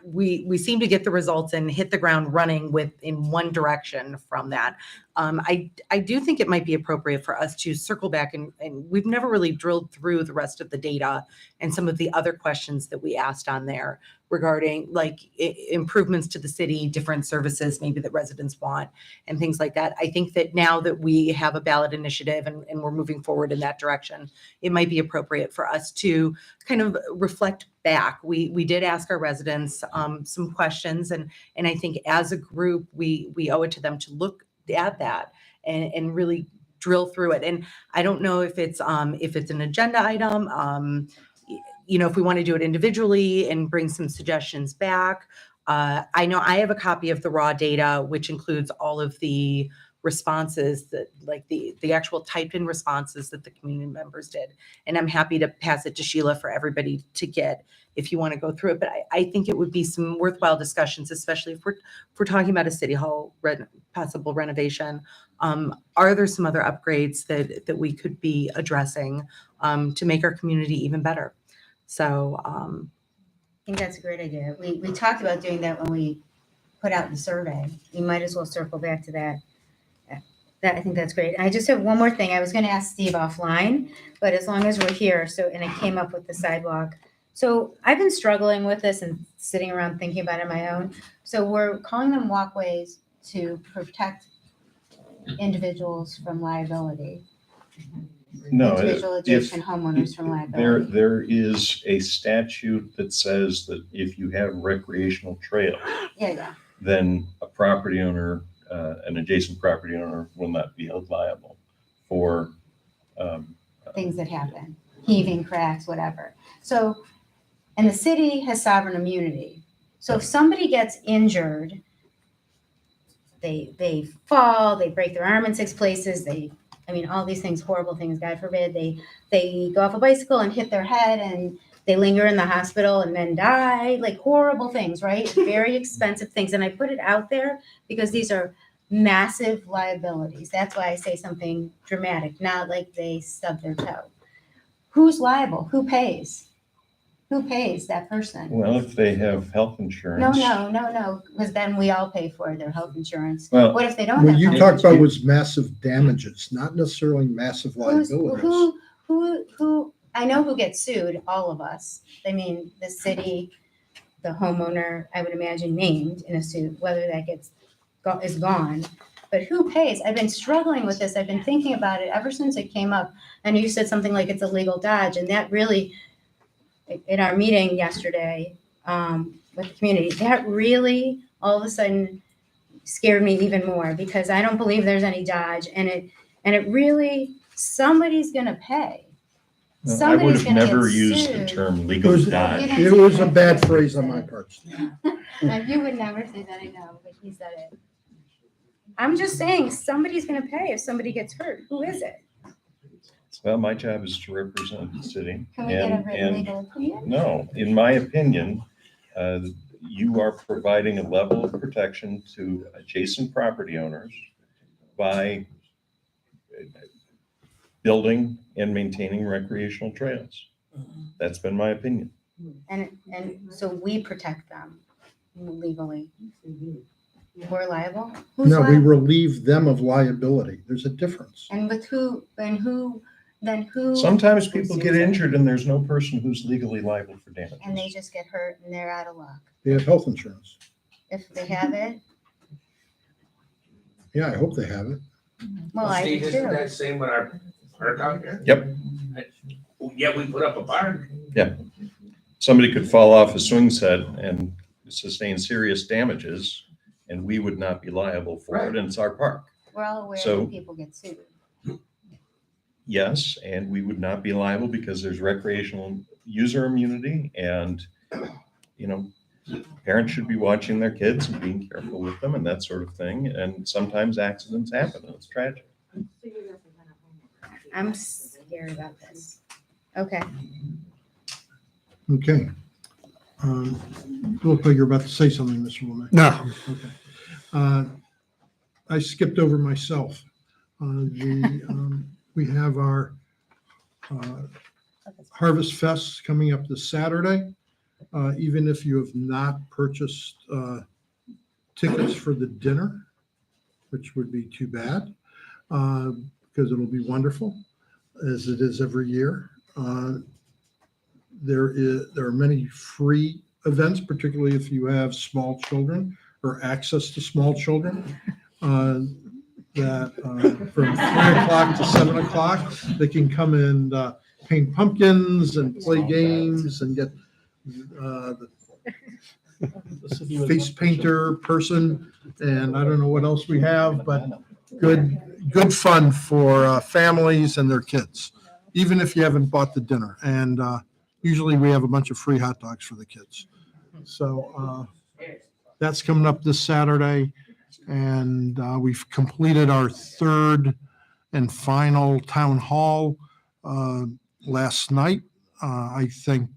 [SPEAKER 9] we seem to get the results and hit the ground running with in one direction from that. I do think it might be appropriate for us to circle back and we've never really drilled through the rest of the data and some of the other questions that we asked on there regarding like improvements to the city, different services maybe that residents want and things like that. I think that now that we have a ballot initiative and we're moving forward in that direction, it might be appropriate for us to kind of reflect back. We did ask our residents some questions and I think as a group, we owe it to them to look at that and really drill through it. And I don't know if it's an agenda item, if we want to do it individually and bring some suggestions back. I know I have a copy of the raw data, which includes all of the responses that like the actual typed in responses that the community members did. And I'm happy to pass it to Sheila for everybody to get if you want to go through it. But I think it would be some worthwhile discussions, especially if we're talking about a city hall possible renovation. Are there some other upgrades that we could be addressing to make our community even better? So
[SPEAKER 6] I think that's a great idea. We talked about doing that when we put out the survey. We might as well circle back to that. I think that's great. I just have one more thing. I was going to ask Steve offline, but as long as we're here, and it came up with the sidewalk. So I've been struggling with this and sitting around thinking about it on my own. So we're calling them walkways to protect individuals from liability.
[SPEAKER 8] No,
[SPEAKER 6] Individual adjacent homeowners from liability.
[SPEAKER 8] there is a statute that says that if you have recreational trails,
[SPEAKER 6] Yeah.
[SPEAKER 8] then a property owner, an adjacent property owner will not be held liable for
[SPEAKER 6] Things that happen, heaving cracks, whatever. So, and the city has sovereign immunity. So if somebody gets injured, they fall, they break their arm in 6 places, all these things, horrible things, God forbid, they go off a bicycle and hit their head and they linger in the hospital and then die, like horrible things, right? Very expensive things. And I put it out there because these are massive liabilities. That's why I say something dramatic, not like they stubbed their toe. Who's liable? Who pays? Who pays that person?
[SPEAKER 8] well, if they have health insurance.
[SPEAKER 6] No, because then we all pay for their health insurance.
[SPEAKER 8] Well,
[SPEAKER 6] What if they don't
[SPEAKER 1] What
[SPEAKER 6] have
[SPEAKER 1] you
[SPEAKER 6] health
[SPEAKER 1] talked about
[SPEAKER 6] insurance?
[SPEAKER 1] was massive damages, not necessarily massive liabilities.
[SPEAKER 6] Who, I know who gets sued, all of us. I mean, the city, the homeowner, I would imagine named in a suit, whether that is gone. But who pays? I've been struggling with this. I've been thinking about it ever since it came up. And you said something like it's a legal dodge. And that really, in our meeting yesterday with the community, that really all of a sudden scared me even more because I don't believe there's any dodge. And it really, somebody's going to pay.
[SPEAKER 8] I would
[SPEAKER 6] Somebody's
[SPEAKER 8] have
[SPEAKER 6] gonna
[SPEAKER 8] never
[SPEAKER 6] get
[SPEAKER 8] used the
[SPEAKER 6] sued.
[SPEAKER 8] term legal dodge.
[SPEAKER 1] It was a bad phrase on my part.
[SPEAKER 6] You would never say that, I know, but he said it. I'm just saying, somebody's gonna pay if somebody gets hurt. Who is it?
[SPEAKER 8] Well, my job is to represent the city.
[SPEAKER 6] Can we get a
[SPEAKER 8] and-
[SPEAKER 6] written
[SPEAKER 8] and
[SPEAKER 6] legal opinion?
[SPEAKER 8] No, in my opinion, you are providing a level of protection to adjacent property owners by building and maintaining recreational trails. That's been my opinion.
[SPEAKER 6] And so we protect them legally. We're liable? Who's
[SPEAKER 1] No, we
[SPEAKER 6] liable?
[SPEAKER 1] relieve them of liability. There's a difference.
[SPEAKER 6] And with who, then who?
[SPEAKER 8] Sometimes people get injured and there's no person who's legally liable for damages.
[SPEAKER 6] And they just get hurt and they're out of luck.
[SPEAKER 1] They have health insurance.
[SPEAKER 6] If they have it,
[SPEAKER 1] Yeah, I hope they have it.
[SPEAKER 6] well, I
[SPEAKER 10] Steve,
[SPEAKER 6] do
[SPEAKER 10] isn't
[SPEAKER 6] too.
[SPEAKER 10] that same with our park out here?
[SPEAKER 8] Yep.
[SPEAKER 10] Yeah, we put up a park.
[SPEAKER 8] Somebody could fall off a swing set and sustain serious damages, and we would not be liable for it, and it's our park.
[SPEAKER 6] We're all aware
[SPEAKER 8] So-
[SPEAKER 6] that people get sued.
[SPEAKER 8] Yes, and we would not be liable because there's recreational user immunity and, parents should be watching their kids and being careful with them and that sort of thing. And sometimes accidents happen and it's tragic.
[SPEAKER 6] I'm scared about this. Okay.
[SPEAKER 1] Okay. You look like you're about to say something, Mr. Womack.
[SPEAKER 3] No.
[SPEAKER 1] Okay. I skipped over myself. The We have our Harvest Fest coming up this Saturday. Even if you have not purchased tickets for the dinner, which would be too bad, because it'll be wonderful, as it is every year. There are many free events, particularly if you have small children or access to small children. That from 3 o'clock to 7 o'clock, they can come and paint pumpkins and play games and get the face painter person, and I don't know what else we have, but good fun for families and their kids, even if you haven't bought the dinner. And usually we have a bunch of free hot dogs for the kids. So that's coming up this Saturday. And we've completed our third and final town hall last night. I think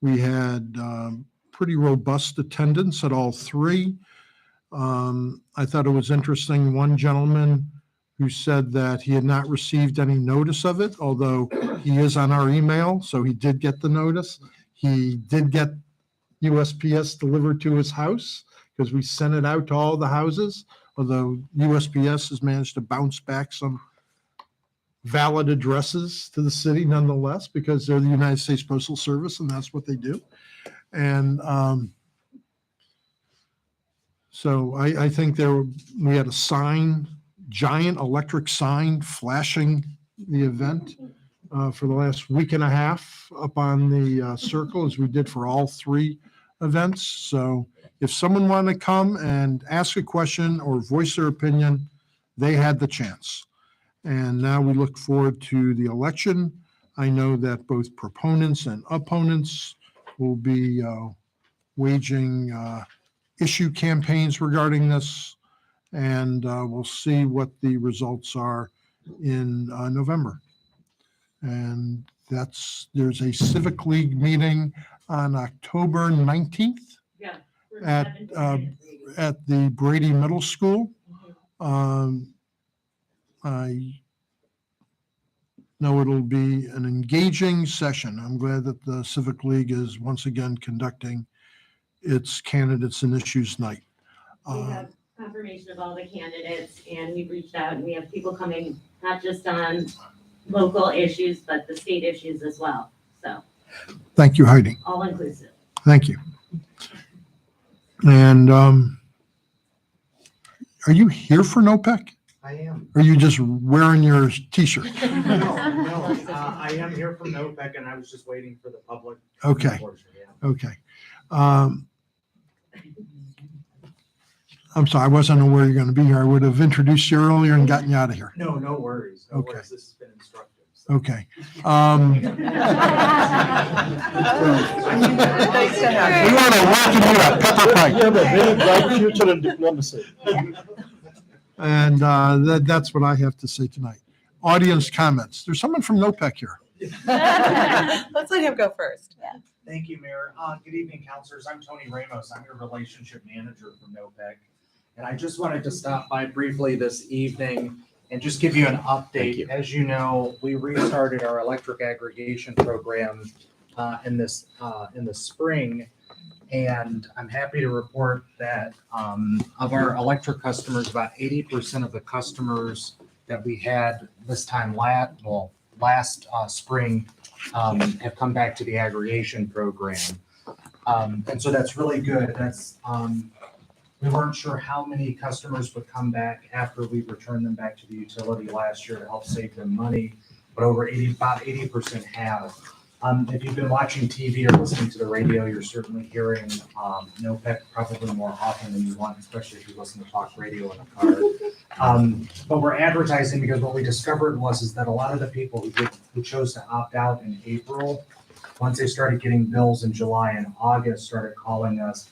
[SPEAKER 1] we had pretty robust attendance at all three. I thought it was interesting, one gentleman who said that he had not received any notice of it, although he is on our email, so he did get the notice. He did get USPS delivered to his house, because we sent it out to all the houses, although USPS has managed to bounce back some valid addresses to the city nonetheless, because they're the United States Postal Service and that's what they do. And so I think we had a sign, giant electric sign flashing the event for the last week and a half up on the circle, as we did for all three events. So if someone wanted to come and ask a question or voice their opinion, they had the chance. And now we look forward to the election. I know that both proponents and opponents will be waging issue campaigns regarding this, and we'll see what the results are in November. And there's a Civic League meeting on October 19th at the Brady Middle School. I know it'll be an engaging session. I'm glad that the Civic League is once again conducting its candidates and issues night.
[SPEAKER 15] We have confirmation of all the candidates, and we've reached out, and we have people coming, not just on local issues, but the state issues as well. So
[SPEAKER 1] Thank you, Heidi.
[SPEAKER 15] all inclusive.
[SPEAKER 1] Thank you. And are you here for NOPEC?
[SPEAKER 16] I am.
[SPEAKER 1] Or are you just wearing your T-shirt?
[SPEAKER 16] No, I am here from NOPEC, and I was just waiting for the public.
[SPEAKER 1] Okay.
[SPEAKER 16] portion, yeah.
[SPEAKER 1] Okay. I'm sorry, I wasn't aware you're going to be here. I would have introduced you earlier and gotten you out of here.
[SPEAKER 16] No, no worries. No
[SPEAKER 1] Okay.
[SPEAKER 16] worries. This has been instructive. So.
[SPEAKER 1] Okay. We want to welcome you to Pepper Pike.
[SPEAKER 11] You have a very bright future in diplomacy.
[SPEAKER 1] And that's what I have to say tonight. Audience comments. There's someone from NOPEC here.
[SPEAKER 9] Let's let him go first.
[SPEAKER 16] Thank you, Mayor. Good evening, councilors. I'm Tony Ramos. I'm your relationship manager from NOPEC. And I just wanted to stop by briefly this evening and just give you an update. As you know, we restarted our electric aggregation program in the spring. And I'm happy to report that of our electric customers, about 80% of the customers that we had this time last spring have come back to the aggregation program. And so that's really good. That's we weren't sure how many customers would come back after we returned them back to the utility last year to help save them money, but about 80% have. If you've been watching TV or listening to the radio, you're certainly hearing NOPEC probably more often than you want, especially if you listen to talk radio in the car. But we're advertising because what we discovered is that a lot of the people who chose to opt out in April, once they started getting bills in July and August, started calling us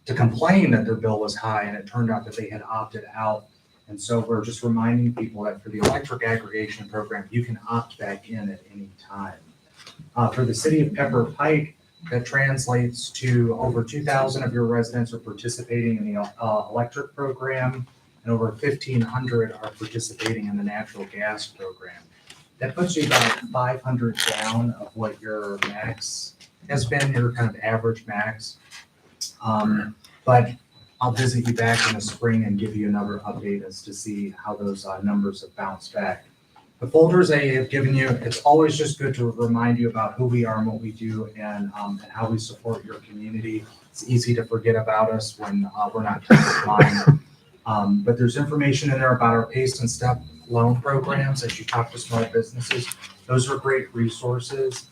[SPEAKER 16] to complain that their bill was high, and it turned out that they had opted out. And so we're just reminding people that for the electric aggregation program, you can opt back in at any time. For the city of Pepper Pike, that translates to over 2,000 of your residents are participating in the electric program, and over 1,500 are participating in the natural gas program. that puts you about 500 down of what your max has been, your kind of average max. But I'll visit you back in the spring and give you another update as to see how those numbers have bounced back. The folders I have given you, it's always just good to remind you about who we are and what we do and how we support your community. It's easy to forget about us when we're not top of mind. But there's information in there about our PACE and STEP loan programs as you talk to small businesses. Those are great resources.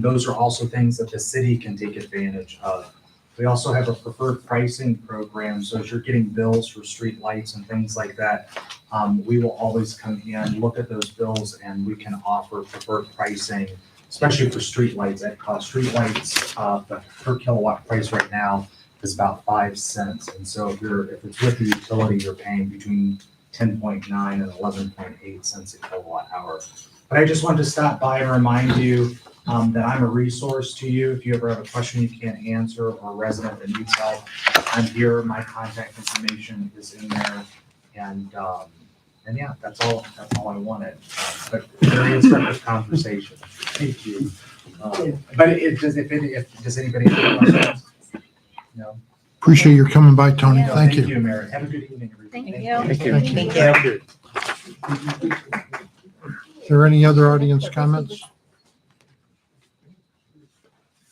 [SPEAKER 16] Those are also things that the city can take advantage of. We also have a preferred pricing program. So as you're getting bills for street lights and things like that, we will always come in, look at those bills, and we can offer preferred pricing, especially for street lights at cost. Street lights, the per kilowatt price right now is about 5 cents. And so if it's with the utility, you're paying between 10.9 and 11.8 cents a kilowatt hour. But I just wanted to stop by and remind you that I'm a resource to you. If you ever have a question you can't answer or a resident that needs help, I'm here. My contact information is in there. And yeah, that's all I wanted. But very instructive conversation. Thank you. But does anybody have questions? No?
[SPEAKER 1] Appreciate your coming by, Tony.
[SPEAKER 7] Yeah.
[SPEAKER 1] Thank you.
[SPEAKER 16] Thank you, Mary. Have a good evening, everybody.
[SPEAKER 7] Thank you.
[SPEAKER 1] Thank you.
[SPEAKER 9] Thank you.
[SPEAKER 1] Is there any other audience comments?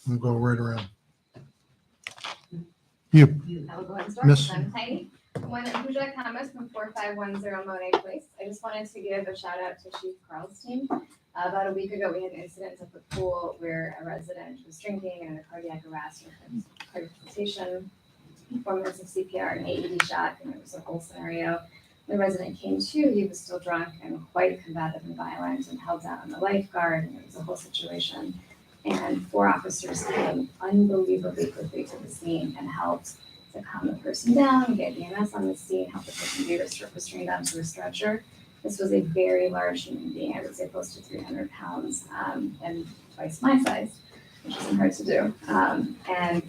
[SPEAKER 1] We'll go right around. You,
[SPEAKER 17] I'll go ahead and start.
[SPEAKER 1] Miss.
[SPEAKER 17] I'm Heidi. One Huja Thomas from 4510 Monet Place. I just wanted to give a shout out to Chief Carl's team. About a week ago, we had an incident at the pool where a resident was drinking and a cardiac arrest with cardiac sensation, 4 minutes of CPR and AED shock, and it was a whole scenario. The resident came to, he was still drunk and quite combative and violent and held down on the lifeguard, and it was a whole situation. And 4 officers came unbelievably quickly to the scene and helped to calm the person down, get EMS on the scene, help the person be restrained onto a stretcher. This was a very large human being, I would say close to 300 pounds, and twice my size, which isn't hard to do. And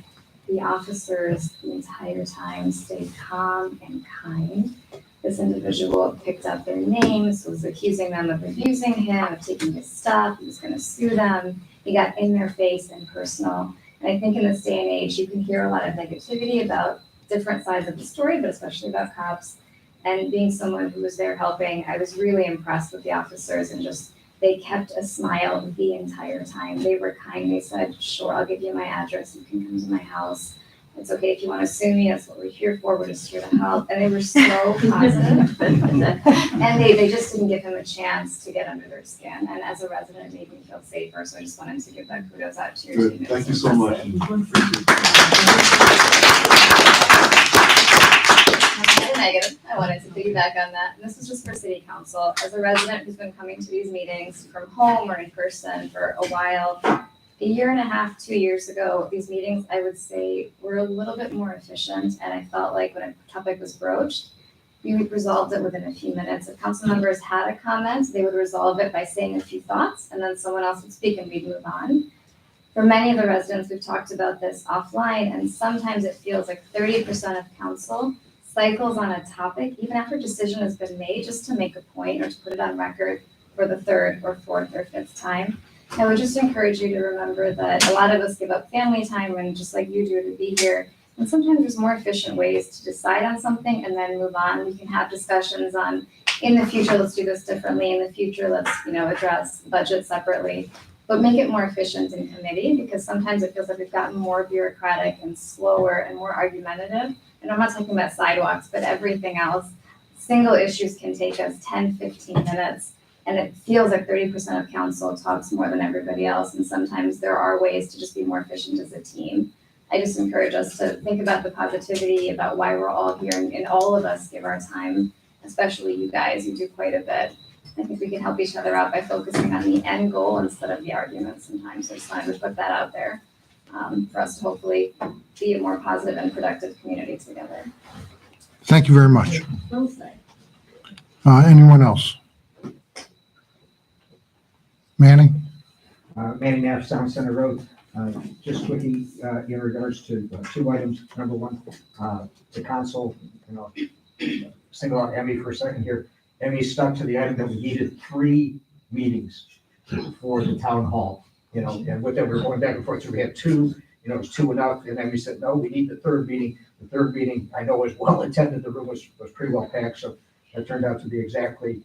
[SPEAKER 17] the officers the entire time stayed calm and kind. This individual picked up their names, was accusing them of abusing him, of taking his stuff, he was going to sue them. He got in their face and personal. And I think in this day and age, you can hear a lot of negativity about different sides of the story, but especially about cops. And being someone who was there helping, I was really impressed with the officers and just, they kept a smile the entire time. They were kind. They said, sure, I'll give you my address. You can come to my house. It's okay if you want to sue me. That's what we're here for. We're just here to help. And they were so positive. And they just didn't give him a chance to get under their skin. And as a resident, it made me feel safer. So I just wanted to give that kudos out to your team.
[SPEAKER 14] Good, thank you so much.
[SPEAKER 17] Negative. I wanted to piggyback on that. And this is just for city council. As a resident who's been coming to these meetings from home or in person for a while, a year and a half, 2 years ago, these meetings, I would say, were a little bit more efficient. And I felt like when a topic was broached, we resolved it within a few minutes. If council members had a comment, they would resolve it by saying a few thoughts, and then someone else would speak and we'd move on. For many of the residents, we've talked about this offline, and sometimes it feels like 30% of council cycles on a topic, even after a decision has been made, just to make a point or to put it on record for the 3rd or 4th or 5th time. I would just encourage you to remember that a lot of us give up family time and just like you do to be here. And sometimes there's more efficient ways to decide on something and then move on. We can have discussions on, in the future, let's do this differently. In the future, let's, address budget separately. But make it more efficient in committee, because sometimes it feels like we've gotten more bureaucratic and slower and more argumentative. And I'm not talking about sidewalks, but everything else. Single issues can take us 10, 15 minutes. And it feels like 30% of council talks more than everybody else. And sometimes there are ways to just be more efficient as a team. I just encourage us to think about the positivity, about why we're all here, and all of us give our time, especially you guys who do quite a bit. I think we can help each other out by focusing on the end goal instead of the argument sometimes. So I just wanted to put that out there for us to hopefully be a more positive and productive community together.
[SPEAKER 1] Thank you very much.
[SPEAKER 17] Well said.
[SPEAKER 1] Anyone else? Manning?
[SPEAKER 18] Manning Nash, Sound Center Road. Just quickly, in regards to 2 items. Number 1, the council, single out Emmy for a second here. Emmy stuck to the item that we needed 3 meetings for the town hall, and with that, we were going back and forth, so we had two, is two enough? And then we said, no, we need the third meeting. The third meeting, I know, was well attended, the room was pretty well packed, so that turned out to be exactly,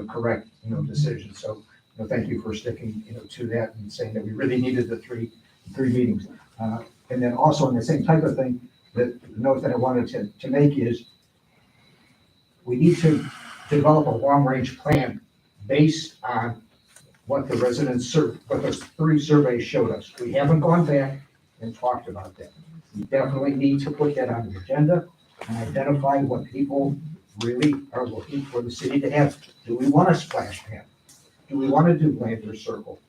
[SPEAKER 18] correct, decision. So, thank you for sticking, to that and saying that we really needed the three meetings. And then also on the same type of thing, the note that I wanted to make is we need to develop a long-range plan based on what the residents, what those three surveys showed us. We haven't gone back and talked about that. We definitely need to put that on the agenda and identify what people really are looking for the city to have. Do we want a splash pad? Do we want to do Lander Circle?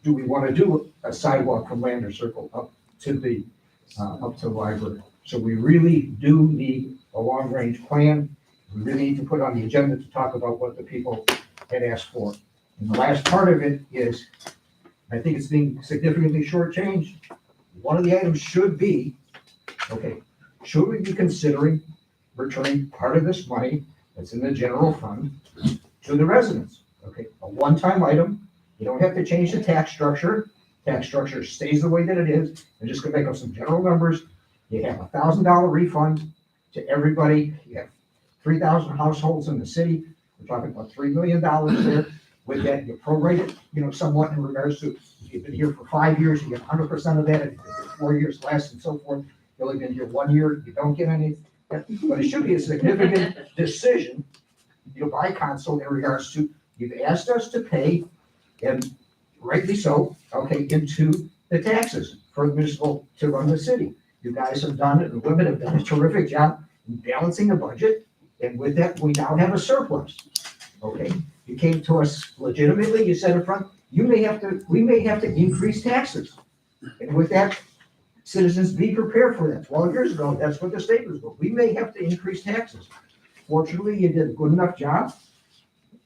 [SPEAKER 18] Do we want to do a sidewalk from Lander Circle up to the library? So we really do need a long-range plan. We really need to put on the agenda to talk about what the people had asked for. And the last part of it is, I think it's being significantly shortchanged. One of the items should be, okay, should we be considering returning part of this money that's in the general fund to the residents? Okay, a one-time item. You don't have to change the tax structure. Tax structure stays the way that it is. I'm just gonna make up some general numbers. You have $1,000 refund to everybody. You have 3,000 households in the city. We're talking about $3 million there. With that, you prorate it, somewhat in regards to, if you've been here for 5 years, you get 100% of that. If you've been here 4 years less and so forth, you've only been here 1 year, you don't get any. But it should be a significant decision, by council in regards to, you've asked us to pay, and rightly so, okay, into the taxes for the municipal to run the city. You guys have done it, and women have done a terrific job in balancing the budget, and with that, we now have a surplus. Okay, you came to us legitimately, you said in front, we may have to increase taxes. And with that, citizens, be prepared for that. 12 years ago, that's what the state was, but we may have to increase taxes. Fortunately, you did a good enough job.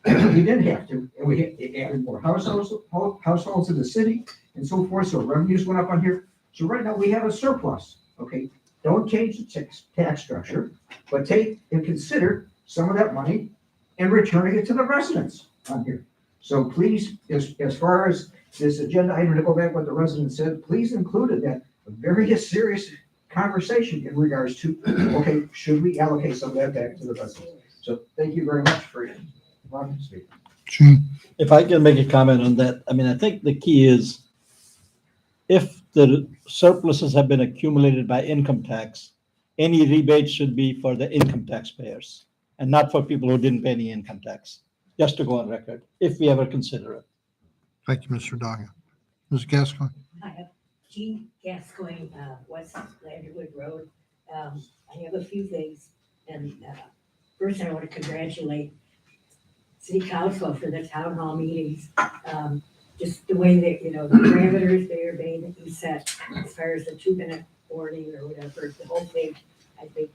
[SPEAKER 18] You didn't have to, and we added more households in the city and so forth, so revenues went up on here. So right now, we have a surplus, okay? Don't change the tax structure, but take and consider some of that money and returning it to the residents on here. So please, as far as this agenda item, to go back what the resident said, please include in that a very serious conversation in regards to, okay, should we allocate some of that back to the residents? So thank you very much for allowing me to speak.
[SPEAKER 1] Gene?
[SPEAKER 11] If I can make a comment on that, I mean, I think the key is if the surpluses have been accumulated by income tax, any rebate should be for the income taxpayers and not for people who didn't pay any income tax, just to go on record, if we ever consider it.
[SPEAKER 1] Thank you, Mr. Daga. Ms. Gascoigne?
[SPEAKER 19] Hi, Jean Gascoigne, West Landerwood Road. I have a few things, and first I want to congratulate City Council for the town hall meetings. Just the way that, the parameters they are being that you set as far as the 2-minute warning or whatever, the whole thing, I think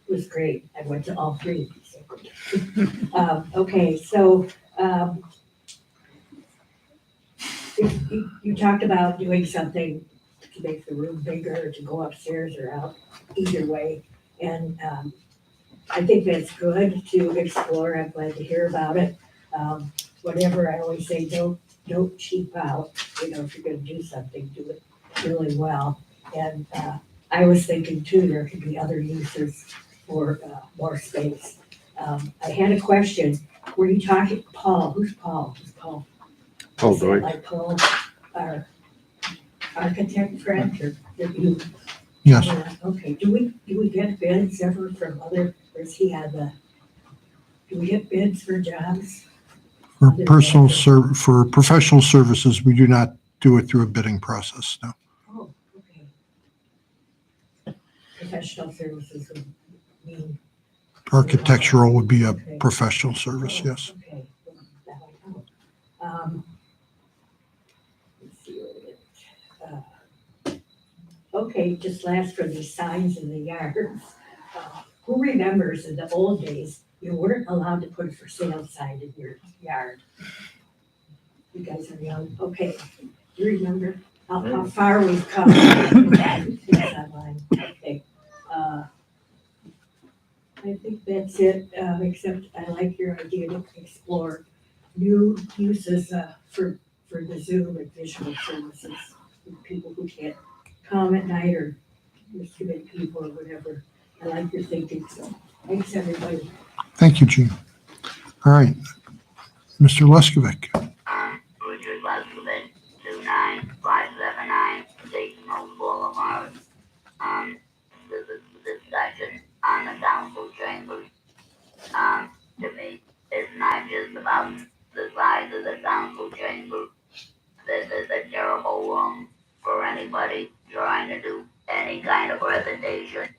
[SPEAKER 19] was great. I went to all three. So. Okay, so you talked about doing something to make the room bigger, to go upstairs or out, either way. And I think that's good to explore. I'm glad to hear about it. Whatever, I always say, don't cheap out. If you're gonna do something, do it really well. And I was thinking too, there could be other uses for more space. I had a question. Were you talking, Paul? Who's Paul? Who's Paul?
[SPEAKER 13] Paul
[SPEAKER 19] Is that
[SPEAKER 13] Deutsch.
[SPEAKER 19] like Paul, our architect friend, or did you?
[SPEAKER 1] Yes.
[SPEAKER 19] Okay, do we get bids ever from other, or is he have do we get bids for jobs?
[SPEAKER 1] For professional services, we do not do it through a bidding process, no.
[SPEAKER 19] Oh, okay. Professional services would mean.
[SPEAKER 1] Architectural would be a professional service, yes.
[SPEAKER 19] Okay. That would help. Let's see what it is. Okay, just last for these signs in the yards. Who remembers in the old days, you weren't allowed to put a for sale sign in your yard? You guys are young, okay. You remember how far we've come? It's online. Okay. I think that's it, except I like your idea to explore new uses, for the Zoom and visual services. For people who can't come at night or there's too many people or whatever. I like your thinking, so thanks, everybody.
[SPEAKER 1] Thank you, Gene. All right. Mr. Leskovic.
[SPEAKER 20] Richard Leskovic, 29579 Dayton Boulevard. This is the discussion on the council chambers. To me, it's not just about the size of the council chamber. This is a terrible room for anybody trying to do any kind of presentation.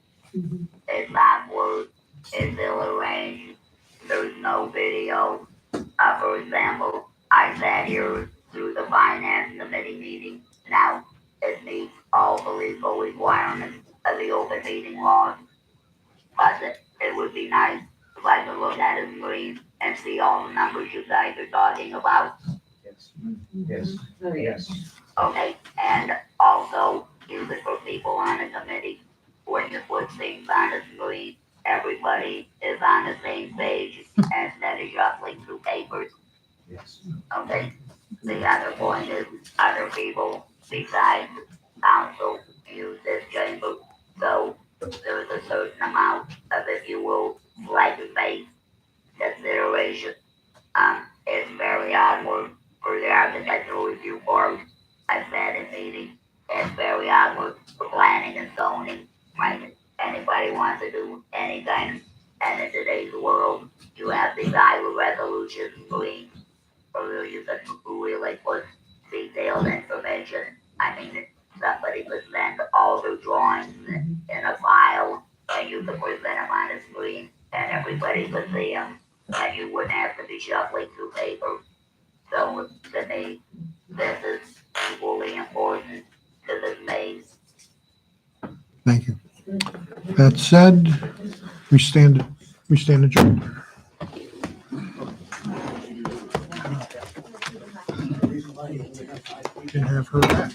[SPEAKER 20] It's awkward, it's ill-arranged, there's no video. For example, I sat here through the finance committee meeting. Now, it meets all the legal requirements of the open meeting laws. But it would be nice if I could look at a screen and see all the numbers you guys are talking about.
[SPEAKER 18] Yes, yes.
[SPEAKER 20] Okay, and also use it for people on the committee. When you put things on the screen, everybody is on the same page instead of shuffling through papers.
[SPEAKER 18] Yes.
[SPEAKER 20] Okay, the other point is other people besides council use this chamber. So there's a certain amount of, if you will, like faith consideration. It's very awkward for the architectural review board. I've said in meetings, it's very awkward for planning and zoning, right? Anybody wants to do anything, and in today's world, you have these Iowa resolution screens, where you can really put detailed information. I mean, somebody could send all their drawings in a file, and you could present them on the screen, and everybody could see them, and you wouldn't have to be shuffling through paper. So to me, this is equally important to this maze.
[SPEAKER 1] Thank you. That said, we stand adjourned. Can have her back.